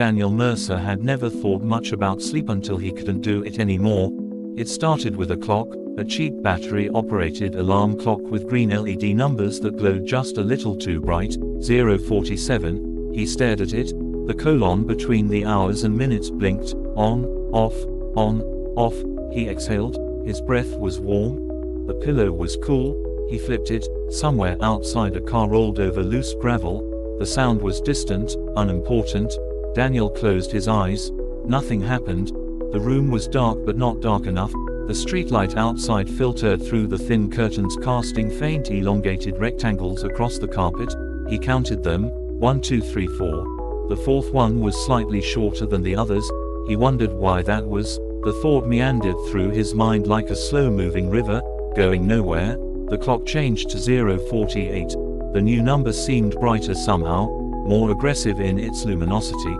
Daniel Mercer had never thought much about sleep until he couldn't do it anymore. It started with a clock, a cheap battery-operated alarm clock with green LED numbers that glowed just a little too bright. 0:47. He stared at it. The colon between the hours and minutes blinked. On, off, on, off. He exhaled. His breath was warm. The pillow was cool. He flipped it. Somewhere outside a car rolled over loose gravel. The sound was distant, unimportant. Daniel closed his eyes. Nothing happened. The room was dark but not dark enough. The streetlight outside filtered through the thin curtains, casting faint elongated rectangles across the carpet. He counted them. 1, 2, 3, 4. The fourth one was slightly shorter than the others. He wondered why that was. The thought meandered through his mind like a slow-moving river, going nowhere. The clock changed to 0:48. The new number seemed brighter somehow, more aggressive in its luminosity.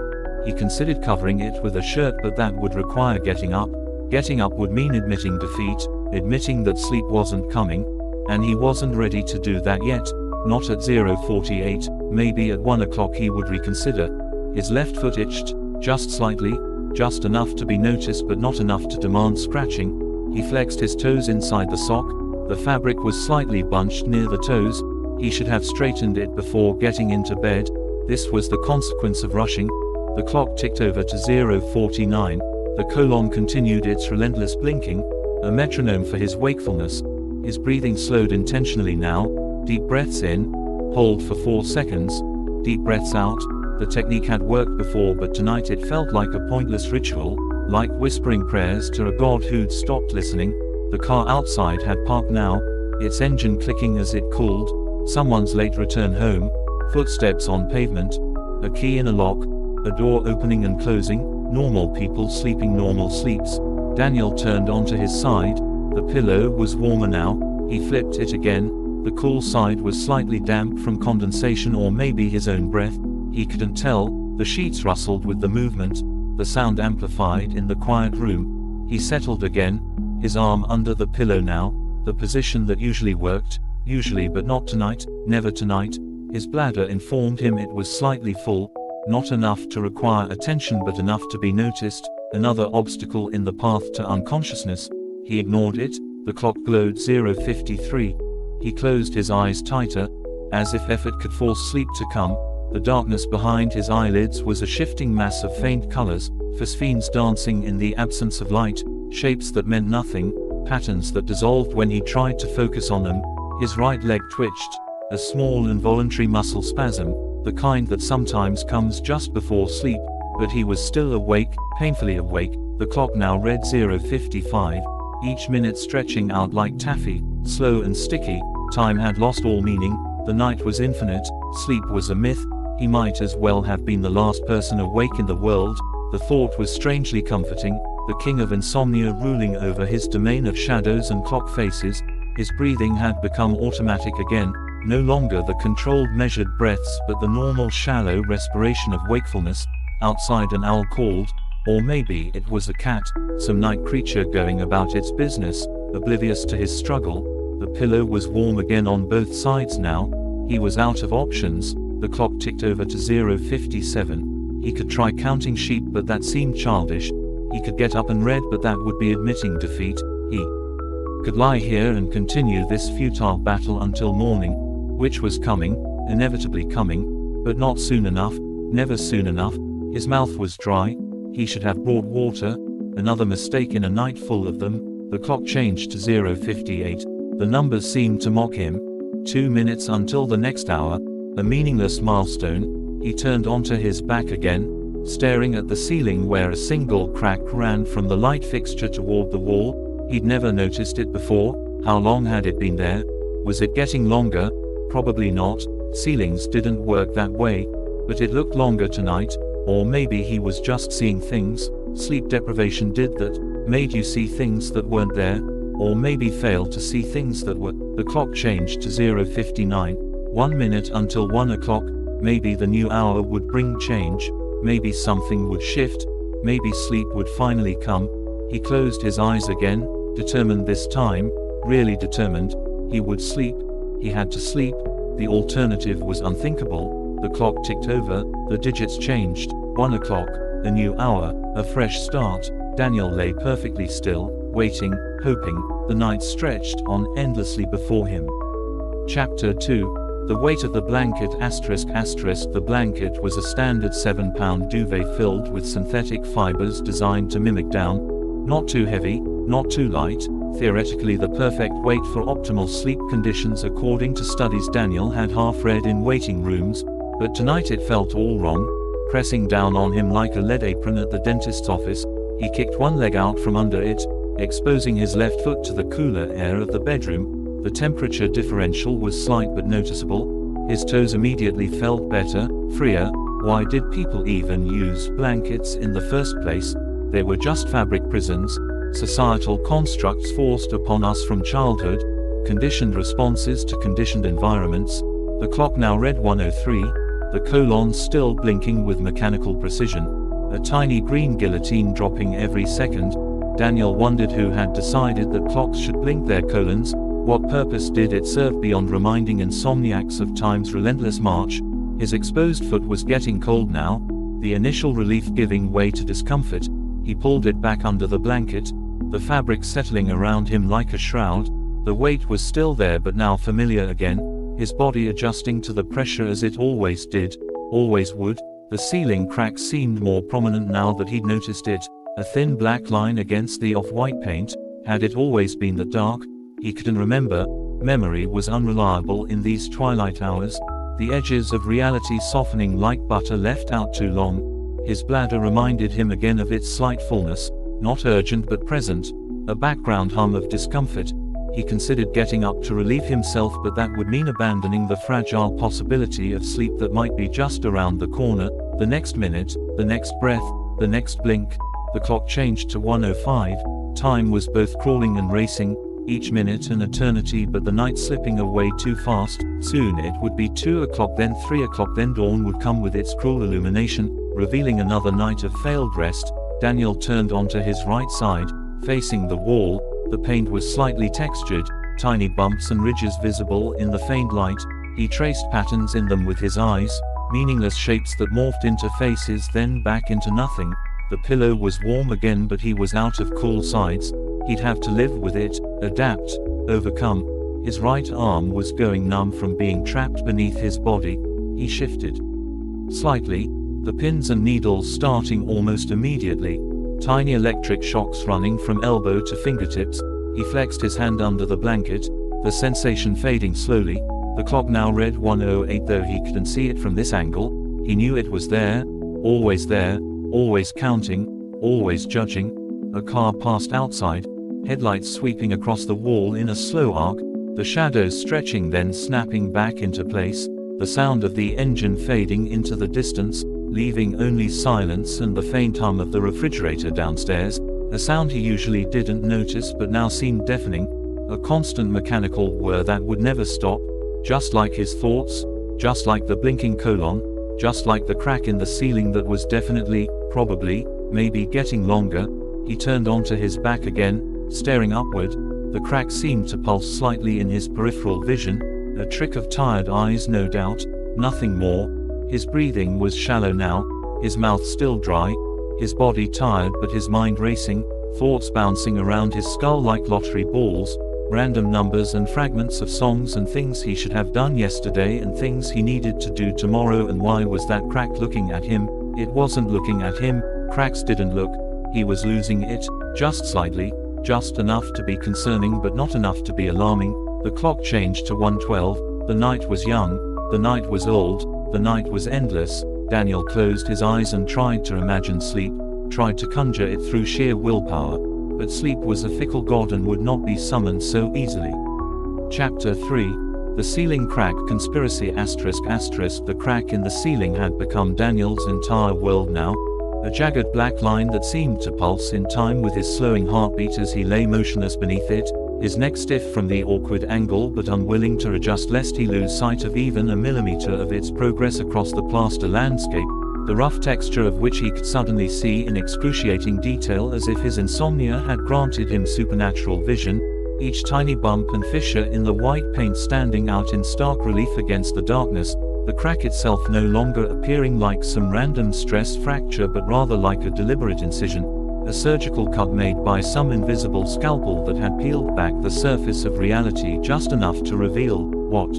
He considered covering it with a shirt, but that would require getting up. Getting up would mean admitting defeat, admitting that sleep wasn't coming, and he wasn't ready to do that yet, not at 0:48, maybe at 1 o'clock he would reconsider. His left foot itched, just slightly, just enough to be noticed but not enough to demand scratching. He flexed his toes inside the sock. The fabric was slightly bunched near the toes. He should have straightened it before getting into bed. This was the consequence of rushing. The clock ticked over to 0:49. The colon continued its relentless blinking, a metronome for his wakefulness. His breathing slowed intentionally now. Deep breaths in, hold for 4 seconds, deep breaths out. The technique had worked before, but tonight it felt like a pointless ritual, like whispering prayers to a god who'd stopped listening. The car outside had parked now, its engine clicking as it cooled. Someone's late return home. Footsteps on pavement. A key in a lock. A door opening and closing. Normal people sleeping normal sleeps. Daniel turned onto his side. The pillow was warmer now. He flipped it again. The cool side was slightly damp from condensation or maybe his own breath. He couldn't tell. The sheets rustled with the movement. The sound amplified in the quiet room. He settled again. His arm under the pillow now. The position that usually worked. Usually, but not tonight, never tonight. His bladder informed him it was slightly full, not enough to require attention but enough to be noticed, another obstacle in the path to unconsciousness. He ignored it. The clock glowed 0:53. He closed his eyes tighter, as if effort could force sleep to come. The darkness behind his eyelids was a shifting mass of faint colors, phosphenes dancing in the absence of light, shapes that meant nothing, patterns that dissolved when he tried to focus on them. His right leg twitched, a small involuntary muscle spasm, the kind that sometimes comes just before sleep, but he was still awake, painfully awake. The clock now read 0:55, each minute stretching out like taffy, slow and sticky. Time had lost all meaning, the night was infinite, sleep was a myth. He might as well have been the last person awake in the world. The thought was strangely comforting, the king of insomnia ruling over his domain of shadows and clock faces. His breathing had become automatic again, no longer the controlled measured breaths but the normal shallow respiration of wakefulness. Outside an owl called, or maybe it was a cat, some night creature going about its business, oblivious to his struggle. The pillow was warm again on both sides now. He was out of options. The clock ticked over to 0:57. He could try counting sheep, but that seemed childish. He could get up and read, but that would be admitting defeat. He could lie here and continue this futile battle until morning, which was coming, inevitably coming, but not soon enough, never soon enough. His mouth was dry. He should have brought water. Another mistake in a night full of them. The clock changed to 0:58. The numbers seemed to mock him. 2 minutes until the next hour, a meaningless milestone. He turned onto his back again, staring at the ceiling where a single crack ran from the light fixture toward the wall. He'd never noticed it before. How long had it been there? Was it getting longer? Probably not. Ceilings didn't work that way. But it looked longer tonight. Or maybe he was just seeing things. Sleep deprivation did that, made you see things that weren't there. Or maybe failed to see things that were. The clock changed to 0:59. 1 minute until 1 o'clock. Maybe the new hour would bring change. Maybe something would shift. Maybe sleep would finally come. He closed his eyes again, determined this time, really determined. He would sleep. He had to sleep. The alternative was unthinkable. The clock ticked over, the digits changed. 1 o'clock, a new hour, a fresh start. Daniel lay perfectly still, waiting, hoping. The night stretched on endlessly before him. Chapter 2. The weight of the blanket ***. The blanket was a standard 7-pound duvet filled with synthetic fibers designed to mimic down. Not too heavy, not too light, theoretically the perfect weight for optimal sleep conditions according to studies Daniel had half read in waiting rooms, but tonight it felt all wrong, pressing down on him like a lead apron at the dentist's office. He kicked one leg out from under it, exposing his left foot to the cooler air of the bedroom. The temperature differential was slight but noticeable. His toes immediately felt better, freer. Why did people even use blankets in the first place? They were just fabric prisons, societal constructs forced upon us from childhood, conditioned responses to conditioned environments. The clock now read 1:03, the colon still blinking with mechanical precision, a tiny green guillotine dropping every second. Daniel wondered who had decided that clocks should blink their colons. What purpose did it serve beyond reminding insomniacs of time's relentless march? His exposed foot was getting cold now, the initial relief giving way to discomfort. He pulled it back under the blanket, the fabric settling around him like a shroud. The weight was still there but now familiar again, his body adjusting to the pressure as it always did, always would. The ceiling crack seemed more prominent now that he'd noticed it, a thin black line against the off-white paint. Had it always been that dark? He couldn't remember. Memory was unreliable in these twilight hours, the edges of reality softening like butter left out too long. His bladder reminded him again of its slight fullness, not urgent but present, a background hum of discomfort. He considered getting up to relieve himself, but that would mean abandoning the fragile possibility of sleep that might be just around the corner. The next minute, the next breath, the next blink. The clock changed to 1:05. Time was both crawling and racing, each minute an eternity, but the night slipping away too fast. Soon it would be 2 o'clock, then 3 o'clock, then dawn would come with its cruel illumination, revealing another night of failed rest. Daniel turned onto his right side, facing the wall. The paint was slightly textured, tiny bumps and ridges visible in the faint light. He traced patterns in them with his eyes, meaningless shapes that morphed into faces then back into nothing. The pillow was warm again, but he was out of cool sides. He'd have to live with it, adapt, overcome. His right arm was going numb from being trapped beneath his body. He shifted slightly, the pins and needles starting almost immediately, tiny electric shocks running from elbow to fingertips. He flexed his hand under the blanket, the sensation fading slowly. The clock now read 1:08, though he couldn't see it from this angle. He knew it was there, always counting, always judging. A car passed outside, headlights sweeping across the wall in a slow arc, the shadows stretching then snapping back into place, the sound of the engine fading into the distance, leaving only silence and the faint hum of the refrigerator downstairs, a sound he usually didn't notice but now seemed deafening, a constant mechanical whir that would never stop, just like his thoughts, just like the blinking colon, just like the crack in the ceiling that was definitely, probably, maybe getting longer. He turned onto his back again, staring upward. The crack seemed to pulse slightly in his peripheral vision, a trick of tired eyes no doubt, nothing more. His breathing was shallow now, his mouth still dry, his body tired but his mind racing, thoughts bouncing around his skull like lottery balls, random numbers and fragments of songs and things he should have done yesterday and things he needed to do tomorrow. And why was that crack looking at him? It wasn't looking at him, cracks didn't look. He was losing it, just slightly, just enough to be concerning but not enough to be alarming. The clock changed to 1:12, the night was young, the night was old, the night was endless. Daniel closed his eyes and tried to imagine sleep, tried to conjure it through sheer willpower, but sleep was a fickle god and would not be summoned so easily. Chapter 3. The ceiling crack conspiracy ***. The crack in the ceiling had become Daniel's entire world now, a jagged black line that seemed to pulse in time with his slowing heartbeat as he lay motionless beneath it, his neck stiff from the awkward angle but unwilling to adjust lest he lose sight of even a millimeter of its progress across the plaster landscape, the rough texture of which he could suddenly see in excruciating detail as if his insomnia had granted him supernatural vision, each tiny bump and fissure in the white paint standing out in stark relief against the darkness. the crack itself no longer appearing like some random stress fracture but rather like a deliberate incision, a surgical cut made by some invisible scalpel that had peeled back the surface of reality just enough to reveal what?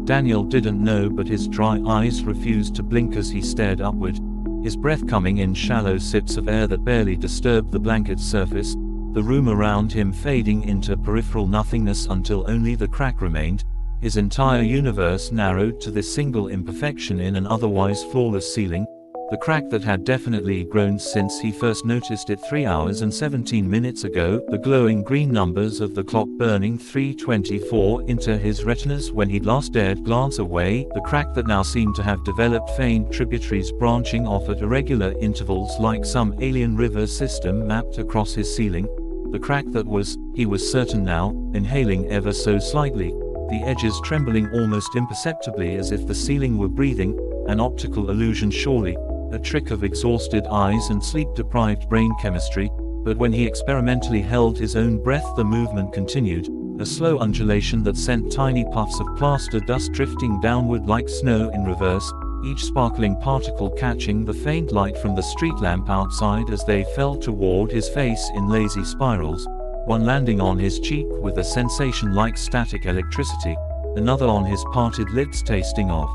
Daniel didn't know, but his dry eyes refused to blink as he stared upward, his breath coming in shallow sips of air that barely disturbed the blanket's surface, the room around him fading into peripheral nothingness until only the crack remained, his entire universe narrowed to this single imperfection in an otherwise flawless ceiling, the crack that had definitely grown since he first noticed it 3 hours and 17 minutes ago, the glowing green numbers of the clock burning 3:24 into his retinas when he'd last dared glance away, the crack that now seemed to have developed faint tributaries branching off at irregular intervals like some alien river system mapped across his ceiling, the crack that was, he was certain now, inhaling ever so slightly, the edges trembling almost imperceptibly as if the ceiling were breathing, an optical illusion surely, a trick of exhausted eyes and sleep-deprived brain chemistry, but when he experimentally held his own breath the movement continued, a slow undulation that sent tiny puffs of plaster dust drifting downward like snow in reverse, each sparkling particle catching the faint light from the street lamp outside as they fell toward his face in lazy spirals, one landing on his cheek with a sensation like static electricity, another on his parted lips tasting of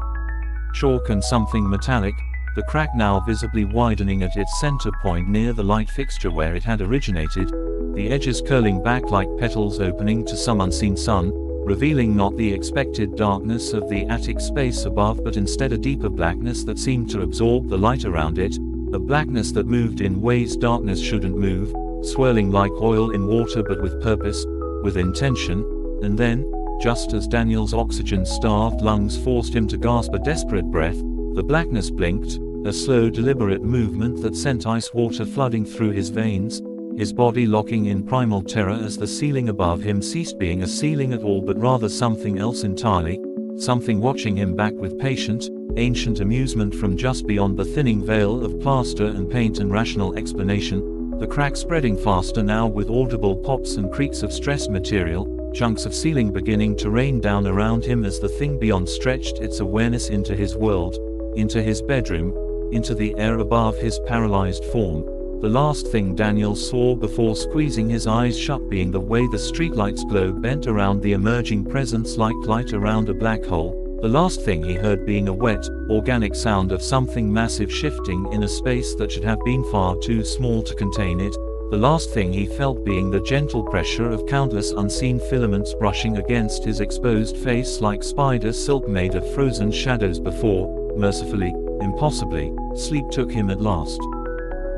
chalk and something metallic, the crack now visibly widening at its center point near the light fixture where it had originated, the edges curling back like petals opening to some unseen sun, revealing not the expected darkness of the attic space above but instead a deeper blackness that seemed to absorb the light around it, a blackness that moved in ways darkness shouldn't move, swirling like oil in water but with purpose, with intention, and then, just as Daniel's oxygen-starved lungs forced him to gasp a desperate breath, the blackness blinked, a slow deliberate movement that sent ice water flooding through his veins, his body locking in primal terror as the ceiling above him ceased being a ceiling at all but rather something else entirely, something watching him back with patient, ancient amusement from just beyond the thinning veil of plaster and paint and rational explanation, the crack spreading faster now with audible pops and creaks of stress material, chunks of ceiling beginning to rain down around him as the thing beyond stretched its awareness into his world, into his bedroom, into the air above his paralyzed form. The last thing Daniel saw before squeezing his eyes shut being the way the streetlight's glow bent around the emerging presence like light around a black hole. The last thing he heard being a wet, organic sound of something massive shifting in a space that should have been far too small to contain it. The last thing he felt being the gentle pressure of countless unseen filaments brushing against his exposed face like spider silk made of frozen shadows before, mercifully, impossibly, sleep took him at last.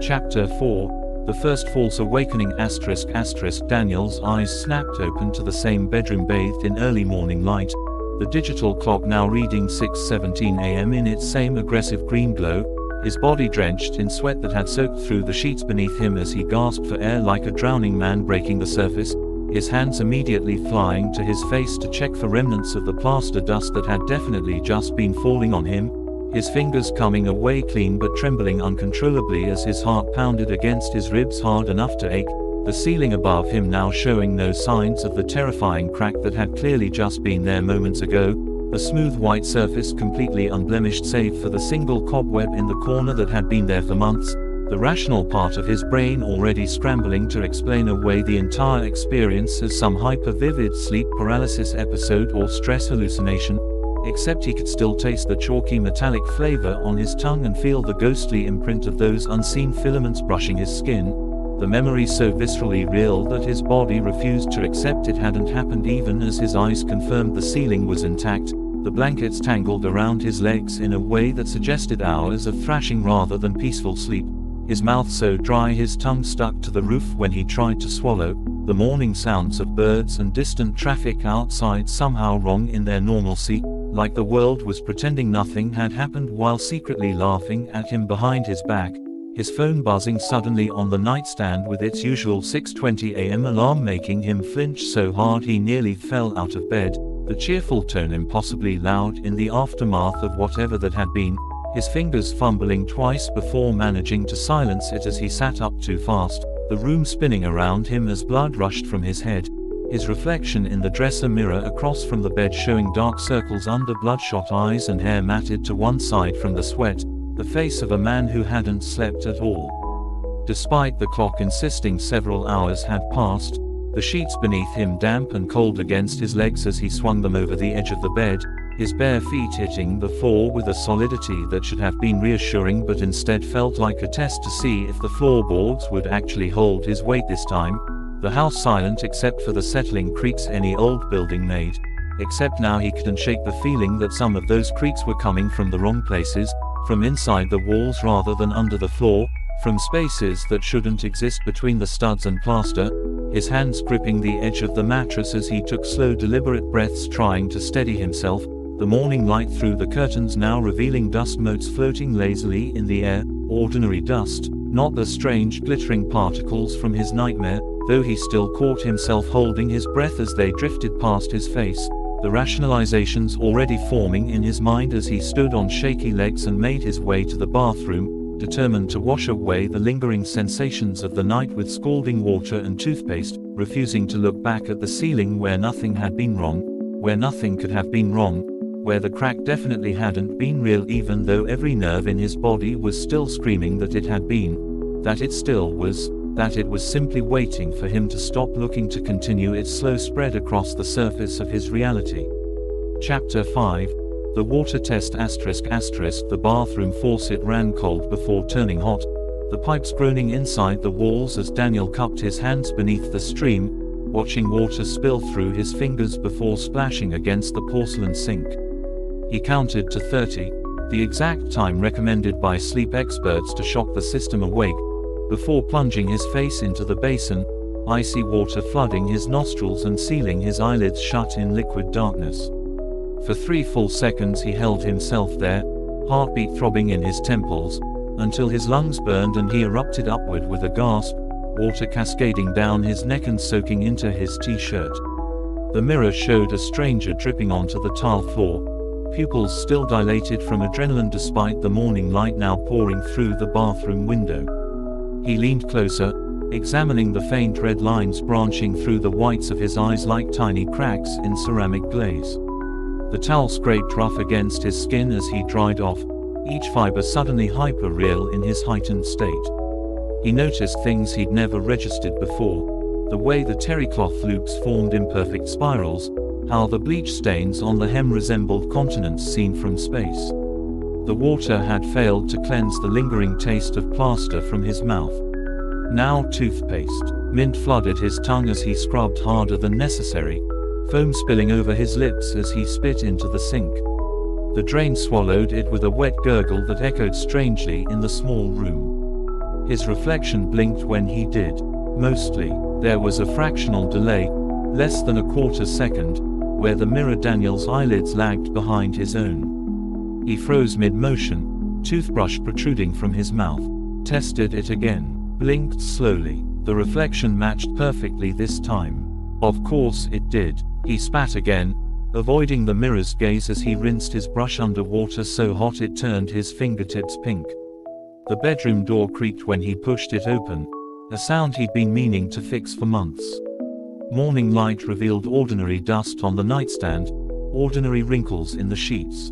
Chapter 4. The First False Awakening ***. Daniel's eyes snapped open to the same bedroom bathed in early morning light, the digital clock now reading 6:17 a.m. in its same aggressive green glow, his body drenched in sweat that had soaked through the sheets beneath him as he gasped for air like a drowning man breaking the surface, his hands immediately flying to his face to check for remnants of the plaster dust that had definitely just been falling on him, his fingers coming away clean but trembling uncontrollably as his heart pounded against his ribs hard enough to ache, the ceiling above him now showing no signs of the terrifying crack that had clearly just been there moments ago, the smooth white surface completely unblemished save for the single cobweb in the corner that had been there for months, the rational part of his brain already scrambling to explain away the entire experience as some hyper-vivid sleep paralysis episode or stress hallucination, except he could still taste the chalky metallic flavor on his tongue and feel the ghostly imprint of those unseen filaments brushing his skin, the memory so viscerally real that his body refused to accept it hadn't happened even as his eyes confirmed the ceiling was intact, the blankets tangled around his legs in a way that suggested hours of thrashing rather than peaceful sleep, his mouth so dry his tongue stuck to the roof when he tried to swallow, the morning sounds of birds and distant traffic outside somehow wrong in their normalcy, like the world was pretending nothing had happened while secretly laughing at him behind his back, his phone buzzing suddenly on the nightstand with its usual 6:20 a.m. alarm making him flinch so hard he nearly fell out of bed, the cheerful tone impossibly loud in the aftermath of whatever that had been, his fingers fumbling twice before managing to silence it as he sat up too fast, the room spinning around him as blood rushed from his head, his reflection in the dresser mirror across from the bed showing dark circles under bloodshot eyes and hair matted to one side from the sweat, the face of a man who hadn't slept at all. Despite the clock insisting several hours had passed, the sheets beneath him damp and cold against his legs as he swung them over the edge of the bed, his bare feet hitting the floor with a solidity that should have been reassuring but instead felt like a test to see if the floorboards would actually hold his weight this time. The house silent except for the settling creaks any old building made, except now he couldn't shake the feeling that some of those creaks were coming from the wrong places, from inside the walls rather than under the floor, from spaces that shouldn't exist between the studs and plaster, his hands gripping the edge of the mattress as he took slow deliberate breaths trying to steady himself, the morning light through the curtains now revealing dust motes floating lazily in the air, ordinary dust, not the strange glittering particles from his nightmare, though he still caught himself holding his breath as they drifted past his face, the rationalizations already forming in his mind as he stood on shaky legs and made his way to the bathroom, determined to wash away the lingering sensations of the night with scalding water and toothpaste, refusing to look back at the ceiling where nothing had been wrong, where nothing could have been wrong, where the crack definitely hadn't been real even though every nerve in his body was still screaming that it had been, that it still was, that it was simply waiting for him to stop looking to continue its slow spread across the surface of his reality. Chapter 5. The water test ***. The bathroom faucet ran cold before turning hot, the pipes groaning inside the walls as Daniel cupped his hands beneath the stream, watching water spill through his fingers before splashing against the porcelain sink. He counted to 30, the exact time recommended by sleep experts to shock the system awake, before plunging his face into the basin, icy water flooding his nostrils and sealing his eyelids shut in liquid darkness. For 3 full seconds he held himself there, heartbeat throbbing in his temples, until his lungs burned and he erupted upward with a gasp, water cascading down his neck and soaking into his t-shirt. The mirror showed a stranger dripping onto the tile floor, pupils still dilated from adrenaline despite the morning light now pouring through the bathroom window. He leaned closer, examining the faint red lines branching through the whites of his eyes like tiny cracks in ceramic glaze. The towel scraped rough against his skin as he dried off, each fiber suddenly hyper-real in his heightened state. He noticed things he'd never registered before, the way the terry cloth loops formed imperfect spirals, how the bleach stains on the hem resembled continents seen from space. The water had failed to cleanse the lingering taste of plaster from his mouth. Now toothpaste. Mint flooded his tongue as he scrubbed harder than necessary, foam spilling over his lips as he spit into the sink. The drain swallowed it with a wet gurgle that echoed strangely in the small room. His reflection blinked when he did. Mostly, there was a fractional delay, less than a quarter second, where the mirror Daniel's eyelids lagged behind his own. He froze mid-motion, toothbrush protruding from his mouth, tested it again, blinked slowly. The reflection matched perfectly this time. Of course it did. He spat again, avoiding the mirror's gaze as he rinsed his brush under water so hot it turned his fingertips pink. The bedroom door creaked when he pushed it open, a sound he'd been meaning to fix for months. Morning light revealed ordinary dust on the nightstand, ordinary wrinkles in the sheets.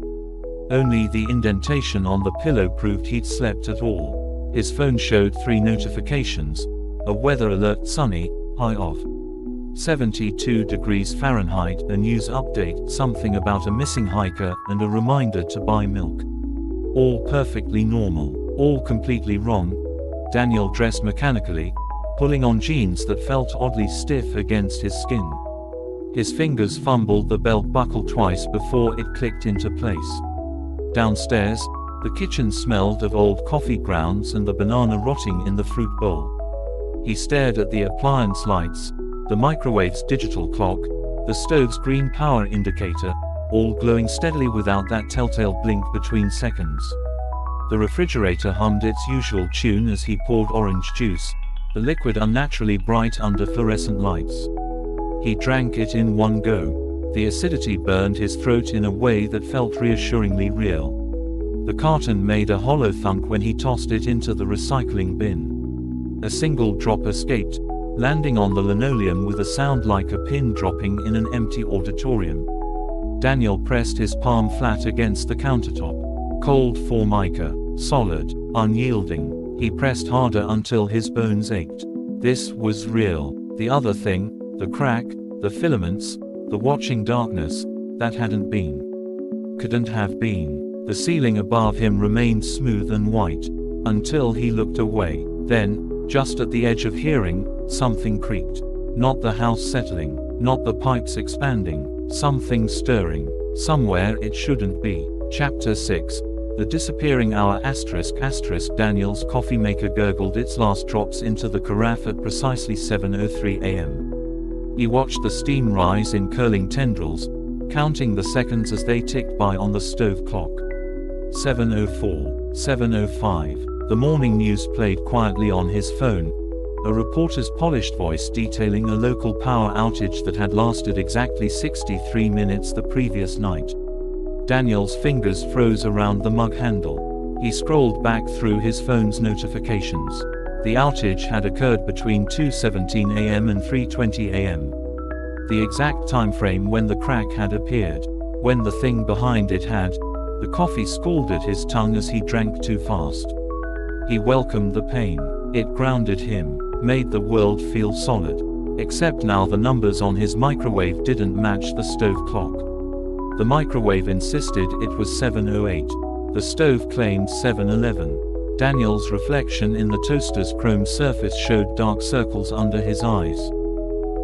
Only the indentation on the pillow proved he'd slept at all. His phone showed 3 notifications, a weather alert sunny, high of 72 degrees Fahrenheit, a news update, something about a missing hiker, and a reminder to buy milk. All perfectly normal, all completely wrong. Daniel dressed mechanically, pulling on jeans that felt oddly stiff against his skin. His fingers fumbled the belt buckle twice before it clicked into place. Downstairs, the kitchen smelled of old coffee grounds and the banana rotting in the fruit bowl. He stared at the appliance lights, the microwave's digital clock, the stove's green power indicator, all glowing steadily without that telltale blink between seconds. The refrigerator hummed its usual tune as he poured orange juice, the liquid unnaturally bright under fluorescent lights. He drank it in one go. The acidity burned his throat in a way that felt reassuringly real. The carton made a hollow thunk when he tossed it into the recycling bin. A single drop escaped, landing on the linoleum with a sound like a pin dropping in an empty auditorium. Daniel pressed his palm flat against the countertop. Cold formica, solid, unyielding. He pressed harder until his bones ached. This was real. The other thing, the crack, the filaments, the watching darkness, that hadn't been. Couldn't have been. The ceiling above him remained smooth and white, until he looked away. Then, just at the edge of hearing, something creaked. Not the house settling, not the pipes expanding, something stirring. Somewhere it shouldn't be. Chapter 6. The disappearing hour ***. Daniel's coffee maker gurgled its last drops into the carafe at precisely 7:03 a.m. He watched the steam rise in curling tendrils, counting the seconds as they ticked by on the stove clock. 7:04, 7:05. The morning news played quietly on his phone, a reporter's polished voice detailing a local power outage that had lasted exactly 63 minutes the previous night. Daniel's fingers froze around the mug handle. He scrolled back through his phone's notifications. The outage had occurred between 2:17 a.m. and 3:20 a.m. The exact time frame when the crack had appeared, when the thing behind it had. The coffee scalded his tongue as he drank too fast. He welcomed the pain. It grounded him, made the world feel solid. Except now the numbers on his microwave didn't match the stove clock. The microwave insisted it was 7:08. The stove claimed 7:11. Daniel's reflection in the toaster's chrome surface showed dark circles under his eyes.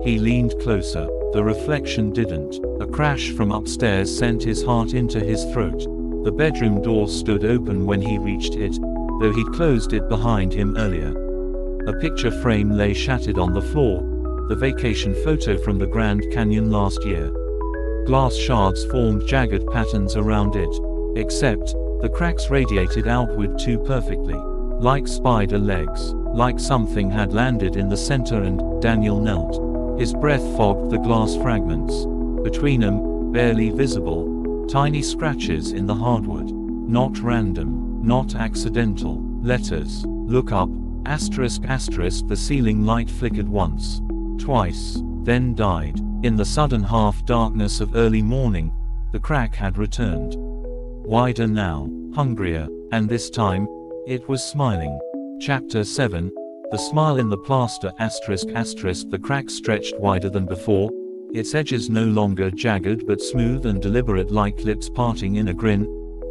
He leaned closer. The reflection didn't. A crash from upstairs sent his heart into his throat. The bedroom door stood open when he reached it, though he'd closed it behind him earlier. A picture frame lay shattered on the floor, the vacation photo from the Grand Canyon last year. Glass shards formed jagged patterns around it, except, the cracks radiated outward too perfectly. Like spider legs, like something had landed in the center and Daniel knelt. His breath fogged the glass fragments. Between them, barely visible, tiny scratches in the hardwood. Not random, not accidental. Letters. Look up, ***. The ceiling light flickered once. Twice. Then died. In the sudden half-darkness of early morning, the crack had returned. Wider now, hungrier, and this time, it was smiling. Chapter 7. The smile in the plaster ***. The crack stretched wider than before, its edges no longer jagged but smooth and deliberate like lips parting in a grin,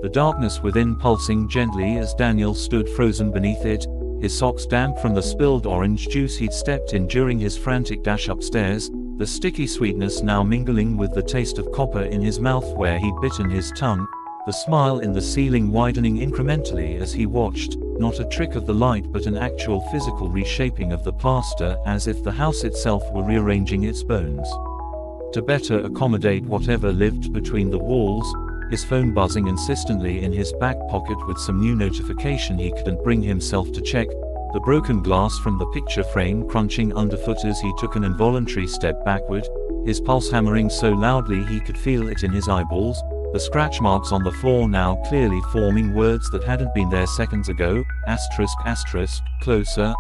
the darkness within pulsing gently as Daniel stood frozen beneath it, his socks damp from the spilled orange juice he'd stepped in during his frantic dash upstairs, the sticky sweetness now mingling with the taste of copper in his mouth where he'd bitten his tongue, the smile in the ceiling widening incrementally as he watched, not a trick of the light but an actual physical reshaping of the plaster as if the house itself were rearranging its bones. To better accommodate whatever lived between the walls, his phone buzzing insistently in his back pocket with some new notification he couldn't bring himself to check, the broken glass from the picture frame crunching underfoot as he took an involuntary step backward, his pulse hammering so loudly he could feel it in his eyeballs, the scratch marks on the floor now clearly forming words that hadn't been there seconds ago, closer,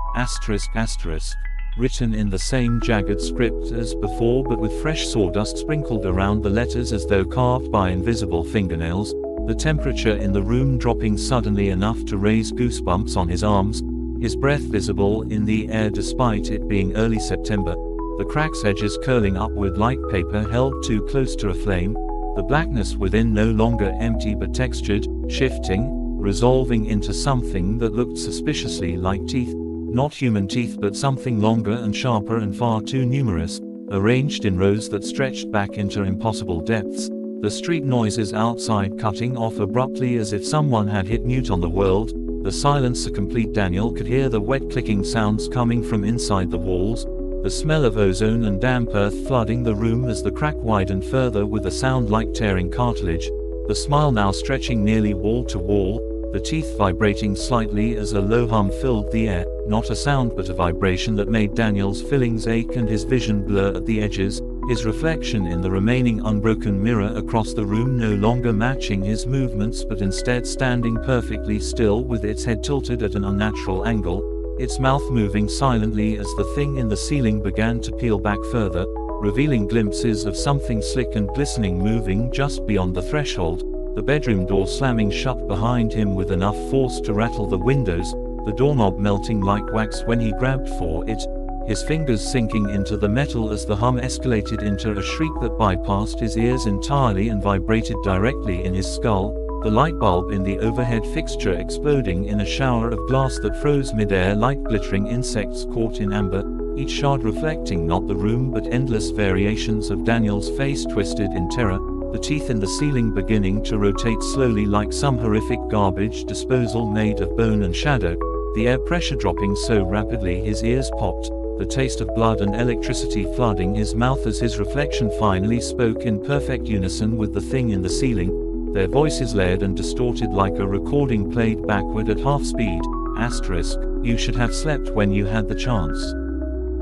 written in the same jagged script as before but with fresh sawdust sprinkled around the letters as though carved by invisible fingernails, the temperature in the room dropping suddenly enough to raise goosebumps on his arms, his breath visible in the air despite it being early September, the crack's edges curling upward like paper held too close to a flame, the blackness within no longer empty but textured, shifting, resolving into something that looked suspiciously like teeth, not human teeth but something longer and sharper and far too numerous, arranged in rows that stretched back into impossible depths, the street noises outside cutting off abruptly as if someone had hit mute on the world, the silence so complete Daniel could hear the wet clicking sounds coming from inside the walls, the smell of ozone and damp earth flooding the room as the crack widened further with a sound like tearing cartilage, the smile now stretching nearly wall to wall, the teeth vibrating slightly as a low hum filled the air, not a sound but a vibration that made Daniel's fillings ache and his vision blur at the edges, his reflection in the remaining unbroken mirror across the room no longer matching his movements but instead standing perfectly still with its head tilted at an unnatural angle, its mouth moving silently as the thing in the ceiling began to peel back further, revealing glimpses of something slick and glistening moving just beyond the threshold, the bedroom door slamming shut behind him with enough force to rattle the windows, the doorknob melting like wax when he grabbed for it, his fingers sinking into the metal as the hum escalated into a shriek that bypassed his ears entirely and vibrated directly in his skull, the light bulb in the overhead fixture exploding in a shower of glass that froze mid-air like glittering insects caught in amber, each shard reflecting not the room but endless variations of Daniel's face twisted in terror, the teeth in the ceiling beginning to rotate slowly like some horrific garbage disposal made of bone and shadow, the air pressure dropping so rapidly his ears popped, the taste of blood and electricity flooding his mouth as his reflection finally spoke in perfect unison with the thing in the ceiling, their voices layered and distorted like a recording played backward at half speed, asterisk, you should have slept when you had the chance.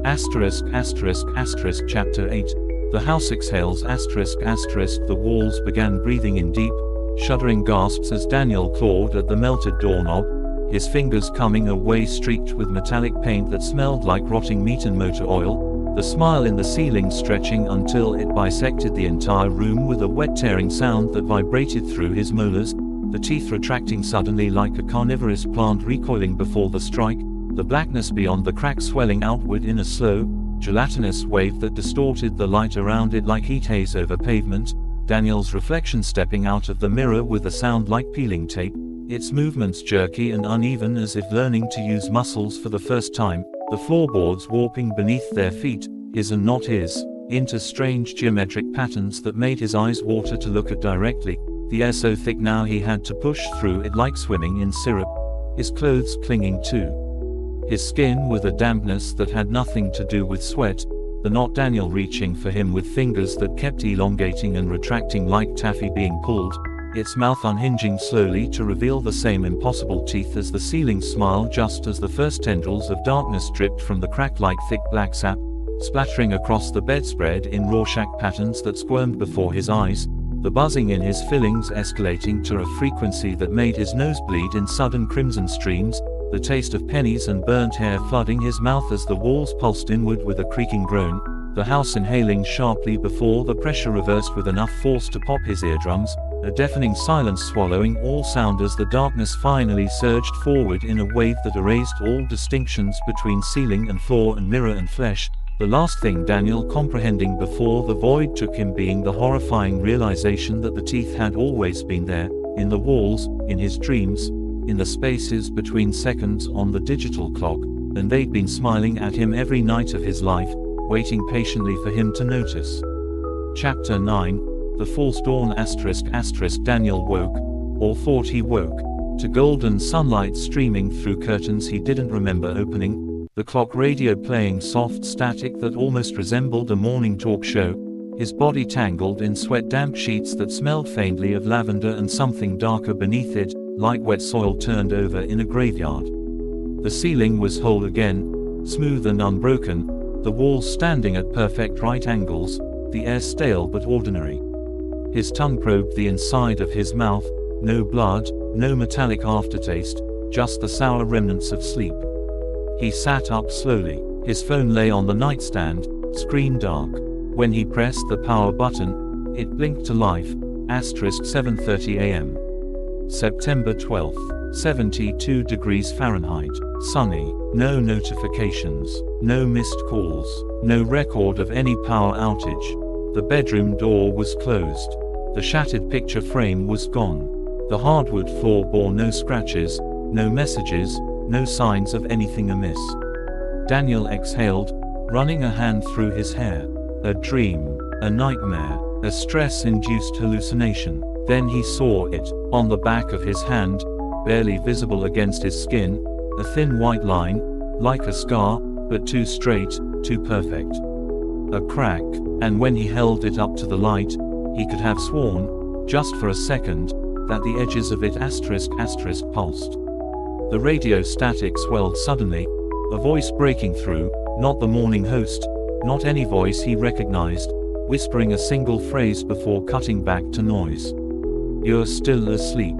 Asterisk, asterisk, asterisk, Chapter 8. The house exhales, asterisk, asterisk, the walls began breathing in deep, shuddering gasps as Daniel clawed at the melted doorknob, his fingers coming away streaked with metallic paint that smelled like rotting meat and motor oil, the smile in the ceiling stretching until it bisected the entire room with a wet tearing sound that vibrated through his molars, the teeth retracting suddenly like a carnivorous plant recoiling before the strike, the blackness beyond the crack swelling outward in a slow, gelatinous wave that distorted the light around it like heat haze over pavement, Daniel's reflection stepping out of the mirror with a sound like peeling tape, its movements jerky and uneven as if learning to use muscles for the first time, the floorboards warping beneath their feet, his and not his, into strange geometric patterns that made his eyes water to look at directly, the air so thick now he had to push through it like swimming in syrup, his clothes clinging to his skin with a dampness that had nothing to do with sweat, the not Daniel reaching for him with fingers that kept elongating and retracting like taffy being pulled, its mouth unhinging slowly to reveal the same impossible teeth as the ceiling smile just as the first tendrils of darkness dripped from the crack like thick black sap, splattering across the bedspread in Rorschach patterns that squirmed before his eyes, the buzzing in his fillings escalating to a frequency that made his nose bleed in sudden crimson streams, the taste of pennies and burnt hair flooding his mouth as the walls pulsed inward with a creaking groan, the house inhaling sharply before the pressure reversed with enough force to pop his eardrums, a deafening silence swallowing all sound as the darkness finally surged forward in a wave that erased all distinctions between ceiling and floor and mirror and flesh, the last thing Daniel comprehending before the void took him being the horrifying realization that the teeth had always been there, in the walls, in his dreams, in the spaces between seconds on the digital clock, and they'd been smiling at him every night of his life, waiting patiently for him to notice. Chapter 9. The false dawn asterisk asterisk Daniel woke, or thought he woke, to golden sunlight streaming through curtains he didn't remember opening, the clock radio playing soft static that almost resembled a morning talk show, his body tangled in sweat-damp sheets that smelled faintly of lavender and something darker beneath it, like wet soil turned over in a graveyard. The ceiling was whole again, smooth and unbroken, the walls standing at perfect right angles, the air stale but ordinary. His tongue probed the inside of his mouth, no blood, no metallic aftertaste, just the sour remnants of sleep. He sat up slowly. His phone lay on the nightstand, screen dark. When he pressed the power button, it blinked to life, asterisk 7:30 a.m. September 12th, 72 degrees Fahrenheit, sunny, no notifications, no missed calls, no record of any power outage. The bedroom door was closed. The shattered picture frame was gone. The hardwood floor bore no scratches, no messages, no signs of anything amiss. Daniel exhaled, running a hand through his hair. A dream, a nightmare, a stress-induced hallucination. Then he saw it, on the back of his hand, barely visible against his skin, a thin white line, like a scar, but too straight, too perfect. A crack, and when he held it up to the light, he could have sworn, just for a second, that the edges of it asterisk asterisk pulsed. The radio static swelled suddenly, a voice breaking through, not the morning host, not any voice he recognized, whispering a single phrase before cutting back to noise. "You're still asleep."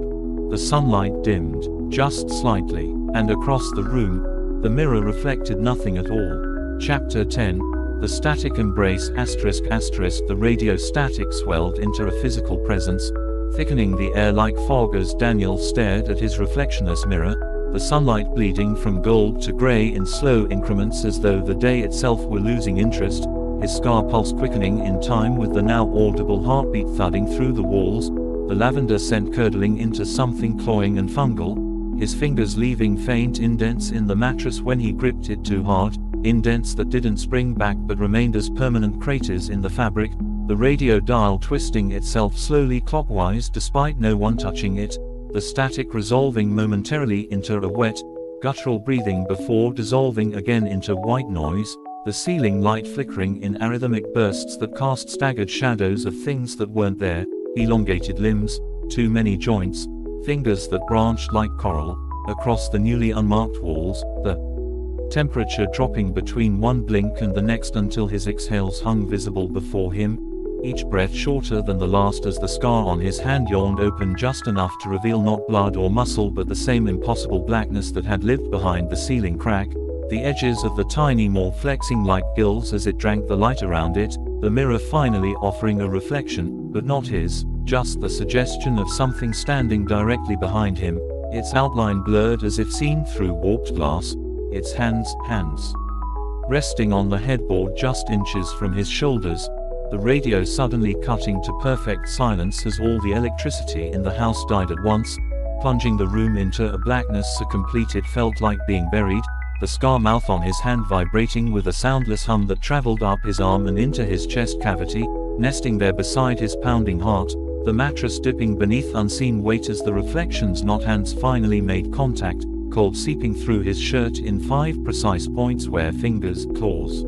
The sunlight dimmed, just slightly, and across the room, The mirror reflected nothing at all. Chapter 10. The static embrace ****. The radio static swelled into a physical presence, thickening the air like fog as Daniel stared at his reflectionless mirror, the sunlight bleeding from gold to gray in slow increments as though the day itself were losing interest, his scar pulse quickening in time with the now audible heartbeat thudding through the walls, the lavender scent curdling into something cloying and fungal, his fingers leaving faint indents in the mattress when he gripped it too hard, indents that didn't spring back but remained as permanent craters in the fabric, the radio dial twisting itself slowly clockwise despite no one touching it, the static resolving momentarily into a wet, guttural breathing before dissolving again into white noise, the ceiling light flickering in arrhythmic bursts that cast staggered shadows of things that weren't there, elongated limbs, too many joints, fingers that branched like coral, across the newly unmarked walls, the temperature dropping between one blink and the next until his exhales hung visible before him, each breath shorter than the last as the scar on his hand yawned open just enough to reveal not blood or muscle but the same impossible blackness that had lived behind the ceiling crack, the edges of the tiny maw flexing like gills as it drank the light around it, the mirror finally offering a reflection, but not his, just the suggestion of something standing directly behind him, its outline blurred as if seen through warped glass, its hands resting on the headboard just inches from his shoulders, the radio suddenly cutting to perfect silence as all the electricity in the house died at once, plunging the room into a blackness so complete it felt like being buried, the scar mouth on his hand vibrating with a soundless hum that traveled up his arm and into his chest cavity, nesting there beside his pounding heart, the mattress dipping beneath unseen weight as the reflections not hands finally made contact, cold seeping through his shirt in 5 precise points where fingers, claws,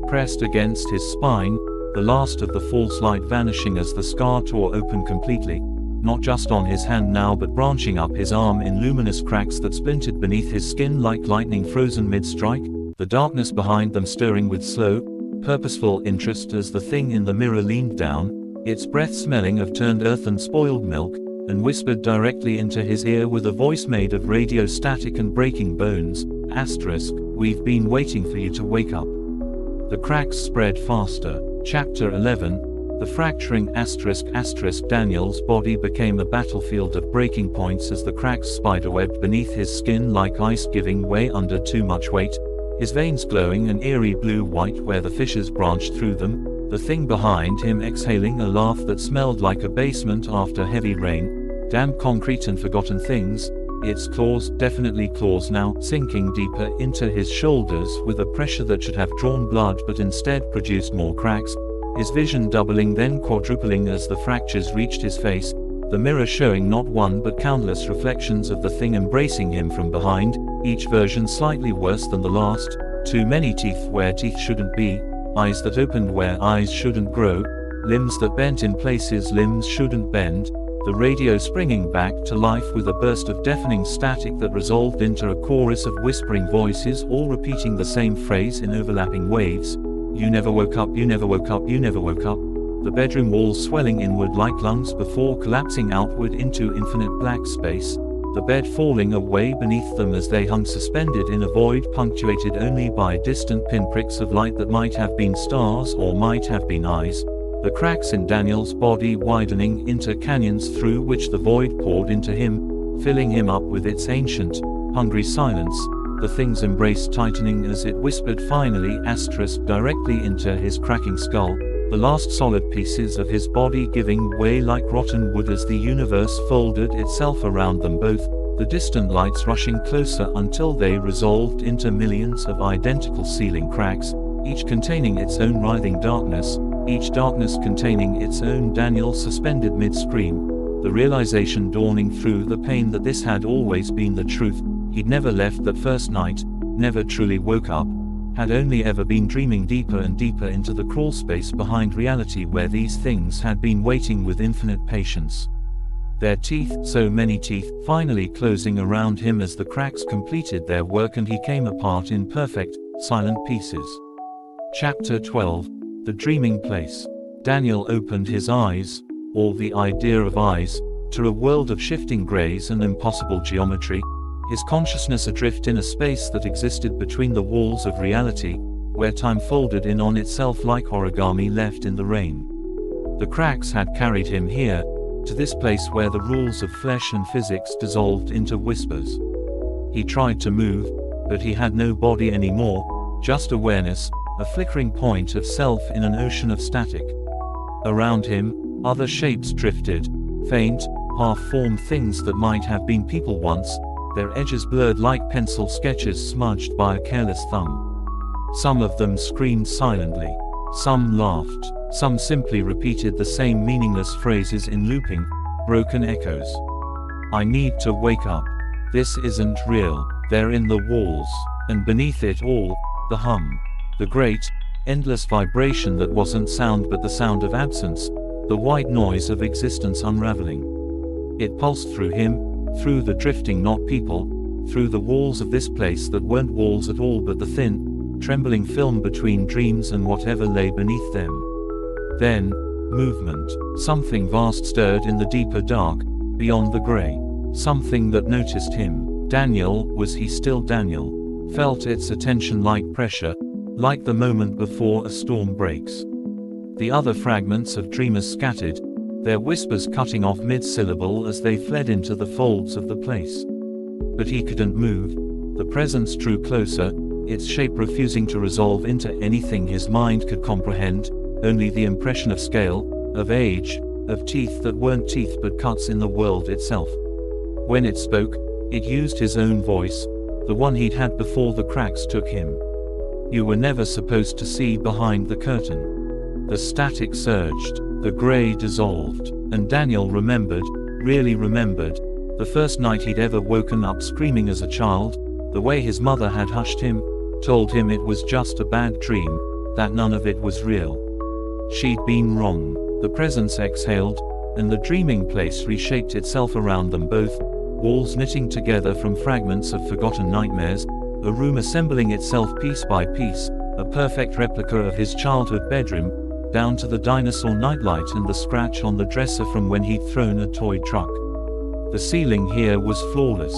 pressed against his spine, the last of the false light vanishing as the scar tore open completely, not just on his hand now but branching up his arm in luminous cracks that splintered beneath his skin like lightning frozen mid-strike, the darkness behind them stirring with slow, purposeful interest as the thing in the mirror leaned down, its breath smelling of turned earth and spoiled milk, and whispered directly into his ear with a voice made of radio static and breaking bones, ***, we've been waiting for you to wake up. The cracks spread faster. Chapter 11. The fracturing ***. Daniel's body became a battlefield of breaking points as the cracks spiderwebbed beneath his skin like ice giving way under too much weight, his veins glowing an eerie blue-white where the fissures branched through them, the thing behind him exhaling a laugh that smelled like a basement after heavy rain, damp concrete and forgotten things, its claws, definitely claws now, sinking deeper into his shoulders with a pressure that should have drawn blood but instead produced more cracks, his vision doubling then quadrupling as the fractures reached his face, the mirror showing not one but countless reflections of the thing embracing him from behind, each version slightly worse than the last, too many teeth where teeth shouldn't be, eyes that opened where eyes shouldn't grow, limbs that bent in places limbs shouldn't bend, the radio springing back to life with a burst of deafening static that resolved into a chorus of whispering voices all repeating the same phrase in overlapping waves. You never woke up, you never woke up, you never woke up. The bedroom walls swelling inward like lungs before collapsing outward into infinite black space, the bed falling away beneath them as they hung suspended in a void punctuated only by distant pinpricks of light that might have been stars or might have been eyes, the cracks in Daniel's body widening into canyons through which the void poured into him, filling him up with its ancient, hungry silence, the thing's embrace tightening as it whispered finally * directly into his cracking skull, the last solid pieces of his body giving way like rotten wood as the universe folded itself around them both, the distant lights rushing closer until they resolved into millions of identical ceiling cracks, each containing its own writhing darkness, each darkness containing its own Daniel suspended mid-scream, the realization dawning through the pain that this had always been the truth. He'd never left that first night, never truly woke up, had only ever been dreaming deeper and deeper into the crawl space behind reality where these things had been waiting with infinite patience. Their teeth, so many teeth, finally closing around him as the cracks completed their work and he came apart in perfect, silent pieces. Chapter 12. The Dreaming Place. Daniel opened his eyes, or the idea of eyes, to a world of shifting grays and impossible geometry, his consciousness adrift in a space that existed between the walls of reality, where time folded in on itself like origami left in the rain. The cracks had carried him here, to this place where the rules of flesh and physics dissolved into whispers. He tried to move, but he had no body anymore, just awareness, a flickering point of self in an ocean of static. Around him, other shapes drifted, faint, half-formed things that might have been people once, their edges blurred like pencil sketches smudged by a careless thumb. Some of them screamed silently. Some laughed. Some simply repeated the same meaningless phrases in looping, broken echoes. I need to wake up. This isn't real. They're in the walls. And beneath it all, the hum. The great, endless vibration that wasn't sound but the sound of absence, the white noise of existence unraveling. It pulsed through him, through the drifting not people, through the walls of this place that weren't walls at all but the thin, trembling film between dreams and whatever lay beneath them. Then, movement. Something vast stirred in the deeper dark, beyond the grey. Something that noticed him. Daniel, was he still Daniel? Felt its attention like pressure, like the moment before a storm breaks. The other fragments of dreamers scattered, their whispers cutting off mid-syllable as they fled into the folds of the place. But he couldn't move. The presence drew closer, its shape refusing to resolve into anything his mind could comprehend, only the impression of scale, of age, of teeth that weren't teeth but cuts in the world itself. When it spoke, it used his own voice, the one he'd had before the cracks took him. You were never supposed to see behind the curtain. The static surged, the grey dissolved, and Daniel remembered, really remembered, the first night he'd ever woken up screaming as a child, the way his mother had hushed him, told him it was just a bad dream, that none of it was real. She'd been wrong. The presence exhaled, and the dreaming place reshaped itself around them both, walls knitting together from fragments of forgotten nightmares, a room assembling itself piece by piece, a perfect replica of his childhood bedroom, down to the dinosaur nightlight and the scratch on the dresser from when he'd thrown a toy truck. The ceiling here was flawless.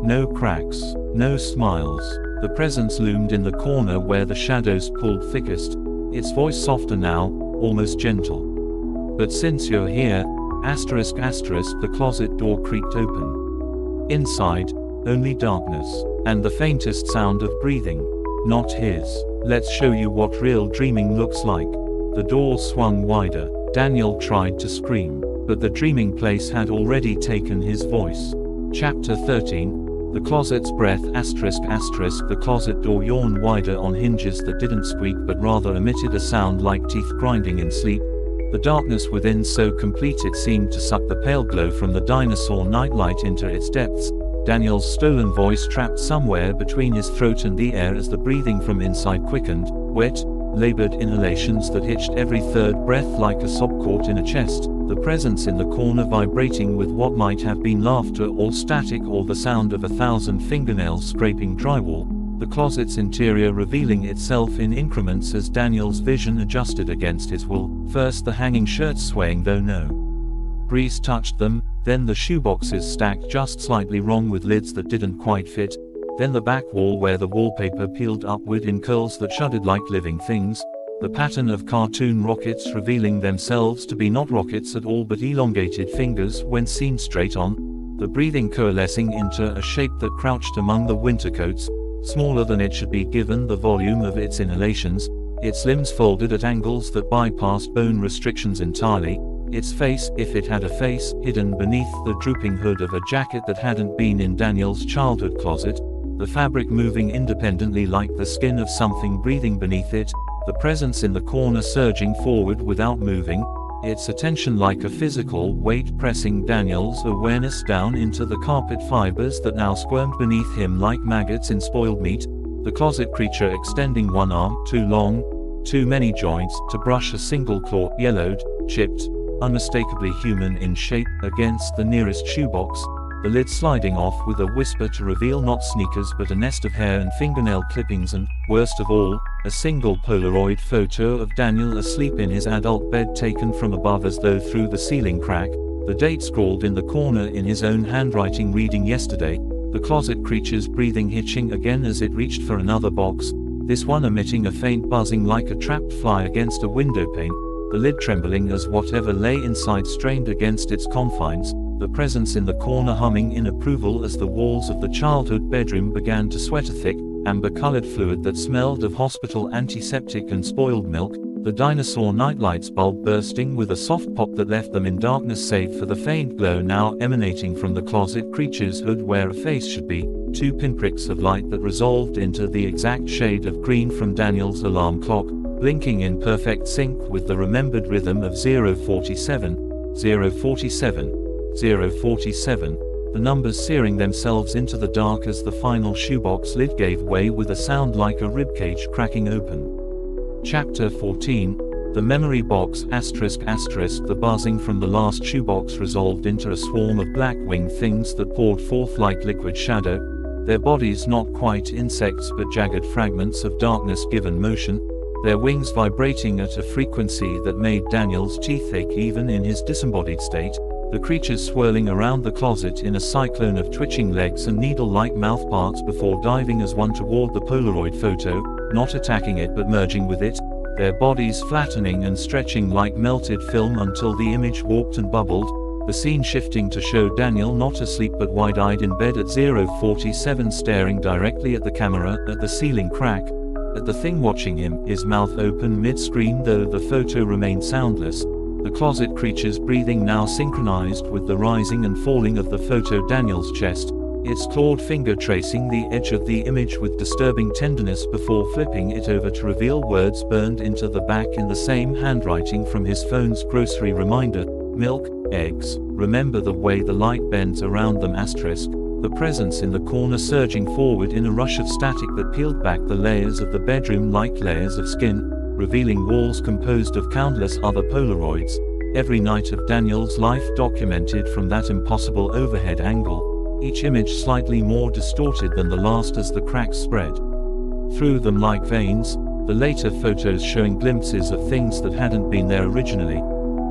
No cracks, no smiles. The presence loomed in the corner where the shadows pulled thickest, its voice softer now, almost gentle. But since you're here, the closet door creaked open. Inside, only darkness, and the faintest sound of breathing. Not his. Let's show you what real dreaming looks like. The door swung wider. Daniel tried to scream, but the dreaming place had already taken his voice. Chapter 13. The closet's breath the closet door yawned wider on hinges that didn't squeak but rather emitted a sound like teeth grinding in sleep. The darkness within so complete it seemed to suck the pale glow from the dinosaur nightlight into its depths. Daniel's stolen voice trapped somewhere between his throat and the air as the breathing from inside quickened, wet, labored inhalations that hitched every third breath like a sob caught in a chest, the presence in the corner vibrating with what might have been laughter or static or the sound of 1,000 fingernails scraping drywall, the closet's interior revealing itself in increments as Daniel's vision adjusted against his will, first the hanging shirts swaying though no breeze touched them, then the shoeboxes stacked just slightly wrong with lids that didn't quite fit, then the back wall where the wallpaper peeled upward in curls that shuddered like living things, the pattern of cartoon rockets revealing themselves to be not rockets at all but elongated fingers when seen straight on, the breathing coalescing into a shape that crouched among the winter coats, smaller than it should be given the volume of its inhalations, its limbs folded at angles that bypassed bone restrictions entirely, its face, if it had a face, hidden beneath the drooping hood of a jacket that hadn't been in Daniel's childhood closet, the fabric moving independently like the skin of something breathing beneath it, the presence in the corner surging forward without moving, its attention like a physical weight pressing Daniel's awareness down into the carpet fibers that now squirmed beneath him like maggots in spoiled meat, the closet creature extending one arm, too long, too many joints, to brush a single claw, yellowed, chipped, unmistakably human in shape, against the nearest shoebox, the lid sliding off with a whisper to reveal not sneakers but a nest of hair and fingernail clippings and, worst of all, a single Polaroid photo of Daniel asleep in his adult bed taken from above as though through the ceiling crack, the date scrawled in the corner in his own handwriting reading yesterday, The closet creature's breathing hitching again as it reached for another box, this one emitting a faint buzzing like a trapped fly against a windowpane, the lid trembling as whatever lay inside strained against its confines, the presence in the corner humming in approval as the walls of the childhood bedroom began to sweat a thick, amber-colored fluid that smelled of hospital antiseptic and spoiled milk, the dinosaur nightlight's bulb bursting with a soft pop that left them in darkness save for the faint glow now emanating from the closet creature's hood where a face should be, two pinpricks of light that resolved into the exact shade of green from Daniel's alarm clock, blinking in perfect sync with the remembered rhythm of 047, 047, 047, the numbers searing themselves into the dark as the final shoebox lid gave way with a sound like a ribcage cracking open. Chapter 14, The Memory Box ***. The buzzing from the last shoebox resolved into a swarm of black-winged things that poured forth like liquid shadow, their bodies not quite insects but jagged fragments of darkness given motion, their wings vibrating at a frequency that made Daniel's teeth ache even in his disembodied state, the creatures swirling around the closet in a cyclone of twitching legs and needle-like mouthparts before diving as one toward the Polaroid photo, not attacking it but merging with it, their bodies flattening and stretching like melted film until the image warped and bubbled, the scene shifting to show Daniel not asleep but wide-eyed in bed at 047 staring directly at the camera, at the ceiling crack, at the thing watching him, his mouth open mid-scream though the photo remained soundless, the closet creature's breathing now synchronized with the rising and falling of the photo Daniel's chest, its clawed finger tracing the edge of the image with disturbing tenderness before flipping it over to reveal words burned into the back in the same handwriting from his phone's grocery reminder, milk, eggs, remember the way the light bends around them ***, the presence in the corner surging forward in a rush of static that peeled back the layers of the bedroom like layers of skin, revealing walls composed of countless other Polaroids, every night of Daniel's life documented from that impossible overhead angle, each image slightly more distorted than the last as the cracks spread through them like veins, the later photos showing glimpses of things that hadn't been there originally,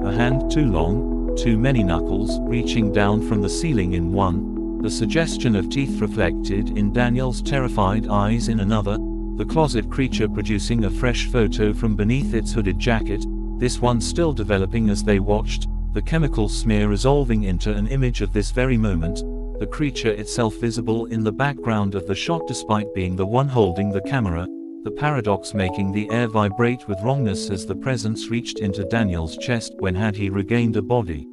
a hand too long, too many knuckles reaching down from the ceiling in one, the suggestion of teeth reflected in Daniel's terrified eyes in another, the closet creature producing a fresh photo from beneath its hooded jacket, this one still developing as they watched, the chemical smear resolving into an image of this very moment, the creature itself visible in the background of the shot despite being the one holding the camera, the paradox making the air vibrate with wrongness as the presence reached into Daniel's chest when had he regained a body,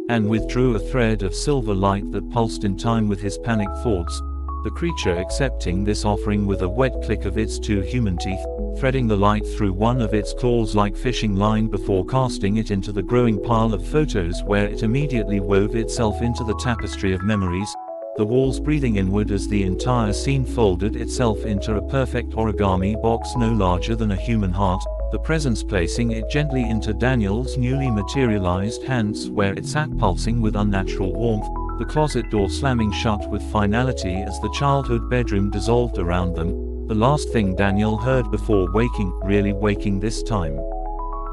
and withdrew a thread of silver light that pulsed in time with his panicked thoughts, the creature accepting this offering with a wet click of its two human teeth, threading the light through one of its claws like fishing line before casting it into the growing pile of photos where it immediately wove itself into the tapestry of memories, the walls breathing inward as the entire scene folded itself into a perfect origami box no larger than a human heart, the presence placing it gently into Daniel's newly materialized hands where it sat pulsing with unnatural warmth, the closet door slamming shut with finality as the childhood bedroom dissolved around them, the last thing Daniel heard before waking, really waking this time,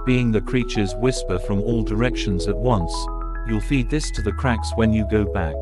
being the creature's whisper from all directions at once, "You'll feed this to the cracks when you go back."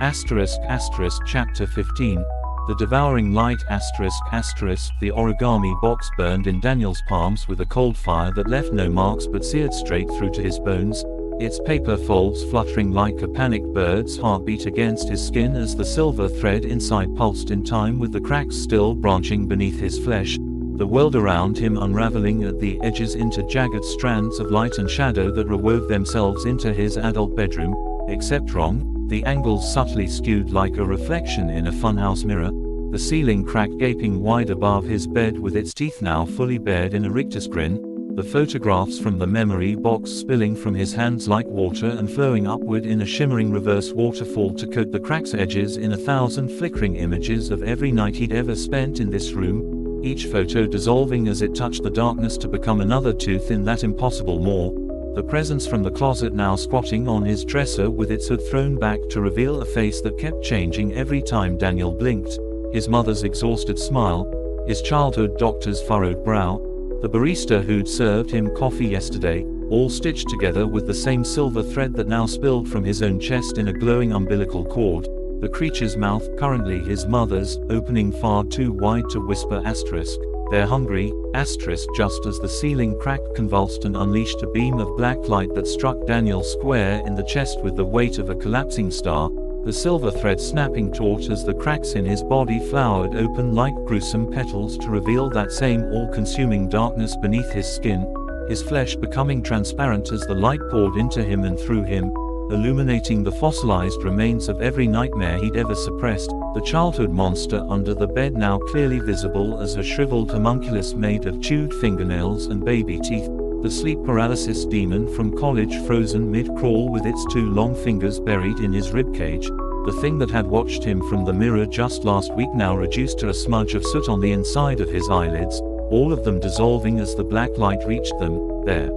Chapter 15, The Devouring Light ***. The origami box burned in Daniel's palms with a cold fire that left no marks but seared straight through to his bones, its paper folds fluttering like a panicked bird's heartbeat against his skin as the silver thread inside pulsed in time with the cracks still branching beneath his flesh, the world around him unraveling at the edges into jagged strands of light and shadow that rewove themselves into his adult bedroom, except wrong, the angles subtly skewed like a reflection in a funhouse mirror, the ceiling crack gaping wide above his bed with its teeth now fully bared in a rictus grin, the photographs from the memory box spilling from his hands like water and flowing upward in a shimmering reverse waterfall to coat the cracks' edges in 1,000 flickering images of every night he'd ever spent in this room, each photo dissolving as it touched the darkness to become another tooth in that impossible maw, the presence from the closet now squatting on his dresser with its hood thrown back to reveal a face that kept changing every time Daniel blinked, his mother's exhausted smile, his childhood doctor's furrowed brow, the barista who'd served him coffee yesterday, all stitched together with the same silver thread that now spilled from his own chest in a glowing umbilical cord, The creature's mouth, currently his mother's, opening far too wide to whisper asterisk. They're hungry, asterisk. Just as the ceiling cracked, convulsed and unleashed a beam of black light that struck Daniel square in the chest with the weight of a collapsing star, the silver thread snapping taut as the cracks in his body flowered open like gruesome petals to reveal that same all-consuming darkness beneath his skin, his flesh becoming transparent as the light poured into him and through him, illuminating the fossilized remains of every nightmare he'd ever suppressed, the childhood monster under the bed now clearly visible as a shriveled homunculus made of chewed fingernails and baby teeth, the sleep paralysis demon from college frozen mid-crawl with its 2 long fingers buried in his ribcage, the thing that had watched him from the mirror just last week now reduced to a smudge of soot on the inside of his eyelids, all of them dissolving as the black light reached them, their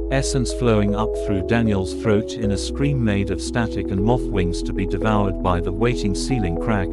essence flowing up through Daniel's throat in a scream made of static and moth wings to be devoured by the waiting ceiling crack,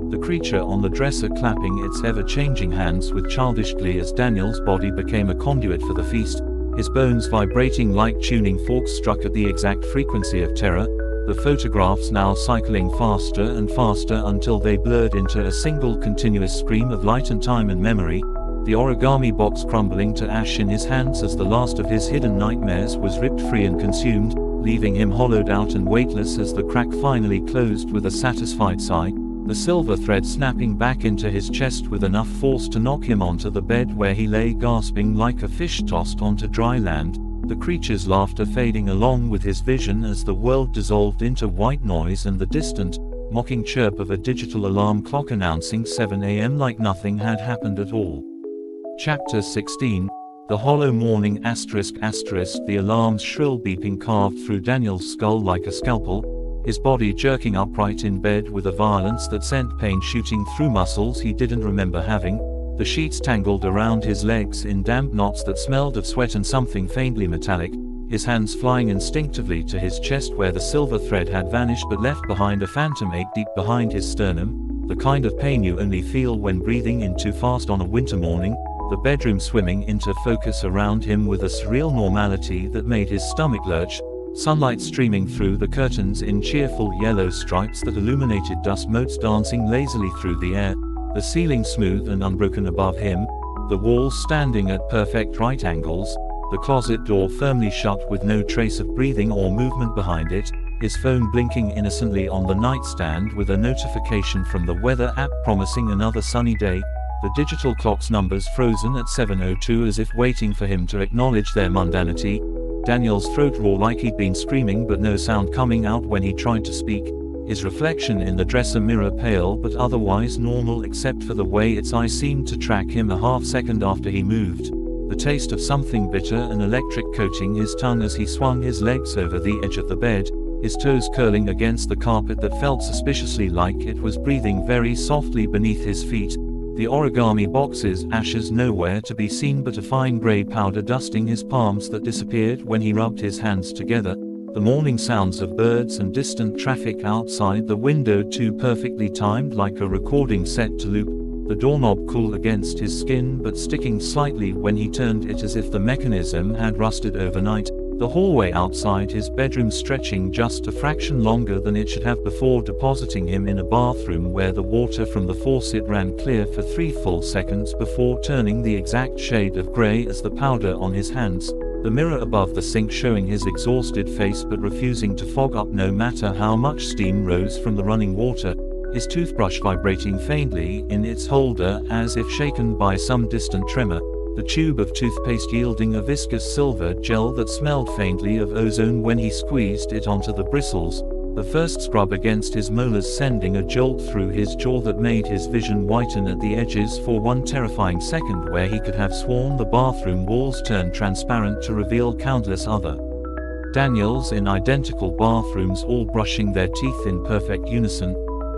the creature on the dresser clapping its ever-changing hands with childish glee as Daniel's body became a conduit for the feast, his bones vibrating like tuning forks struck at the exact frequency of terror, the photographs now cycling faster and faster until they blurred into a single continuous scream of light and time and memory, the origami box crumbling to ash in his hands as the last of his hidden nightmares was ripped free and consumed, leaving him hollowed out and weightless as the crack finally closed with a satisfied sigh, the silver thread snapping back into his chest with enough force to knock him onto the bed where he lay gasping like a fish tossed onto dry land, the creature's laughter fading along with his vision as the world dissolved into white noise and the distant, mocking chirp of a digital alarm clock announcing 7 a.m. like nothing had happened at all. Chapter 16. The hollow morning asterisk, the alarm's shrill beeping carved through Daniel's skull like a scalpel, his body jerking upright in bed with a violence that sent pain shooting through muscles he didn't remember having, the sheets tangled around his legs in damp knots that smelled of sweat and something faintly metallic, his hands flying instinctively to his chest where the silver thread had vanished but left behind a phantom ache deep behind his sternum, the kind of pain you only feel when breathing in too fast on a winter morning, the bedroom swimming into focus around him with a surreal normality that made his stomach lurch, sunlight streaming through the curtains in cheerful yellow stripes that illuminated dust motes dancing lazily through the air, the ceiling smooth and unbroken above him, the walls standing at perfect right angles, the closet door firmly shut with no trace of breathing or movement behind it, his phone blinking innocently on the nightstand with a notification from the weather app promising another sunny day, the digital clock's numbers frozen at 7:02 as if waiting for him to acknowledge their mundanity, Daniel's throat raw like he'd been screaming but no sound coming out when he tried to speak, his reflection in the dresser mirror pale but otherwise normal except for the way its eye seemed to track him a half second after he moved, the taste of something bitter and electric coating his tongue as he swung his legs over the edge of the bed, his toes curling against the carpet that felt suspiciously like it was breathing very softly beneath his feet, the origami box's ashes nowhere to be seen but a fine gray powder dusting his palms that disappeared when he rubbed his hands together, the morning sounds of birds and distant traffic outside the window too perfectly timed like a recording set to loop, the doorknob cool against his skin but sticking slightly when he turned it as if the mechanism had rusted overnight, the hallway outside his bedroom stretching just a fraction longer than it should have before depositing him in a bathroom where the water from the faucet ran clear for 3 full seconds before turning the exact shade of gray as the powder on his hands, the mirror above the sink showing his exhausted face but refusing to fog up no matter how much steam rose from the running water, his toothbrush vibrating faintly in its holder as if shaken by some distant tremor, the tube of toothpaste yielding a viscous silver gel that smelled faintly of ozone when he squeezed it onto the bristles, the first scrub against his molars sending a jolt through his jaw that made his vision whiten at the edges for one terrifying second where he could have sworn the bathroom walls turned transparent to reveal countless other Daniels in identical bathrooms all brushing their teeth in perfect unison,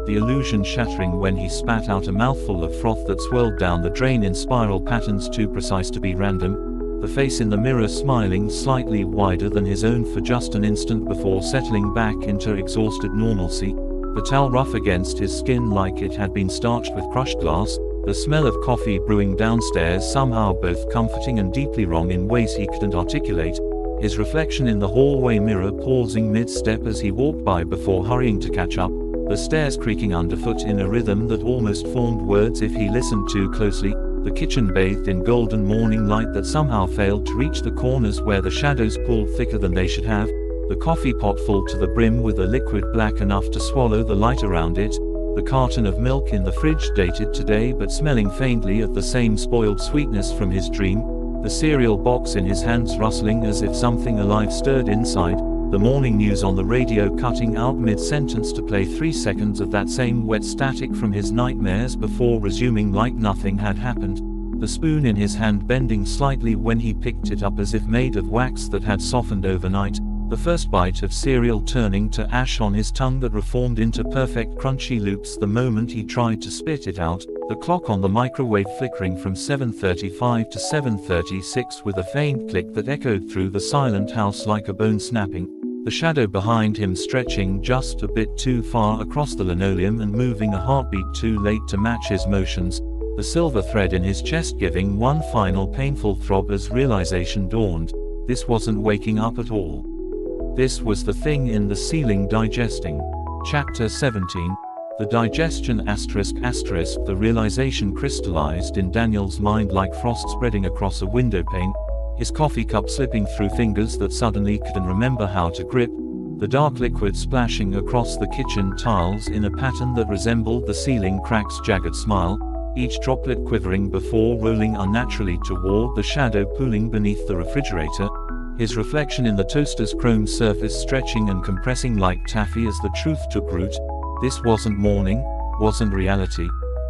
the illusion shattering when he spat out a mouthful of froth that swirled down the drain in spiral patterns too precise to be random, the face in the mirror smiling slightly wider than his own for just an instant before settling back into exhausted normalcy, the towel rough against his skin like it had been starched with crushed glass, the smell of coffee brewing downstairs somehow both comforting and deeply wrong in ways he couldn't articulate, his reflection in the hallway mirror pausing mid-step as he walked by before hurrying to catch up, the stairs creaking underfoot in a rhythm that almost formed words if he listened too closely, the kitchen bathed in golden morning light that somehow failed to reach the corners where the shadows pulled thicker than they should have, the coffee pot full to the brim with a liquid black enough to swallow the light around it, the carton of milk in the fridge dated today but smelling faintly of the same spoiled sweetness from his dream, the cereal box in his hands rustling as if something alive stirred inside, the morning news on the radio cutting out mid-sentence to play 3 seconds of that same wet static from his nightmares before resuming like nothing had happened, the spoon in his hand bending slightly when he picked it up as if made of wax that had softened overnight, the first bite of cereal turning to ash on his tongue that reformed into perfect crunchy loops the moment he tried to spit it out, the clock on the microwave flickering from 7:35 to 7:36 with a faint click that echoed through the silent house like a bone snapping, the shadow behind him stretching just a bit too far across the linoleum and moving a heartbeat too late to match his motions, the silver thread in his chest giving one final painful throb as realization dawned. This wasn't waking up at all. This was the thing in the ceiling digesting. Chapter 17. The digestion ***. The realization crystallized in Daniel's mind like frost spreading across a window pane, his coffee cup slipping through fingers that suddenly couldn't remember how to grip, the dark liquid splashing across the kitchen tiles in a pattern that resembled the ceiling crack's jagged smile, each droplet quivering before rolling unnaturally toward the shadow pooling beneath the refrigerator, his reflection in the toaster's chrome surface stretching and compressing like taffy as the truth took root. This wasn't morning, wasn't reality,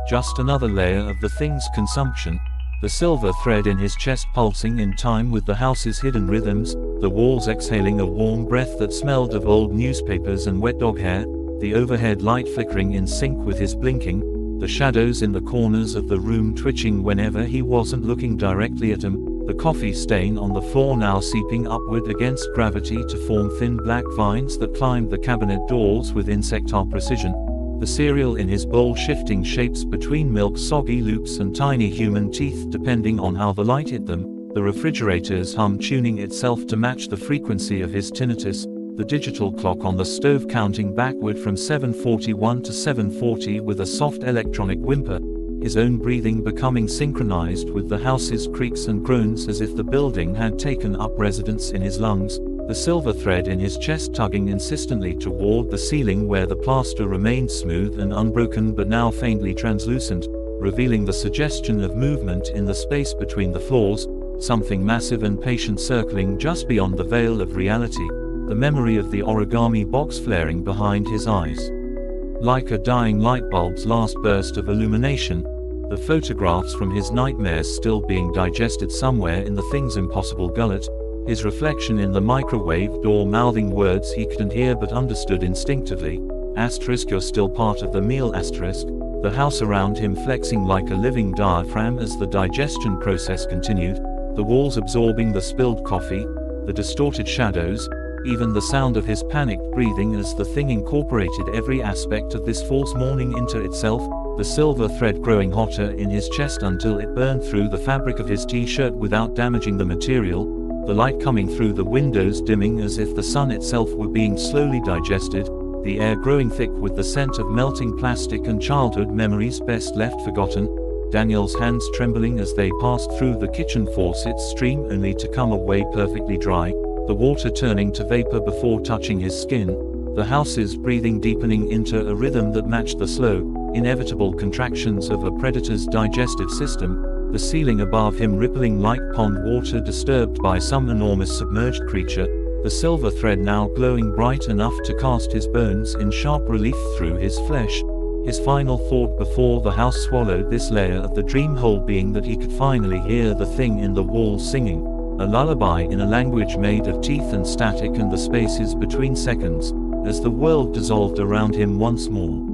just another layer of the thing's consumption, the silver thread in his chest pulsing in time with the house's hidden rhythms, the walls exhaling a warm breath that smelled of old newspapers and wet dog hair, the overhead light flickering in sync with his blinking, the shadows in the corners of the room twitching whenever he wasn't looking directly at them, the coffee stain on the floor now seeping upward against gravity to form thin black vines that climbed the cabinet doors with insectile precision, the cereal in his bowl shifting shapes between milk soggy loops and tiny human teeth depending on how the light hit them, the refrigerator's hum tuning itself to match the frequency of his tinnitus, the digital clock on the stove counting backward from 7:41 to 7:40 with a soft electronic whimper, his own breathing becoming synchronized with the house's creaks and groans as if the building had taken up residence in his lungs, the silver thread in his chest tugging insistently toward the ceiling where the plaster remained smooth and unbroken but now faintly translucent, revealing the suggestion of movement in the space between the floors, something massive and patient circling just beyond the veil of reality, the memory of the origami box flaring behind his eyes. Like a dying light bulb's last burst of illumination, the photographs from his nightmares still being digested somewhere in the thing's impossible gullet, his reflection in the microwave door mouthing words he couldn't hear but understood instinctively, **you're still part of the meal**, the house around him flexing like a living diaphragm as the digestion process continued, the walls absorbing the spilled coffee, the distorted shadows, even the sound of his panicked breathing as the thing incorporated every aspect of this false morning into itself, the silver thread growing hotter in his chest until it burned through the fabric of his t-shirt without damaging the material, the light coming through the windows dimming as if the sun itself were being slowly digested, the air growing thick with the scent of melting plastic and childhood memories best left forgotten, Daniel's hands trembling as they passed through the kitchen faucet's stream only to come away perfectly dry, the water turning to vapor before touching his skin, the house's breathing deepening into a rhythm that matched the slow, inevitable contractions of a predator's digestive system, the ceiling above him rippling like pond water disturbed by some enormous submerged creature, the silver thread now glowing bright enough to cast his bones in sharp relief through his flesh, his final thought before the house swallowed this layer of the dream whole being that he could finally hear the thing in the wall singing, a lullaby in a language made of teeth and static and the spaces between seconds, as the world dissolved around him once more.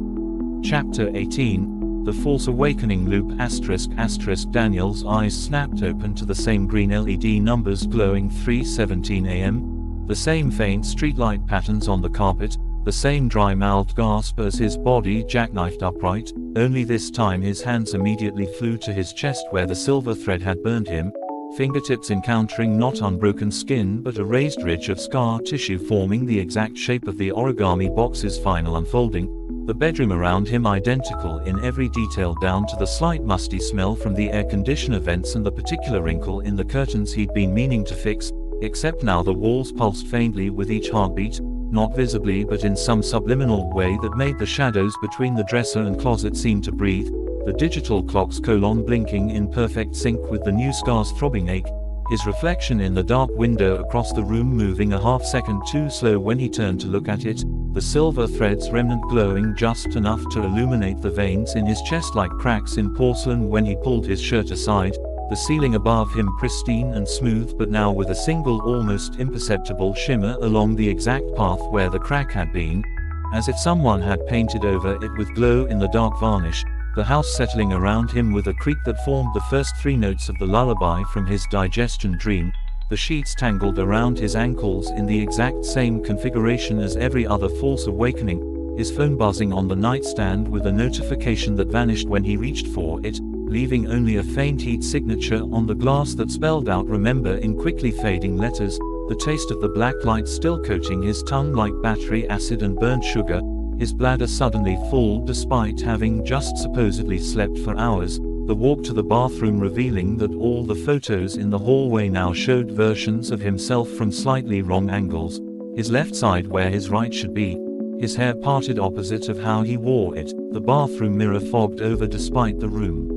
Chapter 18. The False Awakening Loop ***. Daniel's eyes snapped open to the same green LED numbers glowing 3:17 a.m., the same faint streetlight patterns on the carpet, the same dry-mouthed gasp as his body jackknifed upright, only this time his hands immediately flew to his chest where the silver thread had burned him, fingertips encountering not unbroken skin but a raised ridge of scar tissue forming the exact shape of the origami box's final unfolding, The bedroom around him identical in every detail down to the slight musty smell from the air conditioner vents and the particular wrinkle in the curtains he'd been meaning to fix, except now the walls pulsed faintly with each heartbeat, not visibly but in some subliminal way that made the shadows between the dresser and closet seem to breathe, the digital clock's colon blinking in perfect sync with the new scar's throbbing ache, his reflection in the dark window across the room moving a half second too slow when he turned to look at it, the silver thread's remnant glowing just enough to illuminate the veins in his chest like cracks in porcelain when he pulled his shirt aside, the ceiling above him pristine and smooth but now with a single almost imperceptible shimmer along the exact path where the crack had been, as if someone had painted over it with glow in the dark varnish, the house settling around him with a creak that formed the first 3 notes of the lullaby from his digestion dream, the sheets tangled around his ankles in the exact same configuration as every other false awakening, his phone buzzing on the nightstand with a notification that vanished when he reached for it, leaving only a faint heat signature on the glass that spelled out remember in quickly fading letters, the taste of the black light still coating his tongue like battery acid and burnt sugar, his bladder suddenly full despite having just supposedly slept for hours, the walk to the bathroom revealing that all the photos in the hallway now showed versions of himself from slightly wrong angles, his left side where his right should be, his hair parted opposite of how he wore it, the bathroom mirror fogged over despite the room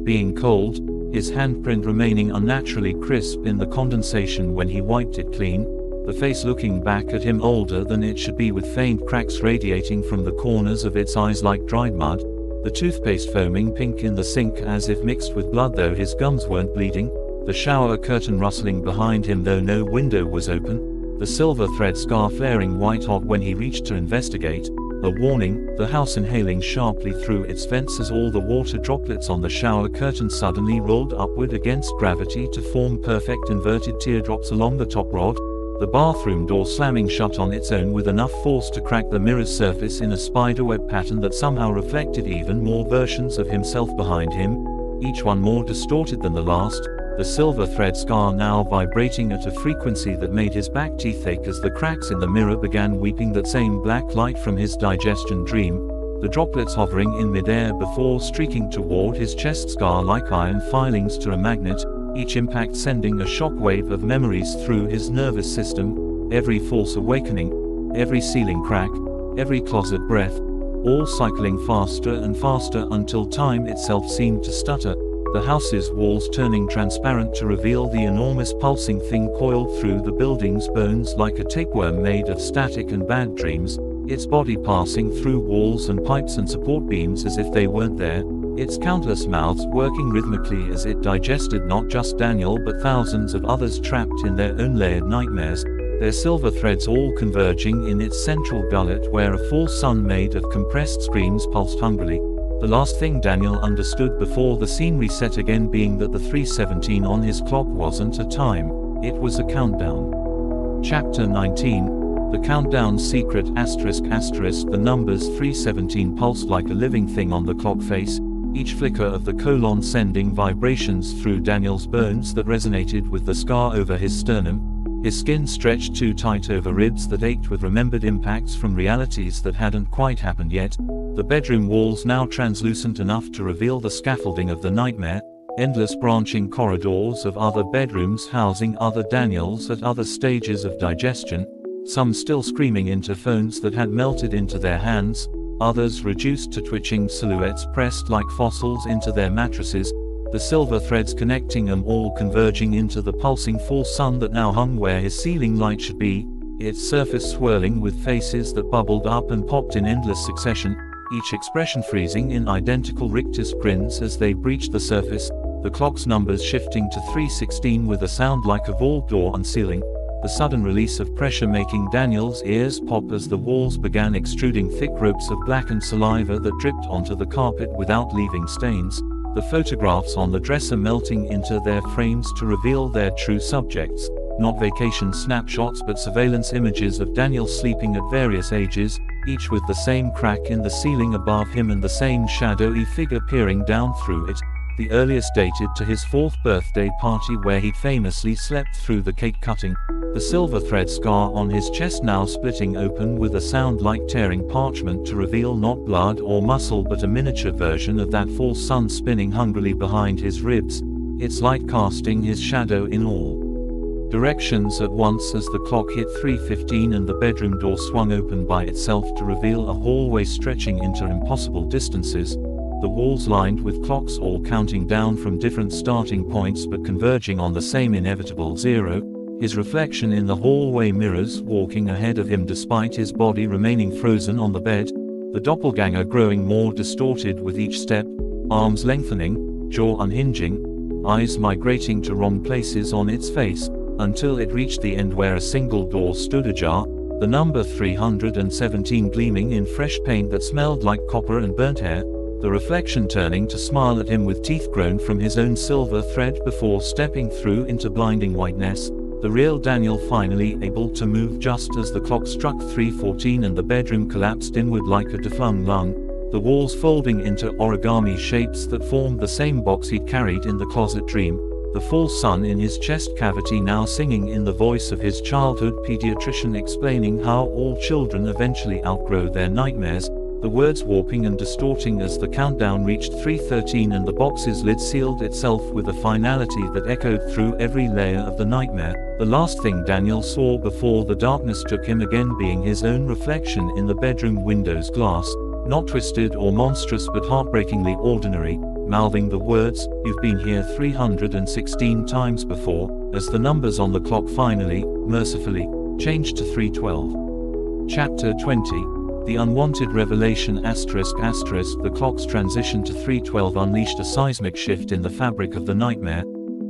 being cold, his handprint remaining unnaturally crisp in the condensation when he wiped it clean, the face looking back at him older than it should be with faint cracks radiating from the corners of its eyes like dried mud, the toothpaste foaming pink in the sink as if mixed with blood though his gums weren't bleeding, the shower curtain rustling behind him though no window was open, the silver thread scar flaring white hot when he reached to investigate, a warning, the house inhaling sharply through its vents as all the water droplets on the shower curtain suddenly rolled upward against gravity to form perfect inverted teardrops along the top rod, the bathroom door slamming shut on its own with enough force to crack the mirror's surface in a spiderweb pattern that somehow reflected even more versions of himself behind him, each one more distorted than the last, the silver thread scar now vibrating at a frequency that made his back teeth ache as the cracks in the mirror began weeping that same black light from his digestion dream, the droplets hovering in midair before streaking toward his chest scar like iron filings to a magnet, each impact sending a shockwave of memories through his nervous system, every false awakening, every ceiling crack, every closet breath, all cycling faster and faster until time itself seemed to stutter, the house's walls turning transparent to reveal the enormous pulsing thing coiled through the building's bones like a tapeworm made of static and bad dreams, its body passing through walls and pipes and support beams as if they weren't there, its countless mouths working rhythmically as it digested not just Daniel but thousands of others trapped in their own layered nightmares, their silver threads all converging in its central gullet where a false sun made of compressed screams pulsed hungrily. The last thing Daniel understood before the scene reset again being that the 3:17 on his clock wasn't a time, it was a countdown. Chapter 19. The countdown's secret ***, the numbers 3:17 pulsed like a living thing on the clock face, each flicker of the colon sending vibrations through Daniel's bones that resonated with the scar over his sternum, his skin stretched too tight over ribs that ached with remembered impacts from realities that hadn't quite happened yet, the bedroom walls now translucent enough to reveal the scaffolding of the nightmare, endless branching corridors of other bedrooms housing other Daniels at other stages of digestion, some still screaming into phones that had melted into their hands, others reduced to twitching silhouettes pressed like fossils into their mattresses, the silver threads connecting them all converging into the pulsing full sun that now hung where his ceiling light should be, its surface swirling with faces that bubbled up and popped in endless succession, each expression freezing in identical rictus grins as they breached the surface, the clock's numbers shifting to 3:16 with a sound like a vault door unsealing, the sudden release of pressure making Daniel's ears pop as the walls began extruding thick ropes of blackened saliva that dripped onto the carpet without leaving stains, the photographs on the dresser melting into their frames to reveal their true subjects, not vacation snapshots but surveillance images of Daniel sleeping at various ages, each with the same crack in the ceiling above him and the same shadowy figure peering down through it, the earliest dated to his 4th birthday party where he'd famously slept through the cake cutting, the silver thread scar on his chest now splitting open with a sound like tearing parchment to reveal not blood or muscle but a miniature version of that false sun spinning hungrily behind his ribs, its light casting his shadow in all directions at once as the clock hit 3:15 and the bedroom door swung open by itself to reveal a hallway stretching into impossible distances, the walls lined with clocks all counting down from different starting points but converging on the same inevitable zero, his reflection in the hallway mirrors walking ahead of him despite his body remaining frozen on the bed, the doppelganger growing more distorted with each step, arms lengthening, jaw unhinging, eyes migrating to wrong places on its face, until it reached the end where a single door stood ajar, the number 317 gleaming in fresh paint that smelled like copper and burnt hair, the reflection turning to smile at him with teeth grown from his own silver thread before stepping through into blinding whiteness, the real Daniel finally able to move just as the clock struck 3:14 and the bedroom collapsed inward like a deflung lung, the walls folding into origami shapes that formed the same box he'd carried in the closet dream, the false sun in his chest cavity now singing in the voice of his childhood pediatrician explaining how all children eventually outgrow their nightmares, the words warping and distorting as the countdown reached 3:13 and the box's lid sealed itself with a finality that echoed through every layer of the nightmare, the last thing Daniel saw before the darkness took him again being his own reflection in the bedroom window's glass, not twisted or monstrous but heartbreakingly ordinary, mouthing the words, "You've been here 316 times before," as the numbers on the clock finally, mercifully, changed to 3:12. Chapter 20. The unwanted revelation ***. The clock's transition to 3:12 unleashed a seismic shift in the fabric of the nightmare.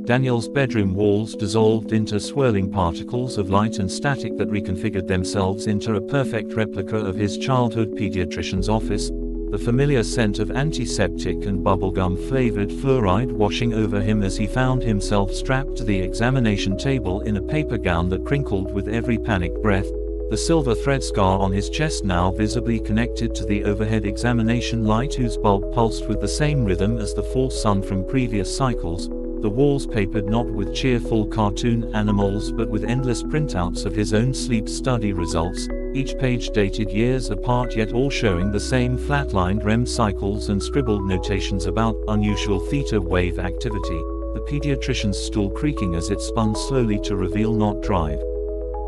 Daniel's bedroom walls dissolved into swirling particles of light and static that reconfigured themselves into a perfect replica of his childhood pediatrician's office, the familiar scent of antiseptic and bubblegum-flavored fluoride washing over him as he found himself strapped to the examination table in a paper gown that crinkled with every panicked breath, the silver thread scar on his chest now visibly connected to the overhead examination light whose bulb pulsed with the same rhythm as the false sun from previous cycles, the walls papered not with cheerful cartoon animals but with endless printouts of his own sleep study results, each page dated years apart yet all showing the same flatlined REM cycles and scribbled notations about unusual theta wave activity, the pediatrician's stool creaking as it spun slowly to reveal not drive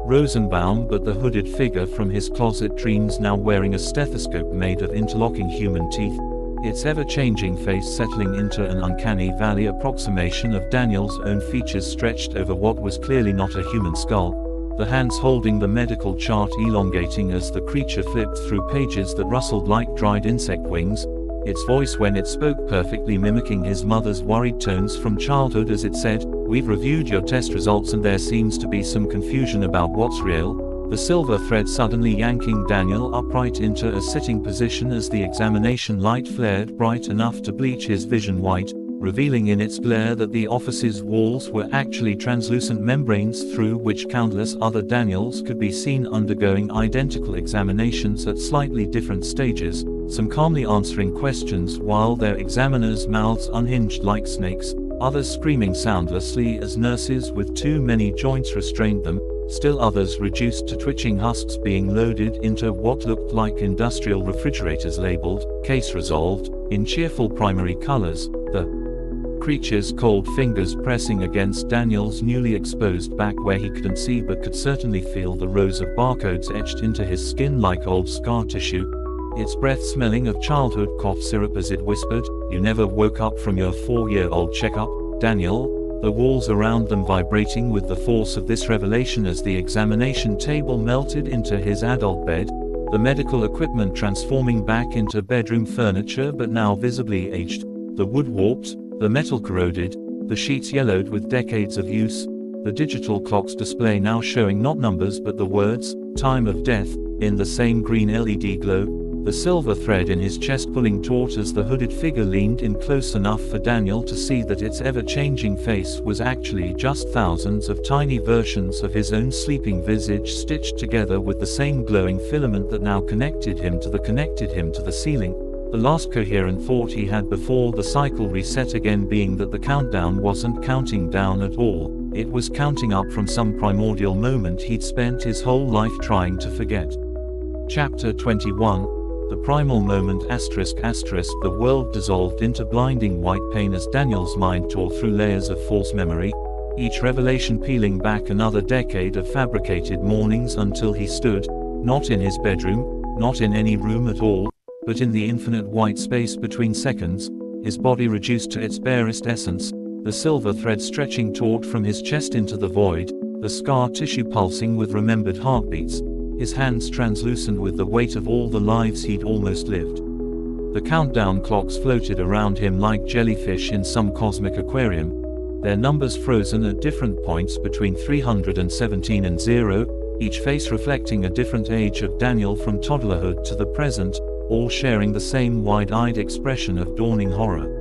Rosenbaum but the hooded figure from his closet dreams now wearing a stethoscope made of interlocking human teeth, its ever-changing face settling into an uncanny valley approximation of Daniel's own features stretched over what was clearly not a human skull, the hands holding the medical chart elongating as the creature flipped through pages that rustled like dried insect wings, its voice when it spoke perfectly mimicking his mother's worried tones from childhood as it said, "We've reviewed your test results and there seems to be some confusion about what's real," the silver thread suddenly yanking Daniel upright into a sitting position as the examination light flared bright enough to bleach his vision white, revealing in its glare that the office's walls were actually translucent membranes through which countless other Daniels could be seen undergoing identical examinations at slightly different stages, some calmly answering questions while their examiners' mouths unhinged like snakes, others screaming soundlessly as nurses with too many joints restrained them, still others reduced to twitching husks being loaded into what looked like industrial refrigerators labeled, "Case Resolved," in cheerful primary colors, the creature's cold fingers pressing against Daniel's newly exposed back where he couldn't see but could certainly feel the rows of barcodes etched into his skin like old scar tissue, its breath smelling of childhood cough syrup as it whispered, "You never woke up from your 4-year-old checkup, Daniel," the walls around them vibrating with the force of this revelation as the examination table melted into his adult bed, the medical equipment transforming back into bedroom furniture but now visibly aged, the wood warped, the metal corroded, the sheets yellowed with decades of use, the digital clock's display now showing not numbers but the words, "Time of Death," in the same green LED glow, the silver thread in his chest pulling taut as the hooded figure leaned in close enough for Daniel to see that its ever-changing face was actually just thousands of tiny versions of his own sleeping visage stitched together with the same glowing filament that now connected him to the ceiling. The last coherent thought he had before the cycle reset again being that the countdown wasn't counting down at all, It was counting up from some primordial moment he'd spent his whole life trying to forget. Chapter 21. The primal moment ***. The world dissolved into blinding white pain as Daniel's mind tore through layers of false memory, each revelation peeling back another decade of fabricated mornings until he stood, not in his bedroom, not in any room at all, but in the infinite white space between seconds, his body reduced to its barest essence, the silver thread stretching taut from his chest into the void, the scar tissue pulsing with remembered heartbeats, his hands translucent with the weight of all the lives he'd almost lived. The countdown clocks floated around him like jellyfish in some cosmic aquarium, their numbers frozen at different points between 317 and 0, each face reflecting a different age of Daniel from toddlerhood to the present, all sharing the same wide-eyed expression of dawning horror.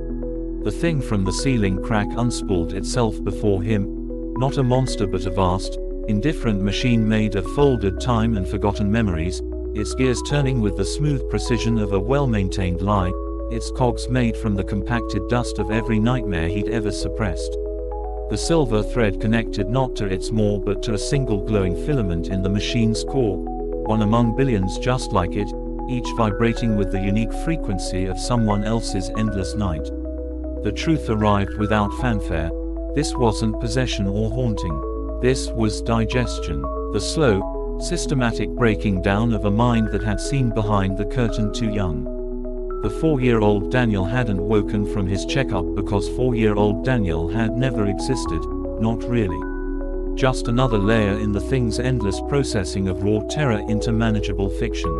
The thing from the ceiling crack unspooled itself before him, not a monster but a vast, indifferent machine made of folded time and forgotten memories, its gears turning with the smooth precision of a well-maintained lie, its cogs made from the compacted dust of every nightmare he'd ever suppressed. The silver thread connected not to its maw but to a single glowing filament in the machine's core, one among billions just like it, each vibrating with the unique frequency of someone else's endless night. The truth arrived without fanfare. This wasn't possession or haunting. This was digestion, the slow, systematic breaking down of a mind that had seen behind the curtain too young. The 4-year-old Daniel hadn't woken from his checkup because 4-year-old Daniel had never existed, not really. Just another layer in the thing's endless processing of raw terror into manageable fiction.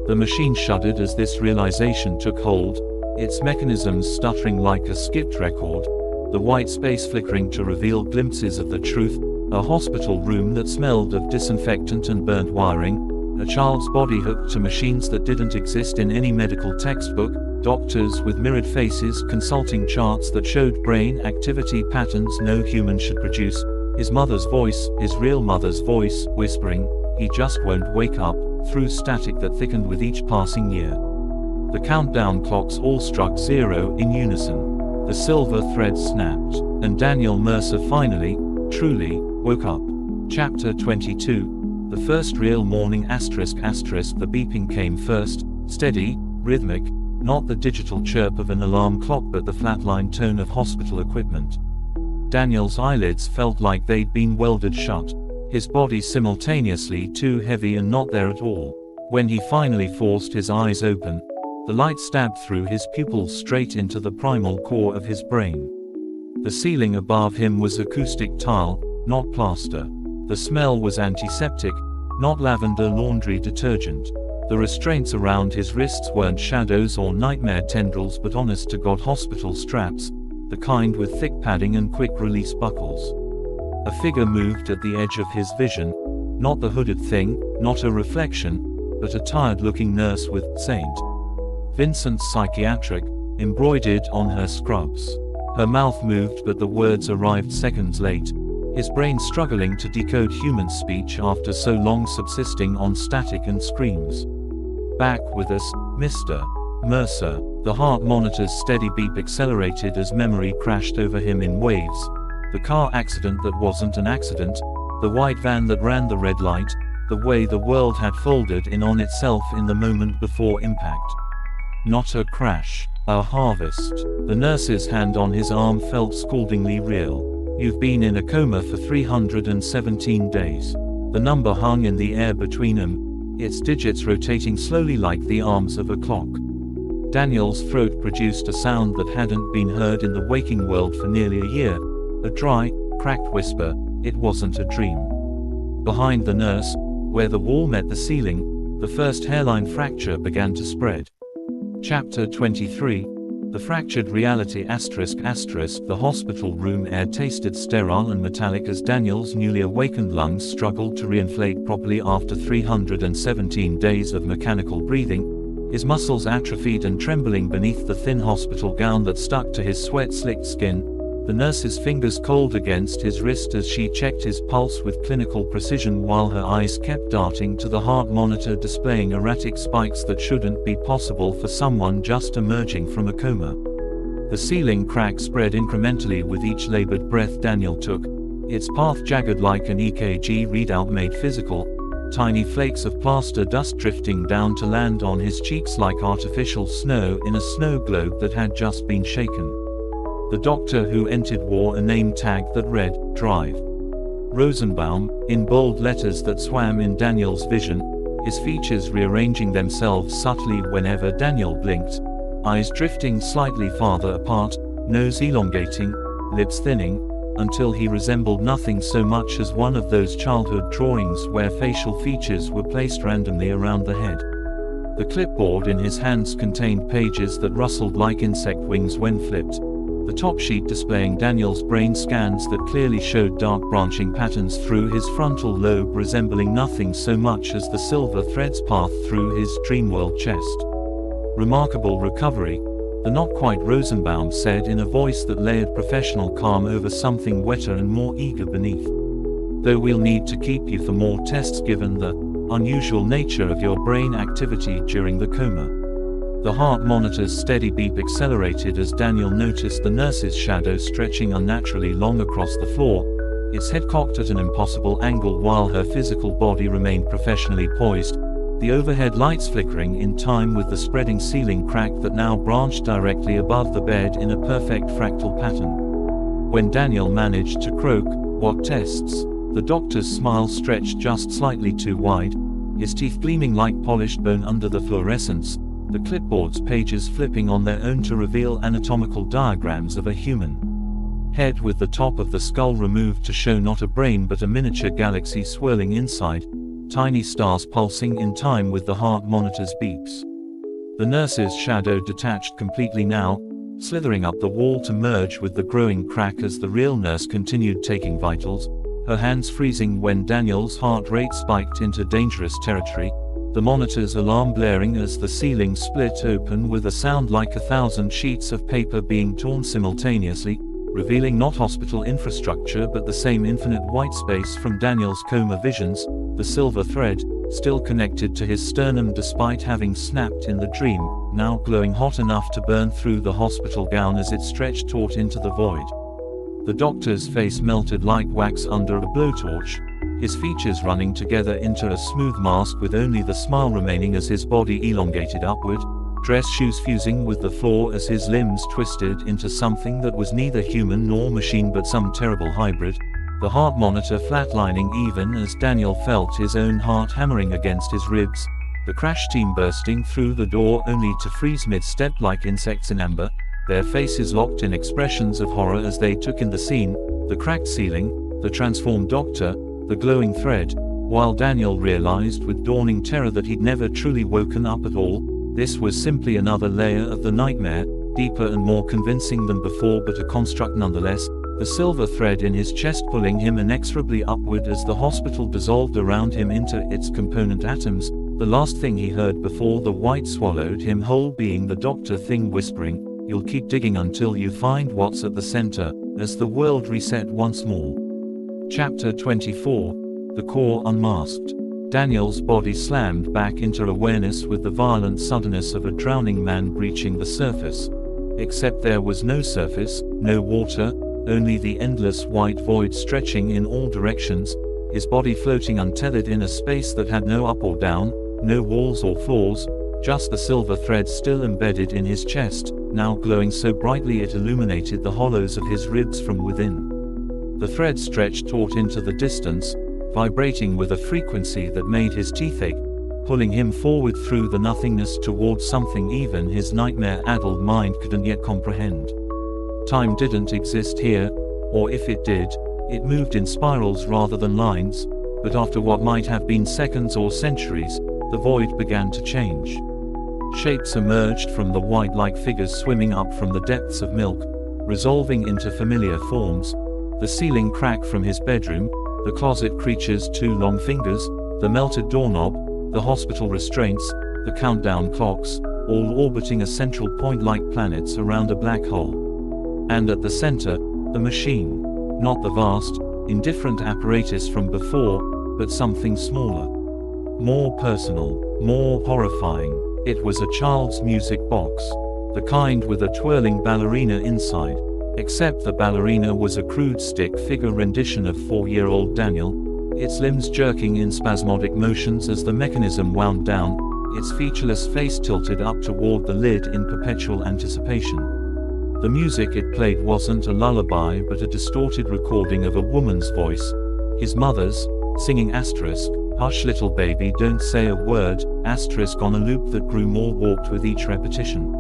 The machine shuddered as this realization took hold, its mechanisms stuttering like a skipped record, the white space flickering to reveal glimpses of the truth, a hospital room that smelled of disinfectant and burnt wiring, a child's body hooked to machines that didn't exist in any medical textbook, doctors with mirrored faces consulting charts that showed brain activity patterns no human should produce, his mother's voice, his real mother's voice, whispering, "He just won't wake up," through static that thickened with each passing year. The countdown clocks all struck 0 in unison. The silver thread snapped, and Daniel Mercer finally, truly, woke up. Chapter 22. The first real morning ***. The beeping came first, steady, rhythmic, not the digital chirp of an alarm clock but the flatline tone of hospital equipment. Daniel's eyelids felt like they'd been welded shut, his body simultaneously too heavy and not there at all. When he finally forced his eyes open, the light stabbed through his pupils straight into the primal core of his brain. The ceiling above him was acoustic tile, not plaster. The smell was antiseptic, not lavender laundry detergent. The restraints around his wrists weren't shadows or nightmare tendrils but honest-to-God hospital straps, the kind with thick padding and quick-release buckles. A figure moved at the edge of his vision, not the hooded thing, not a reflection, but a tired-looking nurse with St. Vincent's psychiatric embroidered on her scrubs. Her mouth moved but the words arrived seconds late, his brain struggling to decode human speech after so long subsisting on static and screams. "Back with us, Mr. Mercer." The heart monitor's steady beep accelerated as memory crashed over him in waves. The car accident that wasn't an accident, the white van that ran the red light, the way the world had folded in on itself in the moment before impact. Not a crash, a harvest. The nurse's hand on his arm felt scaldingly real. "You've been in a coma for 317 days. The number hung in the air between them, its digits rotating slowly like the arms of a clock. Daniel's throat produced a sound that hadn't been heard in the waking world for nearly a year, a dry, cracked whisper. It wasn't a dream. Behind the nurse, where the wall met the ceiling, the first hairline fracture began to spread. Chapter 23. The fractured reality ***. The hospital room air tasted sterile and metallic as Daniel's newly awakened lungs struggled to reinflate properly after 317 days of mechanical breathing, his muscles atrophied and trembling beneath the thin hospital gown that stuck to his sweat-slicked skin, the nurse's fingers cold against his wrist as she checked his pulse with clinical precision while her eyes kept darting to the heart monitor displaying erratic spikes that shouldn't be possible for someone just emerging from a coma. The ceiling crack spread incrementally with each labored breath Daniel took, its path jagged like an EKG readout made physical, tiny flakes of plaster dust drifting down to land on his cheeks like artificial snow in a snow globe that had just been shaken. The doctor who entered wore a name tag that read, Drive. Rosenbaum, in bold letters that swam in Daniel's vision, his features rearranging themselves subtly whenever Daniel blinked, eyes drifting slightly farther apart, nose elongating, lips thinning, until he resembled nothing so much as one of those childhood drawings where facial features were placed randomly around the head. The clipboard in his hands contained pages that rustled like insect wings when flipped, the top sheet displaying Daniel's brain scans that clearly showed dark branching patterns through his frontal lobe resembling nothing so much as the silver thread's path through his dreamworld chest. Remarkable recovery, the not quite Rosenbaum said in a voice that layered professional calm over something wetter and more eager beneath. Though we'll need to keep you for more tests given the unusual nature of your brain activity during the coma. The heart monitor's steady beep accelerated as Daniel noticed the nurse's shadow stretching unnaturally long across the floor, its head cocked at an impossible angle while her physical body remained professionally poised, the overhead lights flickering in time with the spreading ceiling crack that now branched directly above the bed in a perfect fractal pattern. When Daniel managed to croak, "What tests?" the doctor's smile stretched just slightly too wide, his teeth gleaming like polished bone under the fluorescence, the clipboard's pages flipping on their own to reveal anatomical diagrams of a human head with the top of the skull removed to show not a brain but a miniature galaxy swirling inside, tiny stars pulsing in time with the heart monitor's beeps. The nurse's shadow detached completely now, slithering up the wall to merge with the growing crack as the real nurse continued taking vitals, her hands freezing when Daniel's heart rate spiked into dangerous territory, the monitor's alarm blaring as the ceiling split open with a sound like 1,000 sheets of paper being torn simultaneously, revealing not hospital infrastructure but the same infinite white space from Daniel's coma visions, the silver thread, still connected to his sternum despite having snapped in the dream, now glowing hot enough to burn through the hospital gown as it stretched taut into the void. The doctor's face melted like wax under a blowtorch, his features running together into a smooth mask with only the smile remaining as his body elongated upward, dress shoes fusing with the floor as his limbs twisted into something that was neither human nor machine but some terrible hybrid, the heart monitor flatlining even as Daniel felt his own heart hammering against his ribs, the crash team bursting through the door only to freeze mid-step like insects in amber, their faces locked in expressions of horror as they took in the scene, the cracked ceiling, the transformed doctor, the glowing thread, while Daniel realized with dawning terror that he'd never truly woken up at all. This was simply another layer of the nightmare, deeper and more convincing than before but a construct nonetheless, the silver thread in his chest pulling him inexorably upward as the hospital dissolved around him into its component atoms, the last thing he heard before the white swallowed him whole being the doctor thing whispering, "You'll keep digging until you find what's at the center," as the world reset once more. Chapter 24. The Core Unmasked. Daniel's body slammed back into awareness with the violent suddenness of a drowning man breaching the surface. Except there was no surface, no water, only the endless white void stretching in all directions, his body floating untethered in a space that had no up or down, no walls or floors, just the silver thread still embedded in his chest, now glowing so brightly it illuminated the hollows of his ribs from within. The thread stretched taut into the distance, vibrating with a frequency that made his teeth ache, pulling him forward through the nothingness towards something even his nightmare-addled mind couldn't yet comprehend. Time didn't exist here, or if it did, it moved in spirals rather than lines, but after what might have been seconds or centuries, the void began to change. Shapes emerged from the white like figures swimming up from the depths of milk, resolving into familiar forms, the ceiling crack from his bedroom, the closet creature's two long fingers, the melted doorknob, the hospital restraints, the countdown clocks, all orbiting a central point like planets around a black hole. And at the center, the machine. Not the vast, indifferent apparatus from before, but something smaller. More personal, more horrifying. It was a child's music box. The kind with a twirling ballerina inside. Except the ballerina was a crude stick figure rendition of 4-year-old Daniel, its limbs jerking in spasmodic motions as the mechanism wound down, its featureless face tilted up toward the lid in perpetual anticipation. The music it played wasn't a lullaby but a distorted recording of a woman's voice, his mother's, singing asterisk, "Hush little baby don't say a word," asterisk on a loop that grew more warped with each repetition.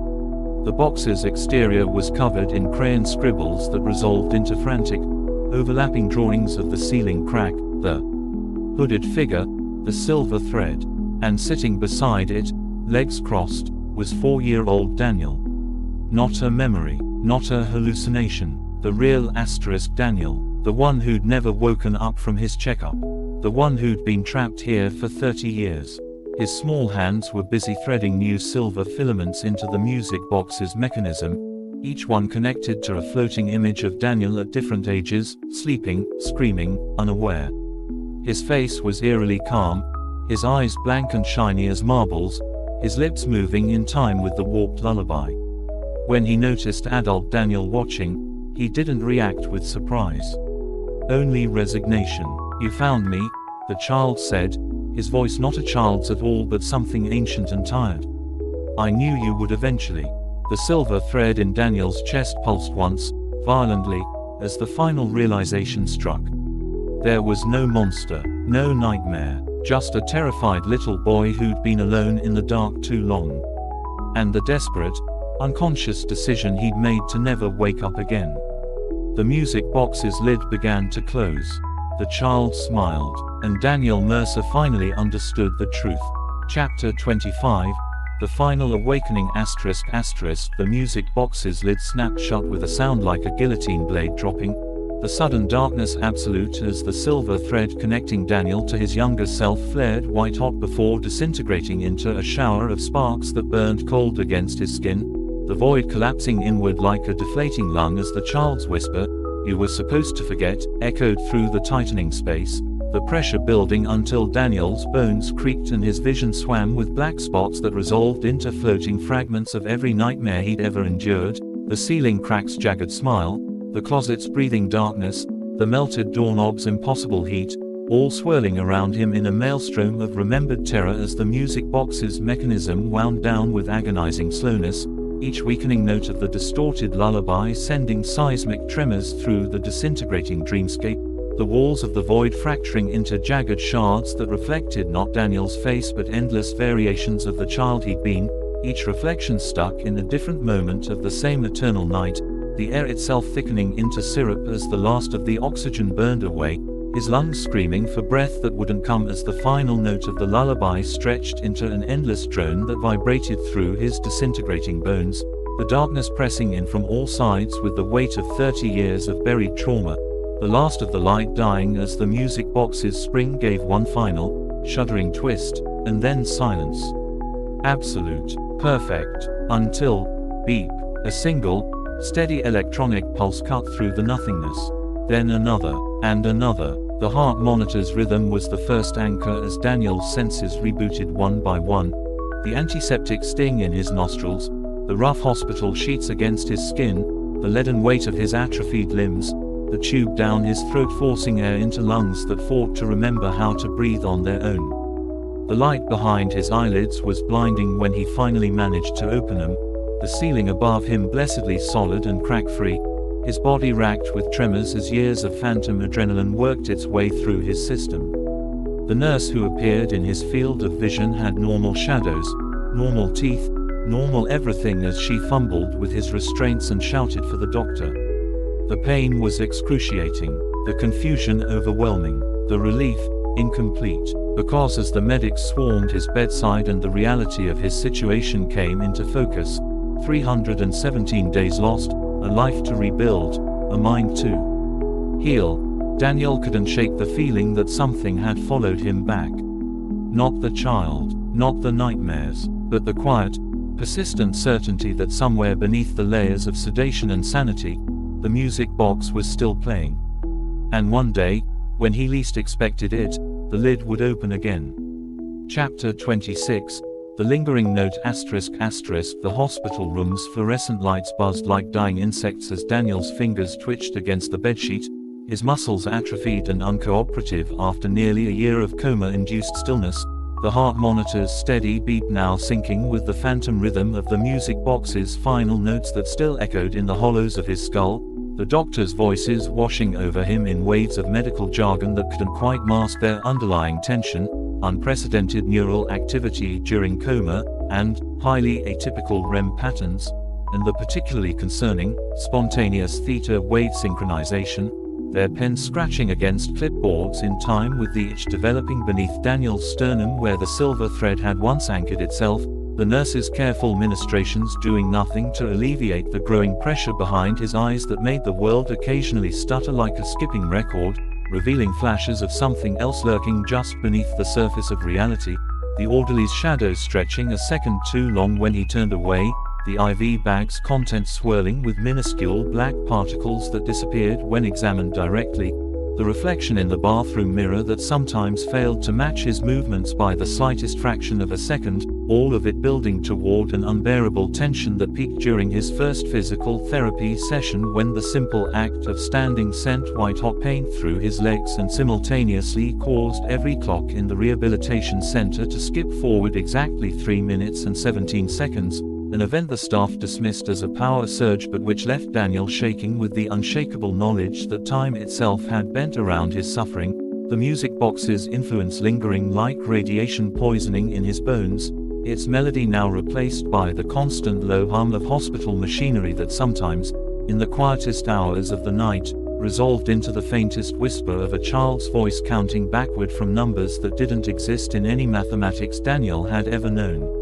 The box's exterior was covered in crayon scribbles that resolved into frantic, overlapping drawings of the ceiling crack, the hooded figure, the silver thread, and sitting beside it, legs crossed, was 4-year-old Daniel. Not a memory, not a hallucination, the real asterisk Daniel, the one who'd never woken up from his checkup, the one who'd been trapped here for 30 years. His small hands were busy threading new silver filaments into the music box's mechanism, each one connected to a floating image of Daniel at different ages, sleeping, screaming, unaware. His face was eerily calm, his eyes blank and shiny as marbles, his lips moving in time with the warped lullaby. When he noticed adult Daniel watching, he didn't react with surprise. Only resignation. "You found me," the child said, his voice not a child's at all but something ancient and tired. "I knew you would eventually." The silver thread in Daniel's chest pulsed once, violently, as the final realization struck. There was no monster, no nightmare, just a terrified little boy who'd been alone in the dark too long. And the desperate, unconscious decision he'd made to never wake up again. The music box's lid began to close. The child smiled, and Daniel Mercer finally understood the truth. Chapter 25, The Final Awakening asterisk. The music box's lid snapped shut with a sound like a guillotine blade dropping, the sudden darkness absolute as the silver thread connecting Daniel to his younger self flared white-hot before disintegrating into a shower of sparks that burned cold against his skin, the void collapsing inward like a deflating lung as the child's whisper, "You were supposed to forget," echoed through the tightening space, the pressure building until Daniel's bones creaked and his vision swam with black spots that resolved into floating fragments of every nightmare he'd ever endured, the ceiling crack's jagged smile, the closet's breathing darkness, the melted doorknob's impossible heat, all swirling around him in a maelstrom of remembered terror as the music box's mechanism wound down with agonizing slowness, each weakening note of the distorted lullaby sending seismic tremors through the disintegrating dreamscape, the walls of the void fracturing into jagged shards that reflected not Daniel's face but endless variations of the child he'd been, each reflection stuck in a different moment of the same eternal night, the air itself thickening into syrup as the last of the oxygen burned away, his lungs screaming for breath that wouldn't come as the final note of the lullaby stretched into an endless drone that vibrated through his disintegrating bones, the darkness pressing in from all sides with the weight of 30 years of buried trauma, the last of the light dying as the music box's spring gave one final, shuddering twist, and then silence. Absolute, perfect, until, beep, a single, steady electronic pulse cut through the nothingness. Then another, and another. The heart monitor's rhythm was the first anchor as Daniel's senses rebooted one by one. The antiseptic sting in his nostrils, the rough hospital sheets against his skin, the leaden weight of his atrophied limbs, the tube down his throat forcing air into lungs that fought to remember how to breathe on their own. The light behind his eyelids was blinding when he finally managed to open them, the ceiling above him blessedly solid and crack-free, his body racked with tremors as years of phantom adrenaline worked its way through his system. The nurse who appeared in his field of vision had normal shadows, normal teeth, normal everything as she fumbled with his restraints and shouted for the doctor. The pain was excruciating, the confusion overwhelming, the relief incomplete, because as the medics swarmed his bedside and the reality of his situation came into focus, 317 days lost, a life to rebuild, a mind to heal, Daniel couldn't shake the feeling that something had followed him back. Not the child, not the nightmares, but the quiet, persistent certainty that somewhere beneath the layers of sedation and sanity, the music box was still playing. And one day, when he least expected it, the lid would open again. Chapter 26, The lingering note ****, the hospital room's fluorescent lights buzzed like dying insects as Daniel's fingers twitched against the bedsheet, his muscles atrophied and uncooperative after nearly a year of coma-induced stillness, the heart monitor's steady beat now syncing with the phantom rhythm of the music box's final notes that still echoed in the hollows of his skull, the doctor's voices washing over him in waves of medical jargon that couldn't quite mask their underlying tension, unprecedented neural activity during coma, and highly atypical REM patterns, and the particularly concerning, spontaneous theta wave synchronization, their pens scratching against clipboards in time with the itch developing beneath Daniel's sternum where the silver thread had once anchored itself, the nurse's careful ministrations doing nothing to alleviate the growing pressure behind his eyes that made the world occasionally stutter like a skipping record, revealing flashes of something else lurking just beneath the surface of reality, the orderly's shadow stretching a second too long when he turned away, the IV bag's contents swirling with minuscule black particles that disappeared when examined directly, the reflection in the bathroom mirror that sometimes failed to match his movements by the slightest fraction of a second, all of it building toward an unbearable tension that peaked during his first physical therapy session when the simple act of standing sent white-hot pain through his legs and simultaneously caused every clock in the rehabilitation center to skip forward exactly 3 minutes and 17 seconds. An event the staff dismissed as a power surge but which left Daniel shaking with the unshakable knowledge that time itself had bent around his suffering, the music box's influence lingering like radiation poisoning in his bones, its melody now replaced by the constant low hum of hospital machinery that sometimes, in the quietest hours of the night, resolved into the faintest whisper of a child's voice counting backward from numbers that didn't exist in any mathematics Daniel had ever known.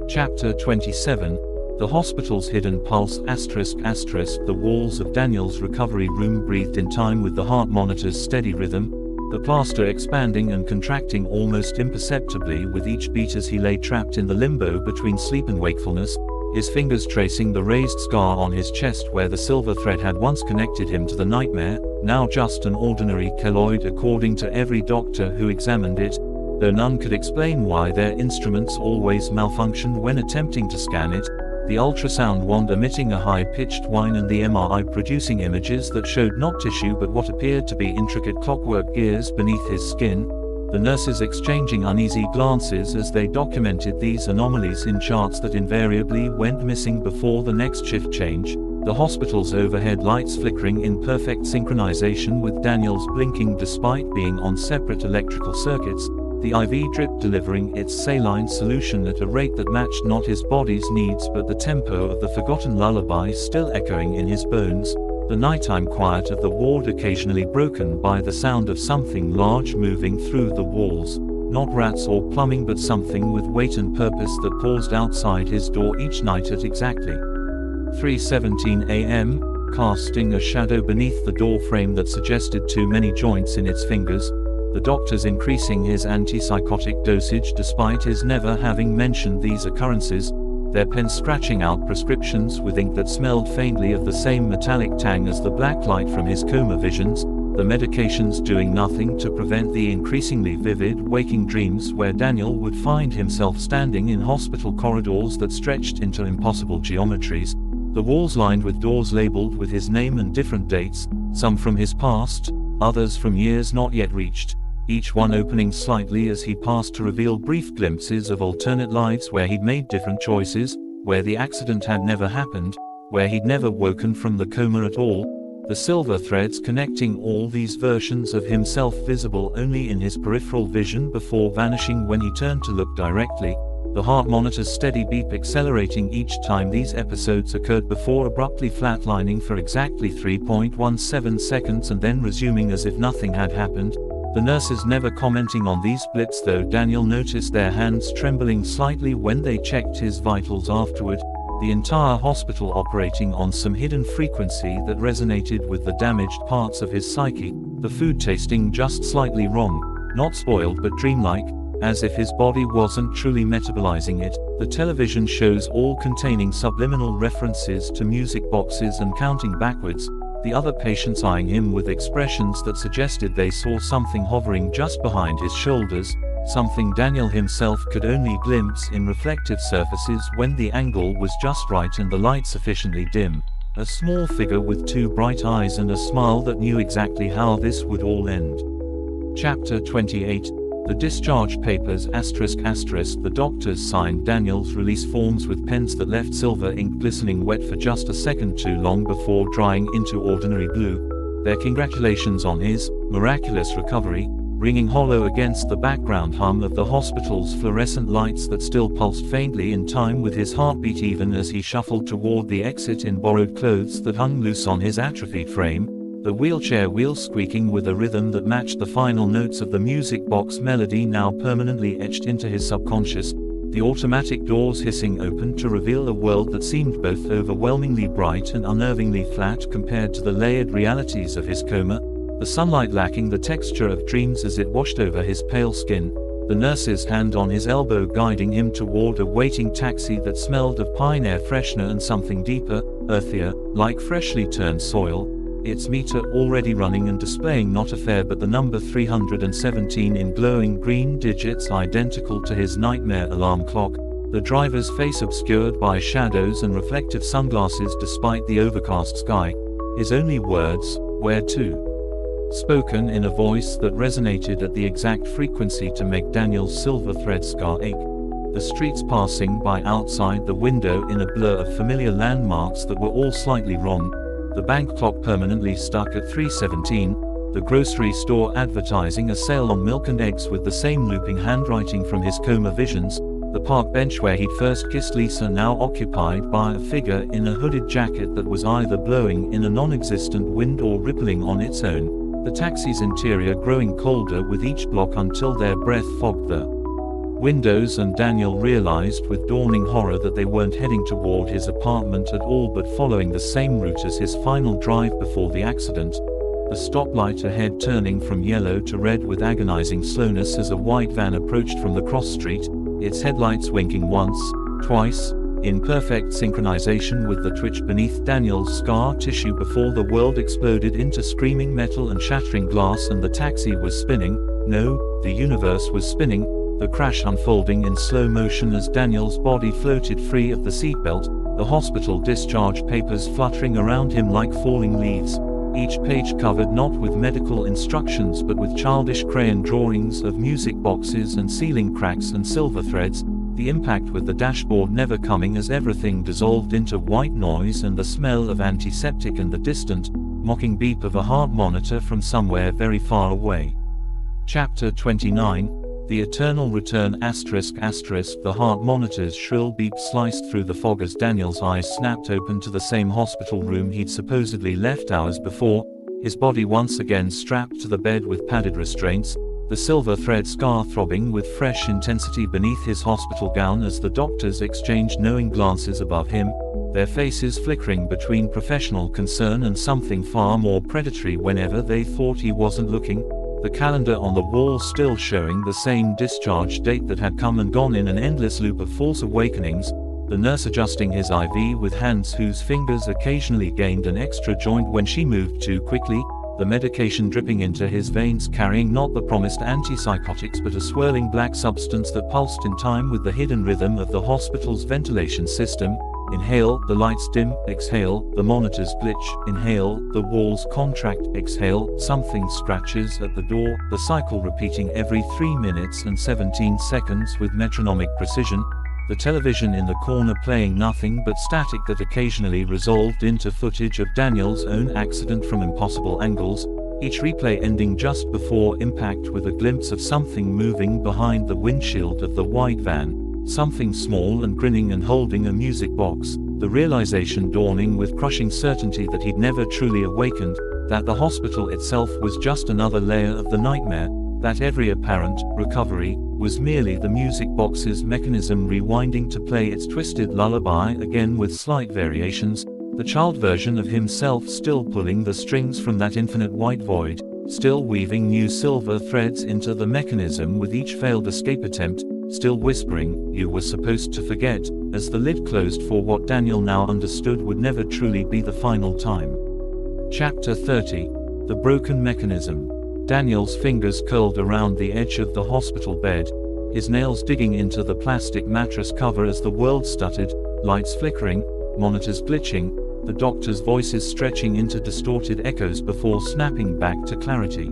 Chapter 27, The Hospital's Hidden Pulse ****, the walls of Daniel's recovery room breathed in time with the heart monitor's steady rhythm, the plaster expanding and contracting almost imperceptibly with each beat as he lay trapped in the limbo between sleep and wakefulness, his fingers tracing the raised scar on his chest where the silver thread had once connected him to the nightmare, now just an ordinary keloid according to every doctor who examined it, though none could explain why their instruments always malfunctioned when attempting to scan it, the ultrasound wand emitting a high-pitched whine and the MRI producing images that showed not tissue but what appeared to be intricate clockwork gears beneath his skin, the nurses exchanging uneasy glances as they documented these anomalies in charts that invariably went missing before the next shift change, the hospital's overhead lights flickering in perfect synchronization with Daniel's blinking despite being on separate electrical circuits, the IV drip delivering its saline solution at a rate that matched not his body's needs but the tempo of the forgotten lullaby still echoing in his bones, the nighttime quiet of the ward occasionally broken by the sound of something large moving through the walls, not rats or plumbing but something with weight and purpose that paused outside his door each night at exactly 3:17 a.m., casting a shadow beneath the door frame that suggested too many joints in its fingers, the doctors increasing his antipsychotic dosage despite his never having mentioned these occurrences, their pens scratching out prescriptions with ink that smelled faintly of the same metallic tang as the black light from his coma visions, the medications doing nothing to prevent the increasingly vivid waking dreams where Daniel would find himself standing in hospital corridors that stretched into impossible geometries, the walls lined with doors labeled with his name and different dates, some from his past, others from years not yet reached, each one opening slightly as he passed to reveal brief glimpses of alternate lives where he'd made different choices, where the accident had never happened, where he'd never woken from the coma at all, the silver threads connecting all these versions of himself visible only in his peripheral vision before vanishing when he turned to look directly, the heart monitor's steady beep accelerating each time these episodes occurred before abruptly flatlining for exactly 3.17 seconds and then resuming as if nothing had happened, the nurses never commenting on these blips though Daniel noticed their hands trembling slightly when they checked his vitals afterward, the entire hospital operating on some hidden frequency that resonated with the damaged parts of his psyche, the food tasting just slightly wrong, not spoiled but dreamlike, as if his body wasn't truly metabolizing it, the television shows all containing subliminal references to music boxes and counting backwards, the other patients eyeing him with expressions that suggested they saw something hovering just behind his shoulders, something Daniel himself could only glimpse in reflective surfaces when the angle was just right and the light sufficiently dim. A small figure with two bright eyes and a smile that knew exactly how this would all end. Chapter 28. The discharge papers ***. The doctors signed Daniel's release forms with pens that left silver ink glistening wet for just a second too long before drying into ordinary blue. Their congratulations on his miraculous recovery, ringing hollow against the background hum of the hospital's fluorescent lights that still pulsed faintly in time with his heartbeat even as he shuffled toward the exit in borrowed clothes that hung loose on his atrophied frame, the wheelchair wheels squeaking with a rhythm that matched the final notes of the music box melody now permanently etched into his subconscious, the automatic doors hissing open to reveal a world that seemed both overwhelmingly bright and unnervingly flat compared to the layered realities of his coma, the sunlight lacking the texture of dreams as it washed over his pale skin, the nurse's hand on his elbow guiding him toward a waiting taxi that smelled of pine air freshener and something deeper, earthier, like freshly turned soil, its meter already running and displaying not a fare but the number 317 in glowing green digits identical to his nightmare alarm clock, the driver's face obscured by shadows and reflective sunglasses despite the overcast sky, his only words, "Where to?" spoken in a voice that resonated at the exact frequency to make Daniel's silver thread scar ache. The streets passing by outside the window in a blur of familiar landmarks that were all slightly wrong, the bank clock permanently stuck at 3:17, the grocery store advertising a sale on milk and eggs with the same looping handwriting from his coma visions, the park bench where he'd first kissed Lisa now occupied by a figure in a hooded jacket that was either blowing in a non-existent wind or rippling on its own, the taxi's interior growing colder with each block until their breath fogged the windows, and Daniel realized with dawning horror that they weren't heading toward his apartment at all but following the same route as his final drive before the accident, the stoplight ahead turning from yellow to red with agonizing slowness as a white van approached from the cross street, its headlights winking once, twice, in perfect synchronization with the twitch beneath Daniel's scar tissue before the world exploded into screaming metal and shattering glass and the taxi was spinning, no, the universe was spinning, the crash unfolding in slow motion as Daniel's body floated free of the seatbelt, the hospital discharge papers fluttering around him like falling leaves, each page covered not with medical instructions but with childish crayon drawings of music boxes and ceiling cracks and silver threads, the impact with the dashboard never coming as everything dissolved into white noise and the smell of antiseptic and the distant, mocking beep of a heart monitor from somewhere very far away. Chapter 29. The Eternal Return ***. The heart monitor's shrill beep sliced through the fog as Daniel's eyes snapped open to the same hospital room he'd supposedly left hours before, his body once again strapped to the bed with padded restraints, the silver thread scar throbbing with fresh intensity beneath his hospital gown as the doctors exchanged knowing glances above him, their faces flickering between professional concern and something far more predatory whenever they thought he wasn't looking, the calendar on the wall still showing the same discharge date that had come and gone in an endless loop of false awakenings, the nurse adjusting his IV with hands whose fingers occasionally gained an extra joint when she moved too quickly, the medication dripping into his veins carrying not the promised antipsychotics but a swirling black substance that pulsed in time with the hidden rhythm of the hospital's ventilation system. Inhale, the lights dim, exhale, the monitors glitch, inhale, the walls contract, exhale, something scratches at the door, the cycle repeating every 3 minutes and 17 seconds with metronomic precision, the television in the corner playing nothing but static that occasionally resolved into footage of Daniel's own accident from impossible angles, each replay ending just before impact with a glimpse of something moving behind the windshield of the white van. Something small and grinning and holding a music box, the realization dawning with crushing certainty that he'd never truly awakened, that the hospital itself was just another layer of the nightmare, that every apparent recovery was merely the music box's mechanism rewinding to play its twisted lullaby again with slight variations, the child version of himself still pulling the strings from that infinite white void, still weaving new silver threads into the mechanism with each failed escape attempt, still whispering, "You were supposed to forget," as the lid closed for what Daniel now understood would never truly be the final time. Chapter 30. The Broken Mechanism. Daniel's fingers curled around the edge of the hospital bed, his nails digging into the plastic mattress cover as the world stuttered, lights flickering, monitors glitching, the doctor's voices stretching into distorted echoes before snapping back to clarity.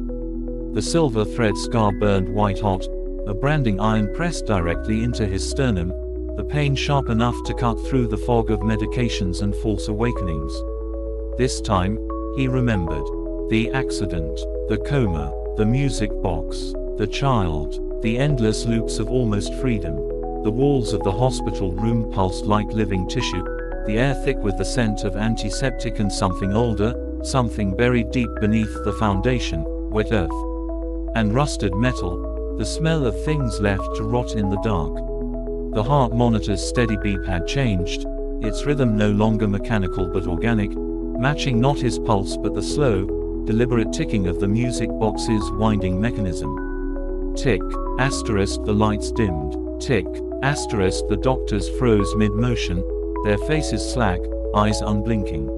The silver thread scar burned white-hot, a branding iron pressed directly into his sternum, the pain sharp enough to cut through the fog of medications and false awakenings. This time, he remembered. The accident, the coma, the music box, the child, the endless loops of almost freedom. The walls of the hospital room pulsed like living tissue, the air thick with the scent of antiseptic and something older, something buried deep beneath the foundation, wet earth and rusted metal, the smell of things left to rot in the dark. The heart monitor's steady beep had changed, its rhythm no longer mechanical but organic, matching not his pulse but the slow, deliberate ticking of the music box's winding mechanism. Tick, asterisk, the lights dimmed. Tick, asterisk, the doctors froze mid-motion, their faces slack, eyes unblinking.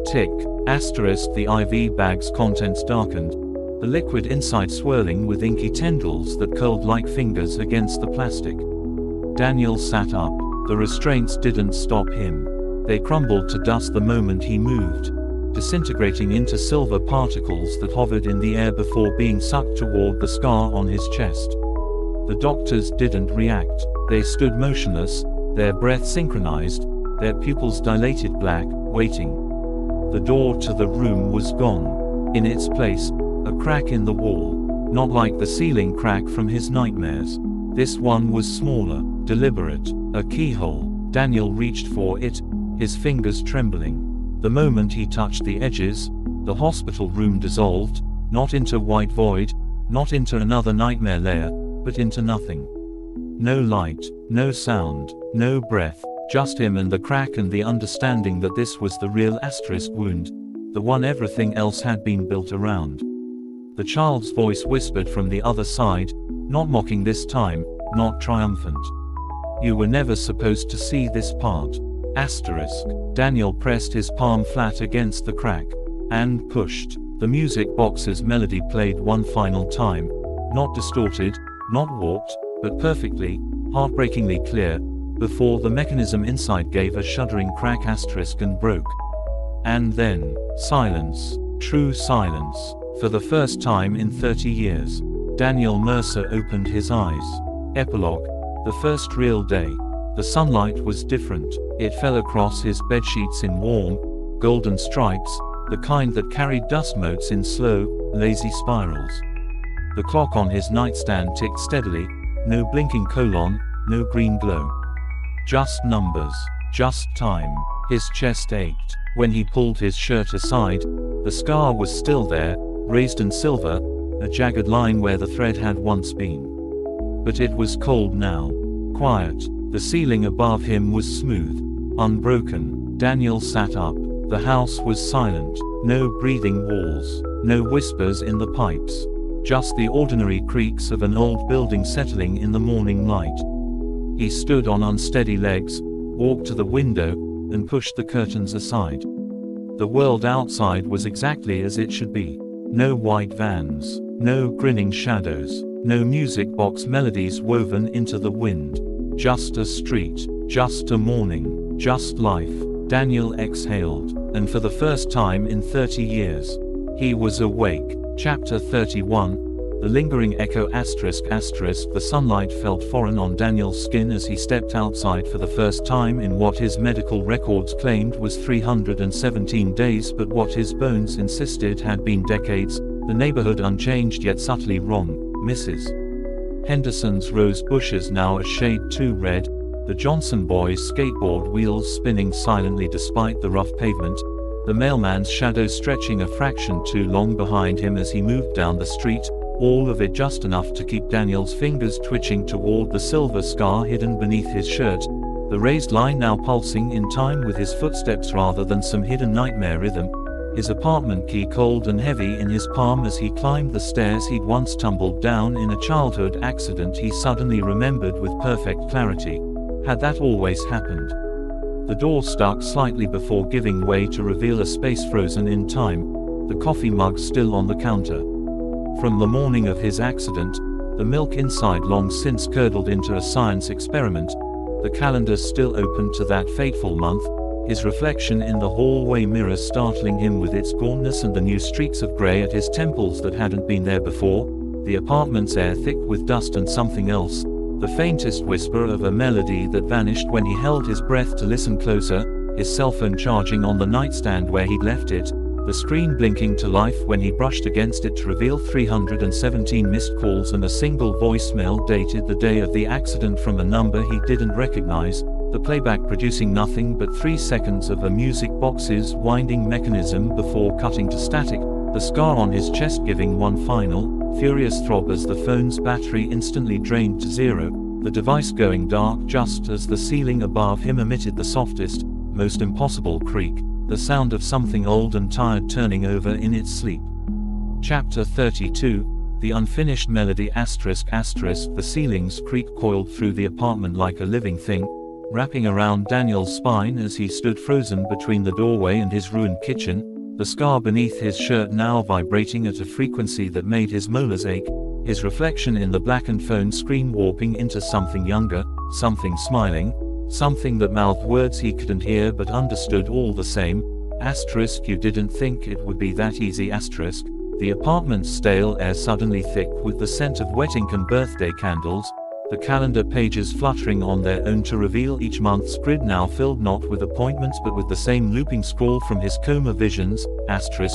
Tick, asterisk, the IV bag's contents darkened, the liquid inside swirling with inky tendrils that curled like fingers against the plastic. Daniel sat up. The restraints didn't stop him. They crumbled to dust the moment he moved, disintegrating into silver particles that hovered in the air before being sucked toward the scar on his chest. The doctors didn't react. They stood motionless, their breath synchronized, their pupils dilated black, waiting. The door to the room was gone. In its place, a crack in the wall. Not like the ceiling crack from his nightmares. This one was smaller, deliberate, a keyhole. Daniel reached for it, his fingers trembling. The moment he touched the edges, the hospital room dissolved, not into white void, not into another nightmare layer, but into nothing. No light, no sound, no breath, just him and the crack and the understanding that this was the real asterisk wound, the one everything else had been built around. The child's voice whispered from the other side, not mocking this time, not triumphant. You were never supposed to see this part. Asterisk. Daniel pressed his palm flat against the crack, and pushed. The music box's melody played one final time, not distorted, not warped, but perfectly, heartbreakingly clear, before the mechanism inside gave a shuddering crack asterisk and broke. And then, silence. True silence. For the first time in 30 years. Daniel Mercer opened his eyes. Epilogue. The first real day. The sunlight was different. It fell across his bedsheets in warm, golden stripes, the kind that carried dust motes in slow, lazy spirals. The clock on his nightstand ticked steadily, no blinking colon, no green glow. Just numbers. Just time. His chest ached. When he pulled his shirt aside, the scar was still there, raised and silver, a jagged line where the thread had once been. But it was cold now. Quiet. The ceiling above him was smooth, unbroken. Daniel sat up. The house was silent. No breathing walls. No whispers in the pipes. Just the ordinary creaks of an old building settling in the morning light. He stood on unsteady legs, walked to the window, and pushed the curtains aside. The world outside was exactly as it should be. No white vans, no grinning shadows, no music box melodies woven into the wind. Just a street, just a morning, just life. Daniel exhaled, and for the first time in 30 years, he was awake. Chapter 31. The lingering echo asterisk. The sunlight felt foreign on Daniel's skin as he stepped outside for the first time in what his medical records claimed was 317 days but what his bones insisted had been decades, the neighborhood unchanged yet subtly wrong. Mrs. Henderson's rose bushes now a shade too red, the Johnson boys' skateboard wheels spinning silently despite the rough pavement, the mailman's shadow stretching a fraction too long behind him as he moved down the street, all of it just enough to keep Daniel's fingers twitching toward the silver scar hidden beneath his shirt, the raised line now pulsing in time with his footsteps rather than some hidden nightmare rhythm, his apartment key cold and heavy in his palm as he climbed the stairs he'd once tumbled down in a childhood accident he suddenly remembered with perfect clarity. Had that always happened? The door stuck slightly before giving way to reveal a space frozen in time, the coffee mug still on the counter. From the morning of his accident, the milk inside long since curdled into a science experiment, the calendar still open to that fateful month, his reflection in the hallway mirror startling him with its gauntness and the new streaks of grey at his temples that hadn't been there before, the apartment's air thick with dust and something else, the faintest whisper of a melody that vanished when he held his breath to listen closer, his cell phone charging on the nightstand where he'd left it, the screen blinking to life when he brushed against it to reveal 317 missed calls and a single voicemail dated the day of the accident from a number he didn't recognize, the playback producing nothing but 3 seconds of a music box's winding mechanism before cutting to static, the scar on his chest giving one final, furious throb as the phone's battery instantly drained to zero, the device going dark just as the ceiling above him emitted the softest, most impossible creak, the sound of something old and tired turning over in its sleep. Chapter 32, The Unfinished Melody ****. The ceiling's creak coiled through the apartment like a living thing, wrapping around Daniel's spine as he stood frozen between the doorway and his ruined kitchen, the scar beneath his shirt now vibrating at a frequency that made his molars ache, his reflection in the blackened phone screen warping into something younger, something smiling, something that mouthed words he couldn't hear but understood all the same. You didn't think it would be that easy. The apartment's stale air suddenly thick with the scent of wet ink and birthday candles, the calendar pages fluttering on their own to reveal each month's grid now filled not with appointments but with the same looping scroll from his coma visions,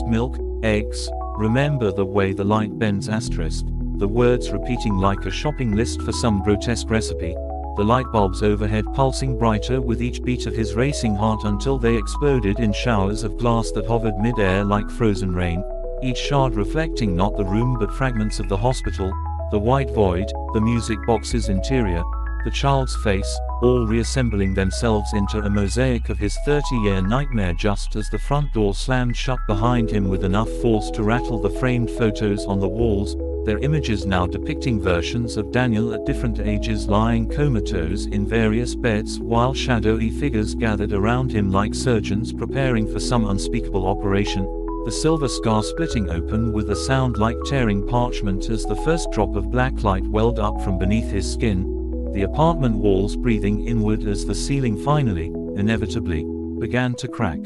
milk, eggs, remember the way the light bends, the words repeating like a shopping list for some grotesque recipe, the light bulbs overhead pulsing brighter with each beat of his racing heart until they exploded in showers of glass that hovered mid-air like frozen rain, each shard reflecting not the room but fragments of the hospital, the white void, the music box's interior, the child's face, all reassembling themselves into a mosaic of his 30-year nightmare just as the front door slammed shut behind him with enough force to rattle the framed photos on the walls, their images now depicting versions of Daniel at different ages lying comatose in various beds while shadowy figures gathered around him like surgeons preparing for some unspeakable operation, the silver scar splitting open with a sound like tearing parchment as the first drop of black light welled up from beneath his skin, the apartment walls breathing inward as the ceiling finally, inevitably, began to crack.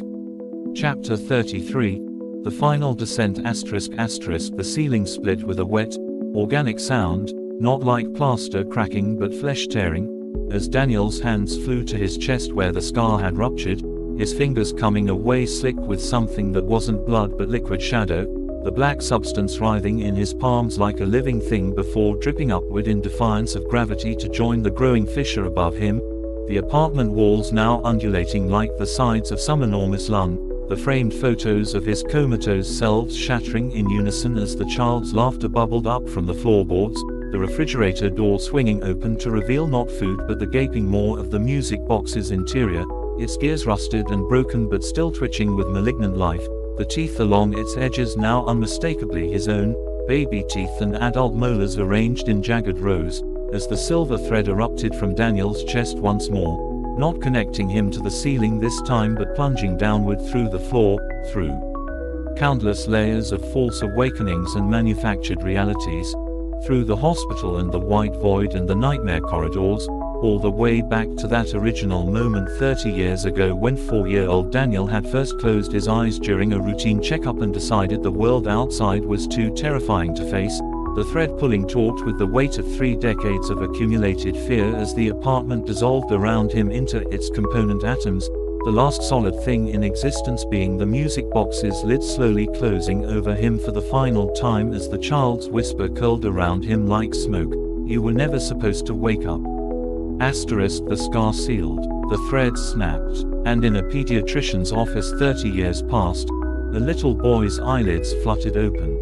Chapter 33, The Final Descent ****. The ceiling split with a wet, organic sound, not like plaster cracking but flesh tearing, as Daniel's hands flew to his chest where the scar had ruptured, his fingers coming away slick with something that wasn't blood but liquid shadow, the black substance writhing in his palms like a living thing before dripping upward in defiance of gravity to join the growing fissure above him, the apartment walls now undulating like the sides of some enormous lung, the framed photos of his comatose selves shattering in unison as the child's laughter bubbled up from the floorboards, the refrigerator door swinging open to reveal not food but the gaping maw of the music box's interior, its gears rusted and broken but still twitching with malignant life, the teeth along its edges now unmistakably his own, baby teeth and adult molars arranged in jagged rows, as the silver thread erupted from Daniel's chest once more, not connecting him to the ceiling this time but plunging downward through the floor, through countless layers of false awakenings and manufactured realities, through the hospital and the white void and the nightmare corridors, all the way back to that original moment 30 years ago when 4-year-old Daniel had first closed his eyes during a routine checkup and decided the world outside was too terrifying to face, the thread pulling taut with the weight of 3 decades of accumulated fear as the apartment dissolved around him into its component atoms, the last solid thing in existence being the music box's lid slowly closing over him for the final time as the child's whisper curled around him like smoke, "You were never supposed to wake up." The scar sealed, the threads snapped, and in a pediatrician's office 30 years past, the little boy's eyelids fluttered open.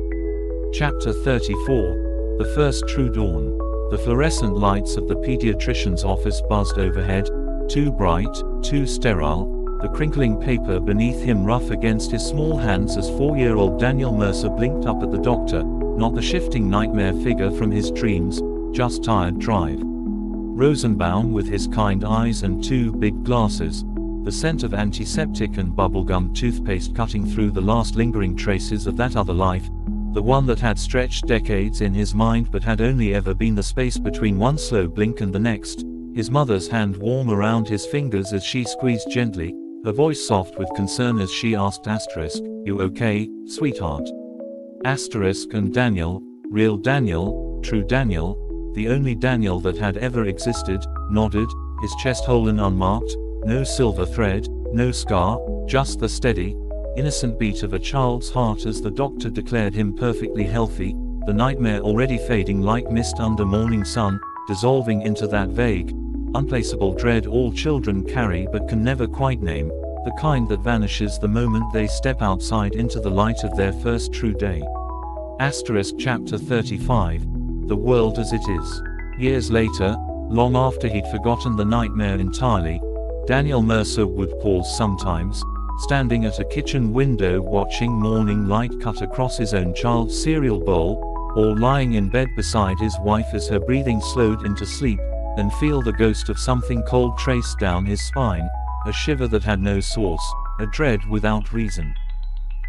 Chapter 34, The First True Dawn. The fluorescent lights of the pediatrician's office buzzed overhead, too bright, too sterile, the crinkling paper beneath him rough against his small hands as 4-year-old Daniel Mercer blinked up at the doctor, not the shifting nightmare figure from his dreams, just tired drive. Rosenbaum with his kind eyes and 2 big glasses, the scent of antiseptic and bubblegum toothpaste cutting through the last lingering traces of that other life, The one that had stretched decades in his mind but had only ever been the space between one slow blink and the next, his mother's hand warm around his fingers as she squeezed gently, her voice soft with concern as she asked asterisk, "You okay, sweetheart?" Asterisk and Daniel, real Daniel, true Daniel, the only Daniel that had ever existed, nodded, his chest whole and unmarked, no silver thread, no scar, just the steady, innocent beat of a child's heart as the doctor declared him perfectly healthy, the nightmare already fading like mist under morning sun, dissolving into that vague, unplaceable dread all children carry but can never quite name, the kind that vanishes the moment they step outside into the light of their first true day. Asterisk Chapter 35. The World as It Is. Years later, long after he'd forgotten the nightmare entirely, Daniel Mercer would pause sometimes, standing at a kitchen window watching morning light cut across his own child's cereal bowl, or lying in bed beside his wife as her breathing slowed into sleep, and feel the ghost of something cold trace down his spine, a shiver that had no source, a dread without reason.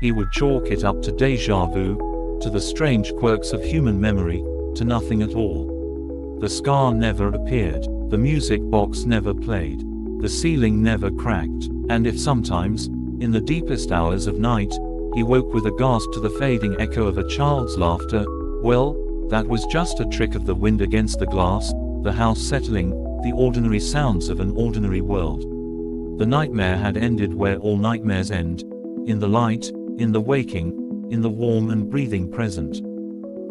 He would chalk it up to déjà vu, to the strange quirks of human memory, to nothing at all. The scar never appeared, the music box never played, the ceiling never cracked, and if sometimes, in the deepest hours of night, he woke with a gasp to the fading echo of a child's laughter, well, that was just a trick of the wind against the glass, the house settling, the ordinary sounds of an ordinary world. The nightmare had ended where all nightmares end, in the light, in the waking, in the warm and breathing present.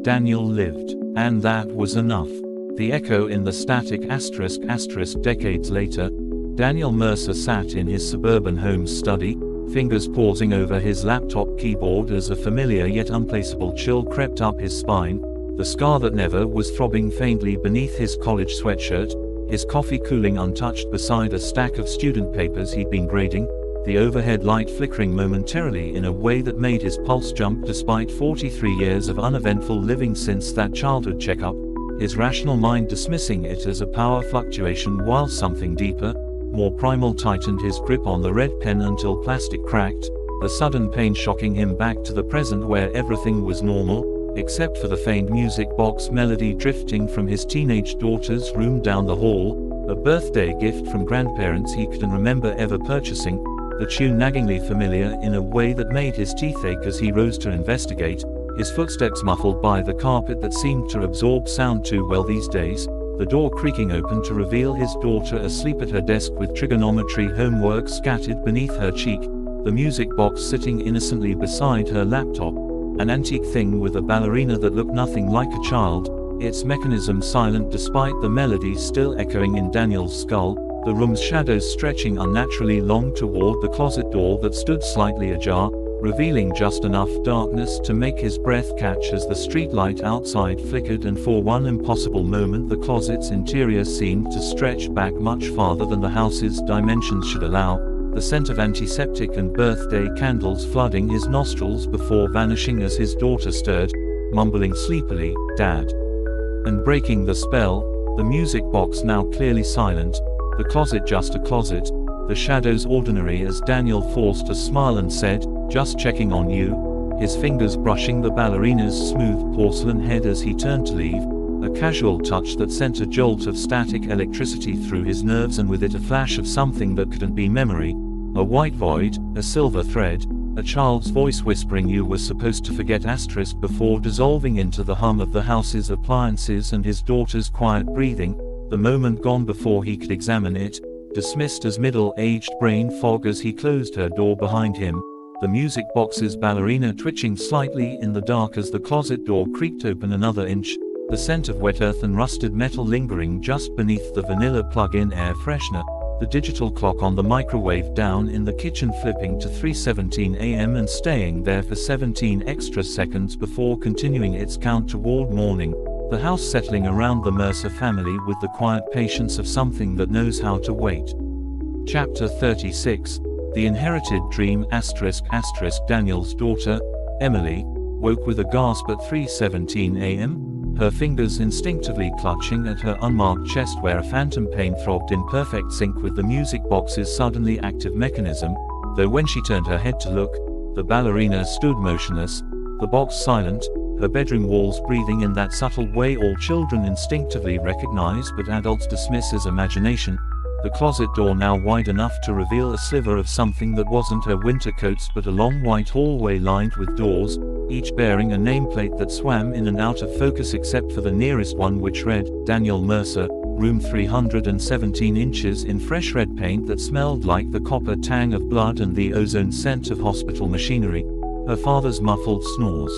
Daniel lived, and that was enough. The echo in the static asterisk decades later, Daniel Mercer sat in his suburban home's study, fingers pausing over his laptop keyboard as a familiar yet unplaceable chill crept up his spine, the scar that never was throbbing faintly beneath his college sweatshirt, his coffee cooling untouched beside a stack of student papers he'd been grading, the overhead light flickering momentarily in a way that made his pulse jump despite 43 years of uneventful living since that childhood checkup, his rational mind dismissing it as a power fluctuation while something deeper, more primal tightened his grip on the red pen until plastic cracked, the sudden pain shocking him back to the present where everything was normal, except for the faint music box melody drifting from his teenage daughter's room down the hall, a birthday gift from grandparents he couldn't remember ever purchasing, the tune naggingly familiar in a way that made his teeth ache as he rose to investigate, his footsteps muffled by the carpet that seemed to absorb sound too well these days, the door creaking open to reveal his daughter asleep at her desk with trigonometry homework scattered beneath her cheek, the music box sitting innocently beside her laptop, an antique thing with a ballerina that looked nothing like a child, its mechanism silent despite the melody still echoing in Daniel's skull, the room's shadows stretching unnaturally long toward the closet door that stood slightly ajar, revealing just enough darkness to make his breath catch as the streetlight outside flickered, and for one impossible moment the closet's interior seemed to stretch back much farther than the house's dimensions should allow, the scent of antiseptic and birthday candles flooding his nostrils before vanishing as his daughter stirred, mumbling sleepily, "Dad." And breaking the spell, the music box now clearly silent, the closet just a closet, the shadows ordinary as Daniel forced a smile and said, "Just checking on you," his fingers brushing the ballerina's smooth porcelain head as he turned to leave, a casual touch that sent a jolt of static electricity through his nerves, and with it a flash of something that couldn't be memory, a white void, a silver thread, a child's voice whispering you were supposed to forget asterisk before dissolving into the hum of the house's appliances and his daughter's quiet breathing, the moment gone before he could examine it, dismissed as middle-aged brain fog as he closed her door behind him, the music box's ballerina twitching slightly in the dark as the closet door creaked open another inch, the scent of wet earth and rusted metal lingering just beneath the vanilla plug-in air freshener, the digital clock on the microwave down in the kitchen flipping to 3:17 a.m. and staying there for 17 extra seconds before continuing its count toward morning, the house settling around the Mercer family with the quiet patience of something that knows how to wait. Chapter 36. The Inherited Dream ***. Daniel's daughter, Emily, woke with a gasp at 3:17 a.m., her fingers instinctively clutching at her unmarked chest where a phantom pain throbbed in perfect sync with the music box's suddenly active mechanism, though when she turned her head to look, the ballerina stood motionless, The box silent, her bedroom walls breathing in that subtle way all children instinctively recognize but adults dismiss as imagination. The closet door now wide enough to reveal a sliver of something that wasn't her winter coats but a long white hallway lined with doors, each bearing a nameplate that swam in and out of focus except for the nearest one which read, Daniel Mercer, room 317 inches in fresh red paint that smelled like the copper tang of blood and the ozone scent of hospital machinery. Her father's muffled snores.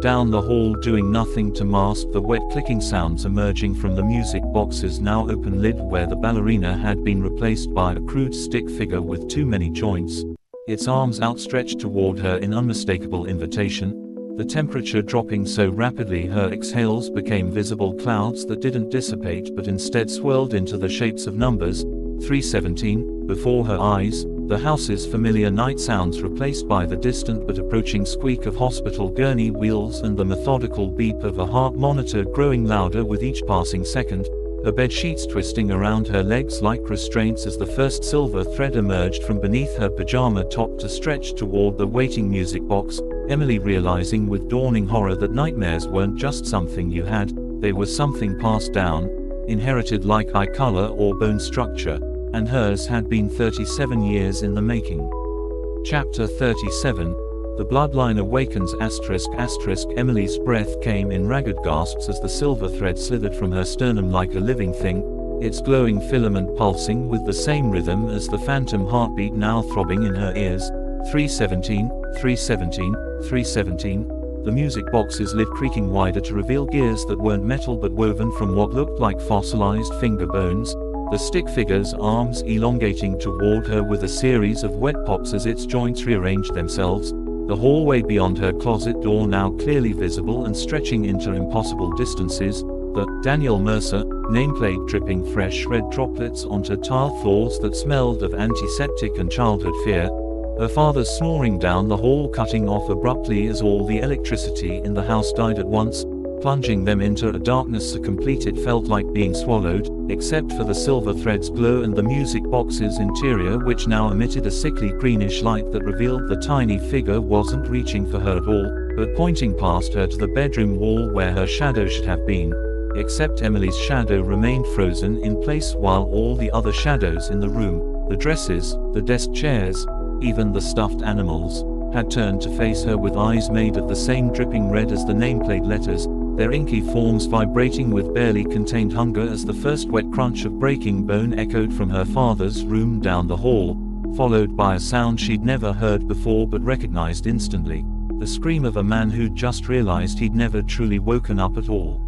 Down the hall doing nothing to mask the wet clicking sounds emerging from the music box's now open lid where the ballerina had been replaced by a crude stick figure with too many joints, its arms outstretched toward her in unmistakable invitation, the temperature dropping so rapidly her exhales became visible clouds that didn't dissipate but instead swirled into the shapes of numbers, 317, before her eyes. The house's familiar night sounds replaced by the distant but approaching squeak of hospital gurney wheels and the methodical beep of a heart monitor growing louder with each passing second, her bed sheets twisting around her legs like restraints as the first silver thread emerged from beneath her pajama top to stretch toward the waiting music box, Emily realizing with dawning horror that nightmares weren't just something you had, they were something passed down, inherited like eye color or bone structure. And hers had been 37 years in the making. Chapter 37. The bloodline awakens ***. Emily's breath came in ragged gasps as the silver thread slithered from her sternum like a living thing, its glowing filament pulsing with the same rhythm as the phantom heartbeat now throbbing in her ears. 317, 317, 317. The music box's lid creaking wider to reveal gears that weren't metal but woven from what looked like fossilized finger bones. The stick figure's arms elongating toward her with a series of wet pops as its joints rearranged themselves, the hallway beyond her closet door now clearly visible and stretching into impossible distances, the Daniel Mercer nameplate dripping fresh red droplets onto tile floors that smelled of antiseptic and childhood fear, her father's snoring down the hall cutting off abruptly as all the electricity in the house died at once, plunging them into a darkness so complete it felt like being swallowed, except for the silver thread's glow and the music box's interior which now emitted a sickly greenish light that revealed the tiny figure wasn't reaching for her at all, but pointing past her to the bedroom wall where her shadow should have been. Except Emily's shadow remained frozen in place while all the other shadows in the room, the dresses, the desk chairs, even the stuffed animals, had turned to face her with eyes made of the same dripping red as the nameplate letters, their inky forms vibrating with barely contained hunger as the first wet crunch of breaking bone echoed from her father's room down the hall, followed by a sound she'd never heard before but recognized instantly, the scream of a man who'd just realized he'd never truly woken up at all.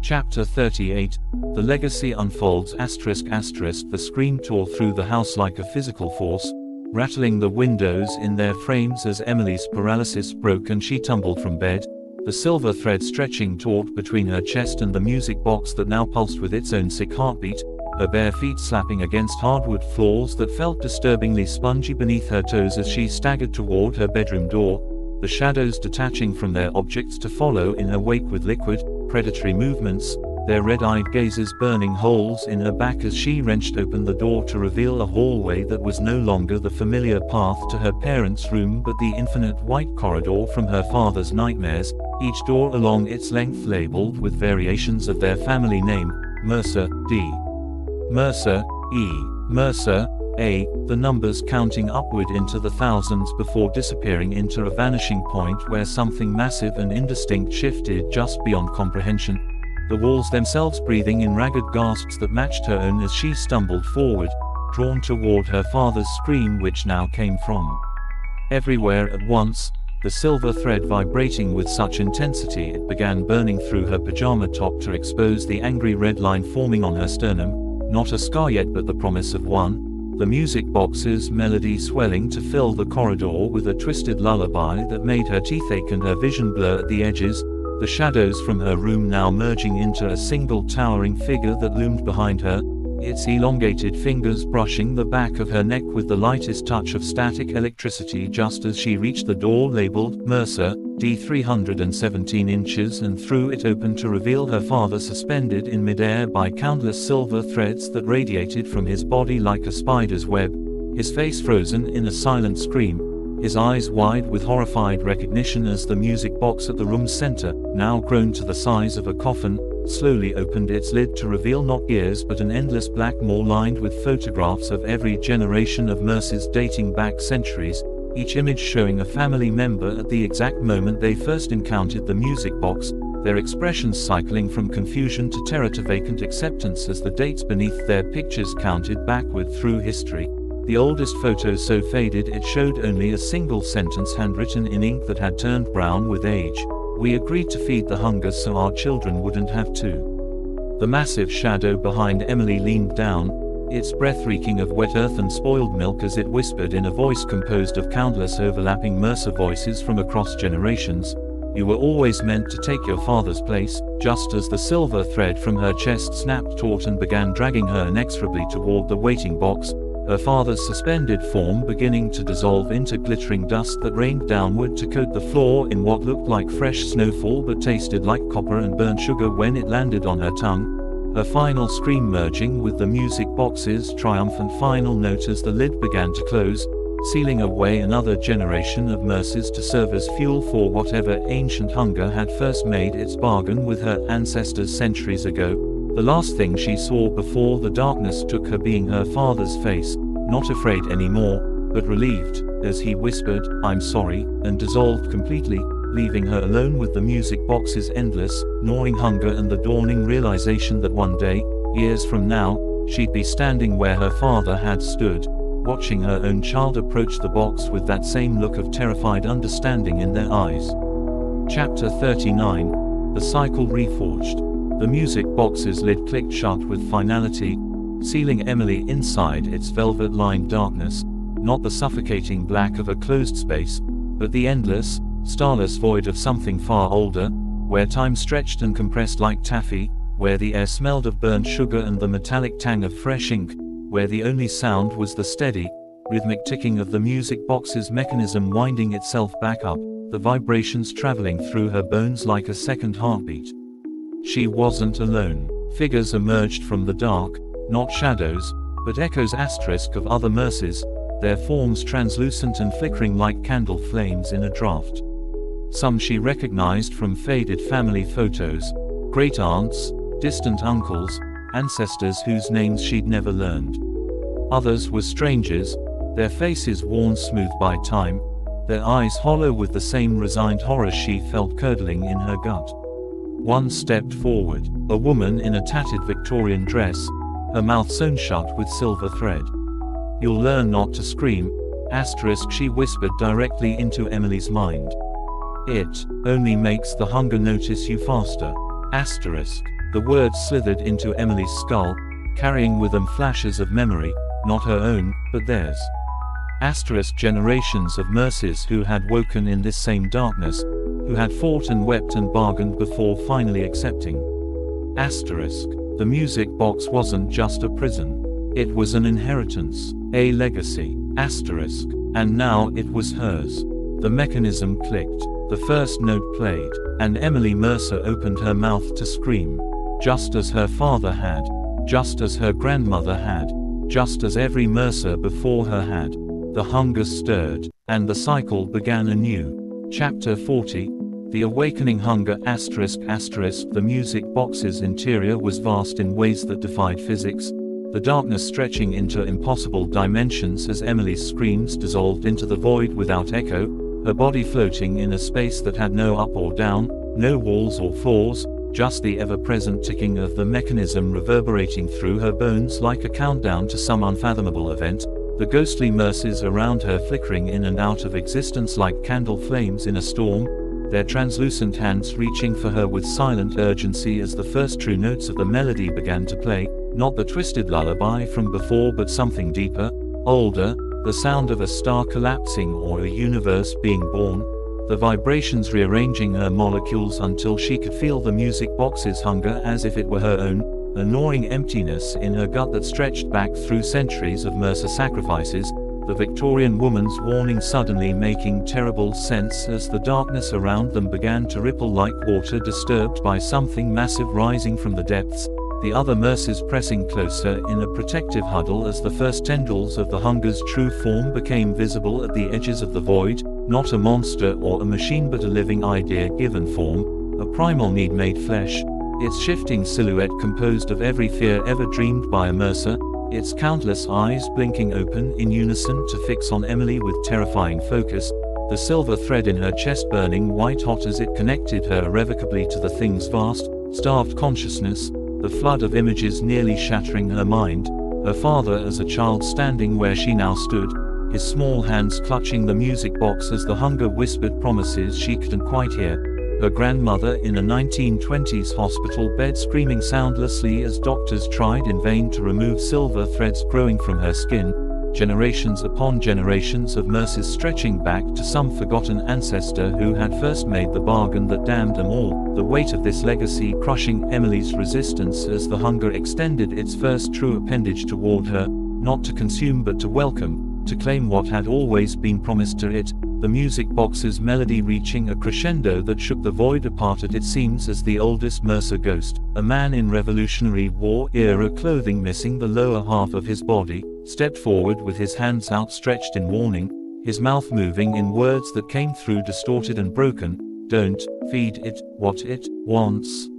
Chapter 38. The legacy unfolds ***. The scream tore through the house like a physical force, rattling the windows in their frames as Emily's paralysis broke and she tumbled from bed, the silver thread stretching taut between her chest and the music box that now pulsed with its own sick heartbeat, her bare feet slapping against hardwood floors that felt disturbingly spongy beneath her toes as she staggered toward her bedroom door, the shadows detaching from their objects to follow in her wake with liquid, predatory movements, their red-eyed gazes burning holes in her back as she wrenched open the door to reveal a hallway that was no longer the familiar path to her parents' room but the infinite white corridor from her father's nightmares, each door along its length labeled with variations of their family name, Mercer, D. Mercer, E. Mercer, A, the numbers counting upward into the thousands before disappearing into a vanishing point where something massive and indistinct shifted just beyond comprehension, the walls themselves breathing in ragged gasps that matched her own as she stumbled forward, drawn toward her father's scream which now came from everywhere at once, the silver thread vibrating with such intensity it began burning through her pajama top to expose the angry red line forming on her sternum, not a scar yet but the promise of one, the music box's melody swelling to fill the corridor with a twisted lullaby that made her teeth ache and her vision blur at the edges, the shadows from her room now merging into a single towering figure that loomed behind her, its elongated fingers brushing the back of her neck with the lightest touch of static electricity just as she reached the door labeled Mercer, D 317 inches and threw it open to reveal her father suspended in midair by countless silver threads that radiated from his body like a spider's web, his face frozen in a silent scream, his eyes wide with horrified recognition as the music box at the room's center, now grown to the size of a coffin, slowly opened its lid to reveal not years but an endless black maw lined with photographs of every generation of Mercers dating back centuries, each image showing a family member at the exact moment they first encountered the music box, their expressions cycling from confusion to terror to vacant acceptance as the dates beneath their pictures counted backward through history. The oldest photo so faded it showed only a single sentence handwritten in ink that had turned brown with age. "We agreed to feed the hunger so our children wouldn't have to." The massive shadow behind Emily leaned down, its breath reeking of wet earth and spoiled milk as it whispered in a voice composed of countless overlapping Mercer voices from across generations, "You were always meant to take your father's place." Just as the silver thread from her chest snapped taut and began dragging her inexorably toward the waiting box, her father's suspended form beginning to dissolve into glittering dust that rained downward to coat the floor in what looked like fresh snowfall but tasted like copper and burnt sugar when it landed on her tongue, her final scream merging with the music box's triumphant final note as the lid began to close, sealing away another generation of Mercers to serve as fuel for whatever ancient hunger had first made its bargain with her ancestors centuries ago. The last thing she saw before the darkness took her being her father's face, not afraid anymore, but relieved, as he whispered, "I'm sorry," and dissolved completely, leaving her alone with the music box's endless, gnawing hunger and the dawning realization that one day, years from now, she'd be standing where her father had stood, watching her own child approach the box with that same look of terrified understanding in their eyes. Chapter 39. The Cycle Reforged. The music box's lid clicked shut with finality, sealing Emily inside its velvet-lined darkness, not the suffocating black of a closed space, but the endless, starless void of something far older, where time stretched and compressed like taffy, where the air smelled of burnt sugar and the metallic tang of fresh ink, where the only sound was the steady, rhythmic ticking of the music box's mechanism winding itself back up, the vibrations traveling through her bones like a second heartbeat. She wasn't alone. Figures emerged from the dark, not shadows, but echoes of other Mercers, their forms translucent and flickering like candle flames in a draught. Some she recognized from faded family photos, great aunts, distant uncles, ancestors whose names she'd never learned. Others were strangers, their faces worn smooth by time, their eyes hollow with the same resigned horror she felt curdling in her gut. One stepped forward, a woman in a tattered Victorian dress, her mouth sewn shut with silver thread. "You'll learn not to scream," she whispered directly into Emily's mind. "It only makes the hunger notice you faster." The words slithered into Emily's skull, carrying with them flashes of memory, not her own, but theirs. Generations of Mercers who had woken in this same darkness, who had fought and wept and bargained before finally accepting. The music box wasn't just a prison. It was an inheritance, a legacy. And now it was hers. The mechanism clicked, the first note played, and Emily Mercer opened her mouth to scream. Just as her father had, just as her grandmother had, just as every Mercer before her had. The hunger stirred, and the cycle began anew. Chapter 40. The Awakening Hunger ***. The music box's interior was vast in ways that defied physics, the darkness stretching into impossible dimensions as Emily's screams dissolved into the void without echo, her body floating in a space that had no up or down, no walls or floors, just the ever-present ticking of the mechanism reverberating through her bones like a countdown to some unfathomable event, the ghostly Mercers around her flickering in and out of existence like candle flames in a storm, their translucent hands reaching for her with silent urgency as the first true notes of the melody began to play, not the twisted lullaby from before but something deeper, older, the sound of a star collapsing or a universe being born, the vibrations rearranging her molecules until she could feel the music box's hunger as if it were her own, a gnawing emptiness in her gut that stretched back through centuries of Mercer sacrifices, the Victorian woman's warning suddenly making terrible sense as the darkness around them began to ripple like water disturbed by something massive rising from the depths, the other Mercers pressing closer in a protective huddle as the first tendrils of the hunger's true form became visible at the edges of the void, not a monster or a machine but a living idea given form, a primal need made flesh, its shifting silhouette composed of every fear ever dreamed by a Mercer, its countless eyes blinking open in unison to fix on Emily with terrifying focus, the silver thread in her chest burning white-hot as it connected her irrevocably to the thing's vast, starved consciousness, the flood of images nearly shattering her mind, her father as a child standing where she now stood, his small hands clutching the music box as the hunger whispered promises she couldn't quite hear, her grandmother in a 1920s hospital bed screaming soundlessly as doctors tried in vain to remove silver threads growing from her skin, generations upon generations of Mercers stretching back to some forgotten ancestor who had first made the bargain that damned them all, the weight of this legacy crushing Emily's resistance as the hunger extended its first true appendage toward her, not to consume but to welcome, to claim what had always been promised to it, the music box's melody reaching a crescendo that shook the void apart at its seams as the oldest Mercer ghost, a man in Revolutionary War-era clothing missing the lower half of his body, stepped forward with his hands outstretched in warning, his mouth moving in words that came through distorted and broken, "Don't feed it what it wants,"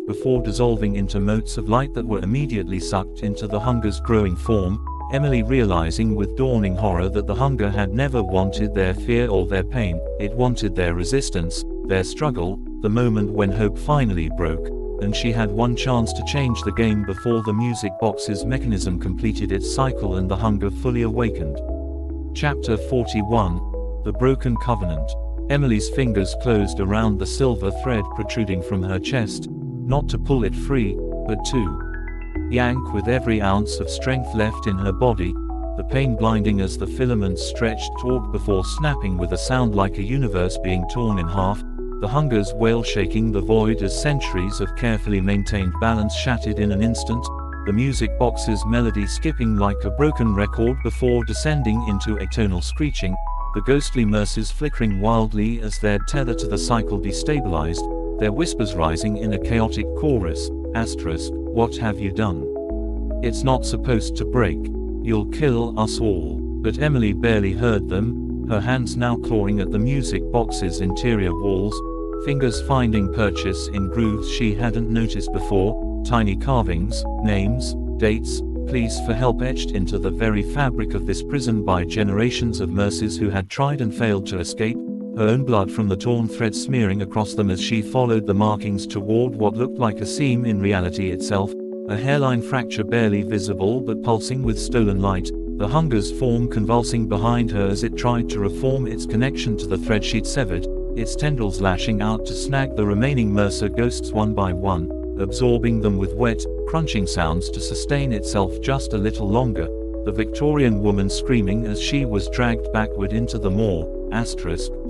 before dissolving into motes of light that were immediately sucked into the hunger's growing form, Emily realizing with dawning horror that the hunger had never wanted their fear or their pain, it wanted their resistance, their struggle, the moment when hope finally broke, and she had one chance to change the game before the music box's mechanism completed its cycle and the hunger fully awakened. Chapter 41. The Broken Covenant. Emily's fingers closed around the silver thread protruding from her chest, not to pull it free, but to yank with every ounce of strength left in her body, the pain blinding as the filaments stretched taut before snapping with a sound like a universe being torn in half, the hunger's wail shaking the void as centuries of carefully maintained balance shattered in an instant, the music box's melody skipping like a broken record before descending into atonal screeching, the ghostly Mercers flickering wildly as their tether to the cycle destabilized, their whispers rising in a chaotic chorus, "What have you done? It's not supposed to break. You'll kill us all." But Emily barely heard them, her hands now clawing at the music box's interior walls, fingers finding purchase in grooves she hadn't noticed before, tiny carvings, names, dates, pleas for help etched into the very fabric of this prison by generations of Mercers who had tried and failed to escape, her own blood from the torn thread smearing across them as she followed the markings toward what looked like a seam in reality itself, a hairline fracture barely visible but pulsing with stolen light, the hunger's form convulsing behind her as it tried to reform its connection to the thread she'd severed, its tendrils lashing out to snag the remaining Mercer ghosts one by one, absorbing them with wet, crunching sounds to sustain itself just a little longer, the Victorian woman screaming as she was dragged backward into the maw,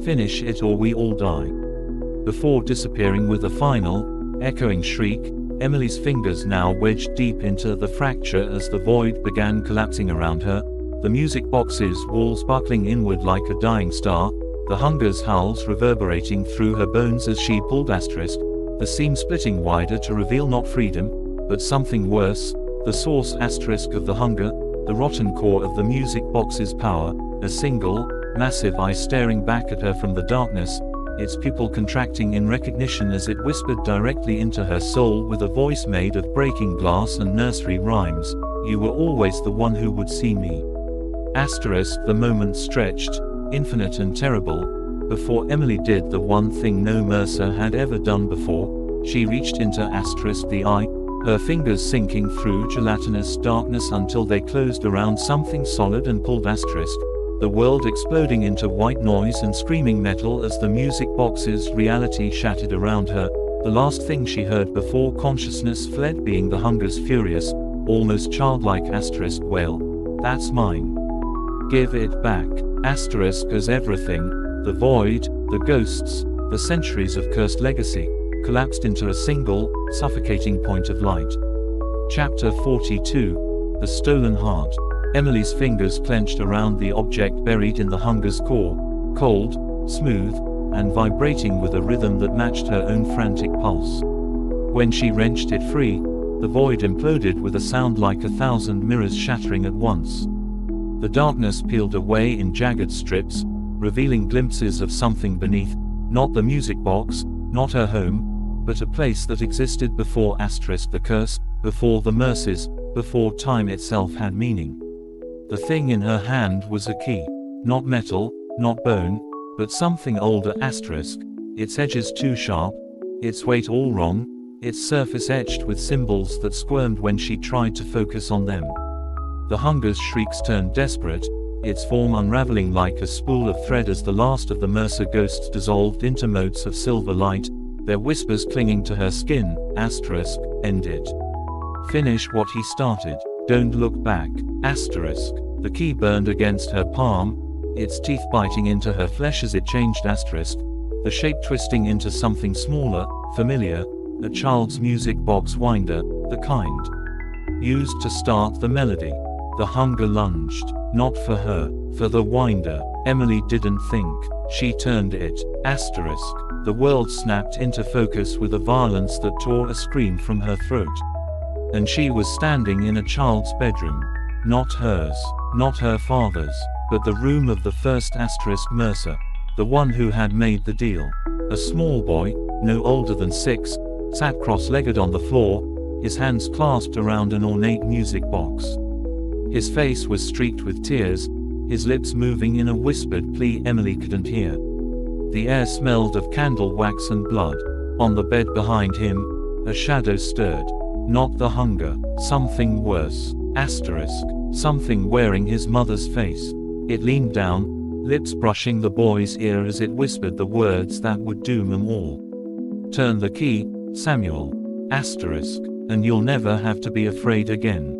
"Finish it or we all die." Before disappearing with a final, echoing shriek, Emily's fingers now wedged deep into the fracture as the void began collapsing around her, the music box's walls buckling inward like a dying star, the hunger's howls reverberating through her bones as she pulled the seam splitting wider to reveal not freedom, but something worse, the source of the hunger, the rotten core of the music box's power, a single, massive eye staring back at her from the darkness, its pupil contracting in recognition as it whispered directly into her soul with a voice made of breaking glass and nursery rhymes, "You were always the one who would see me." The moment stretched, infinite and terrible, before Emily did the one thing no Mercer had ever done before, she reached into the eye, her fingers sinking through gelatinous darkness until they closed around something solid and pulled the world exploding into white noise and screaming metal as the music box's reality shattered around her, the last thing she heard before consciousness fled being the hunger's furious, almost childlike wail, "That's mine. Give it back." As everything, the void, the ghosts, the centuries of cursed legacy, collapsed into a single, suffocating point of light. Chapter 42. The Stolen Heart. Emily's fingers clenched around the object buried in the hunger's core, cold, smooth, and vibrating with a rhythm that matched her own frantic pulse. When she wrenched it free, The void imploded with a sound like 1,000 mirrors shattering at once. The darkness peeled away in jagged strips, revealing glimpses of something beneath, not the music box, not her home, but a place that existed before the curse, before the Mercers, before time itself had meaning. The thing in her hand was a key. Not metal, not bone, but something older, its edges too sharp, its weight all wrong, its surface etched with symbols that squirmed when she tried to focus on them. The hunger's shrieks turned desperate, its form unraveling like a spool of thread as the last of the Mercer ghosts dissolved into motes of silver light, their whispers clinging to her skin. End it. Finish what he started. Don't look back. The key burned against her palm, its teeth biting into her flesh as it changed. The shape twisting into something smaller, familiar, a child's music box winder, the kind used to start the melody. The hunger lunged, not for her, for the winder. Emily didn't think. She turned it. The world snapped into focus with a violence that tore a scream from her throat. And she was standing in a child's bedroom. Not hers, not her father's, but the room of the first Mercer, the one who had made the deal. A small boy, no older than 6, sat cross-legged on the floor, his hands clasped around an ornate music box. His face was streaked with tears, his lips moving in a whispered plea Emily couldn't hear. The air smelled of candle wax and blood. On the bed behind him, a shadow stirred. Not the hunger, something worse. Something wearing his mother's face. It leaned down, lips brushing the boy's ear as it whispered the words that would doom them all. Turn the key, Samuel. And you'll never have to be afraid again.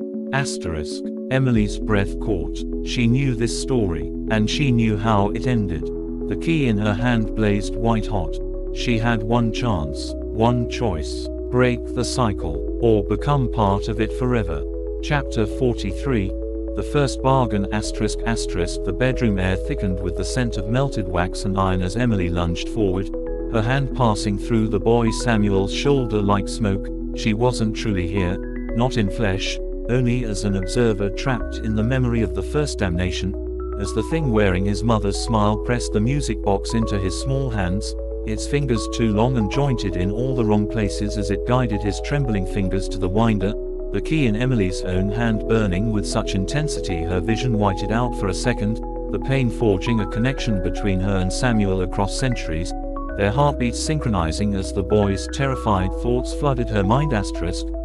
Emily's breath caught. She knew this story, and she knew how it ended. The key in her hand blazed white hot. She had one chance, one choice. Break the cycle, or become part of it forever. Chapter 43. The first bargain. The bedroom air thickened with the scent of melted wax and iron as Emily lunged forward, her hand passing through the boy Samuel's shoulder like smoke. She wasn't truly here, not in flesh, only as an observer trapped in the memory of the first damnation. As the thing wearing his mother's smile pressed the music box into his small hands, its fingers too long and jointed in all the wrong places as it guided his trembling fingers to the winder, the key in Emily's own hand burning with such intensity her vision whited out for a second, the pain forging a connection between her and Samuel across centuries, their heartbeats synchronizing as the boy's terrified thoughts flooded her mind.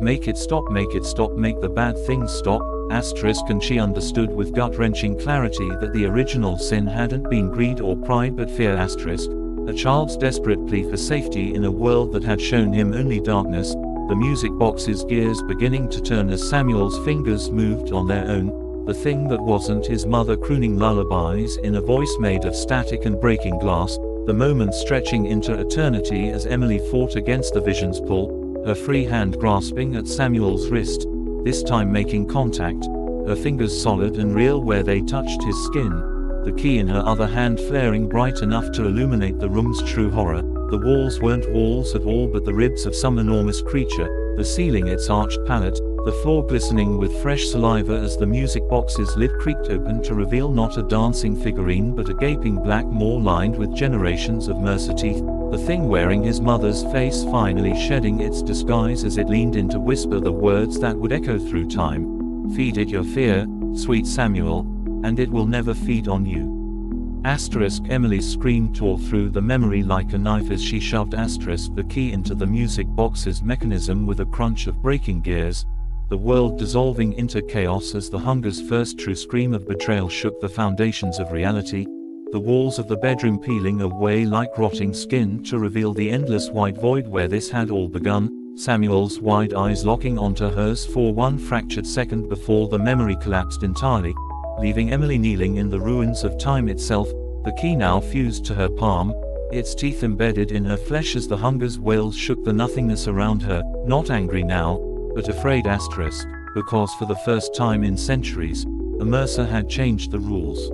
Make it stop, make the bad things stop. And she understood with gut-wrenching clarity that the original sin hadn't been greed or pride but fear. A child's desperate plea for safety in a world that had shown him only darkness, the music box's gears beginning to turn as Samuel's fingers moved on their own, the thing that wasn't his mother crooning lullabies in a voice made of static and breaking glass, the moment stretching into eternity as Emily fought against the vision's pull, her free hand grasping at Samuel's wrist, this time making contact, her fingers solid and real where they touched his skin. The key in her other hand flaring bright enough to illuminate the room's true horror. The walls weren't walls at all but the ribs of some enormous creature, the ceiling its arched palate, the floor glistening with fresh saliva as the music box's lid creaked open to reveal not a dancing figurine but a gaping black maw lined with generations of Mercer teeth, the thing wearing his mother's face finally shedding its disguise as it leaned in to whisper the words that would echo through time. Feed it your fear, sweet Samuel, and it will never feed on you. Emily's scream tore through the memory like a knife as she shoved the key into the music box's mechanism with a crunch of breaking gears, the world dissolving into chaos as the hunger's first true scream of betrayal shook the foundations of reality, the walls of the bedroom peeling away like rotting skin to reveal the endless white void where this had all begun, Samuel's wide eyes locking onto hers for one fractured second before the memory collapsed entirely, leaving Emily kneeling in the ruins of time itself, the key now fused to her palm, its teeth embedded in her flesh as the hunger's wails shook the nothingness around her, not angry now, but afraid. Because for the first time in centuries, a Mercer had changed the rules.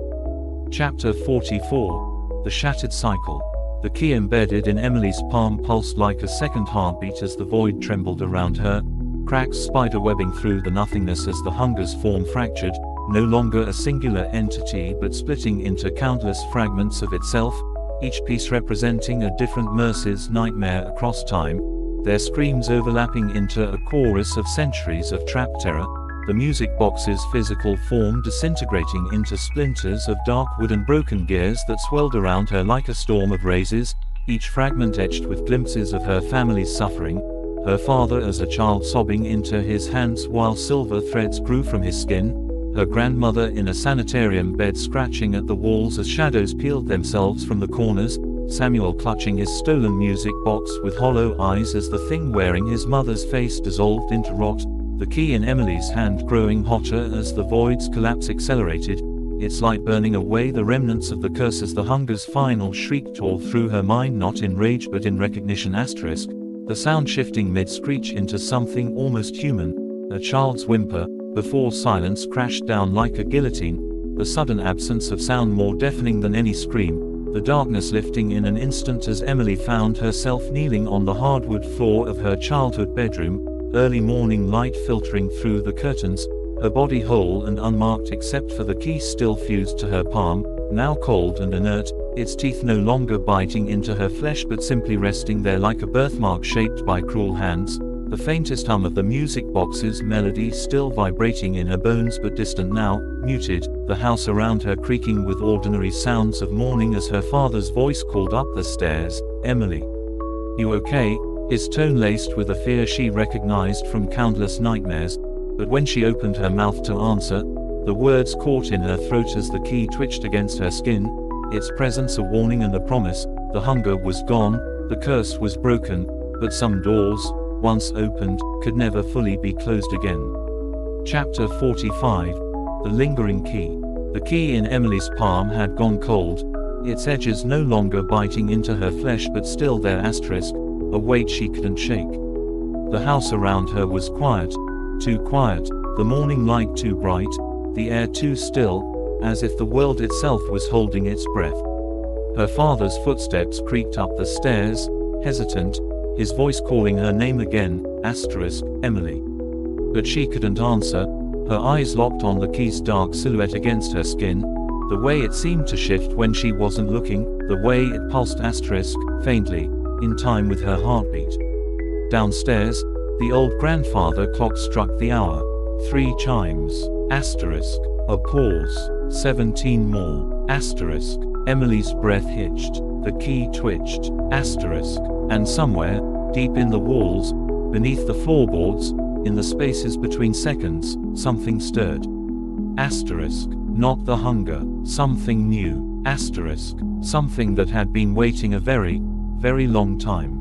Chapter 44. The Shattered Cycle. The key embedded in Emily's palm pulsed like a second heartbeat as the void trembled around her, cracks spiderwebbing through the nothingness as the hunger's form fractured, no longer a singular entity but splitting into countless fragments of itself, each piece representing a different Mercer's nightmare across time, their screams overlapping into a chorus of centuries of trapped terror, the music box's physical form disintegrating into splinters of dark wood and broken gears that swelled around her like a storm of razors, each fragment etched with glimpses of her family's suffering, her father as a child sobbing into his hands while silver threads grew from his skin, her grandmother in a sanitarium bed scratching at the walls as shadows peeled themselves from the corners, Samuel clutching his stolen music box with hollow eyes as the thing wearing his mother's face dissolved into rot, the key in Emily's hand growing hotter as the void's collapse accelerated, its light burning away the remnants of the curse as the hunger's final shriek tore through her mind, not in rage but in recognition. The sound shifting mid-screech into something almost human, a child's whimper, before silence crashed down like a guillotine, the sudden absence of sound more deafening than any scream, the darkness lifting in an instant as Emily found herself kneeling on the hardwood floor of her childhood bedroom, early morning light filtering through the curtains, her body whole and unmarked except for the key still fused to her palm, now cold and inert, its teeth no longer biting into her flesh but simply resting there like a birthmark shaped by cruel hands, the faintest hum of the music box's melody still vibrating in her bones but distant now, muted, the house around her creaking with ordinary sounds of mourning as her father's voice called up the stairs, "Emily. You okay?" His tone laced with a fear she recognized from countless nightmares, but when she opened her mouth to answer, the words caught in her throat as the key twitched against her skin, its presence a warning and a promise. The hunger was gone, the curse was broken, but some doors, once opened, could never fully be closed again. Chapter 45. The Lingering Key. The key in Emily's palm had gone cold, its edges no longer biting into her flesh but still there, a weight she couldn't shake. The house around her was quiet, too quiet, the morning light too bright, the air too still, as if the world itself was holding its breath. Her father's footsteps creaked up the stairs, hesitant, his voice calling her name again, Emily. But she couldn't answer, her eyes locked on the key's dark silhouette against her skin, the way it seemed to shift when she wasn't looking, the way it pulsed faintly, in time with her heartbeat. Downstairs, the old grandfather clock struck the hour. 3 chimes. A pause. 17 more. Emily's breath hitched. The key twitched. And somewhere, deep in the walls, beneath the floorboards, in the spaces between seconds, something stirred. Not the hunger. Something new. Something that had been waiting a very, very long time.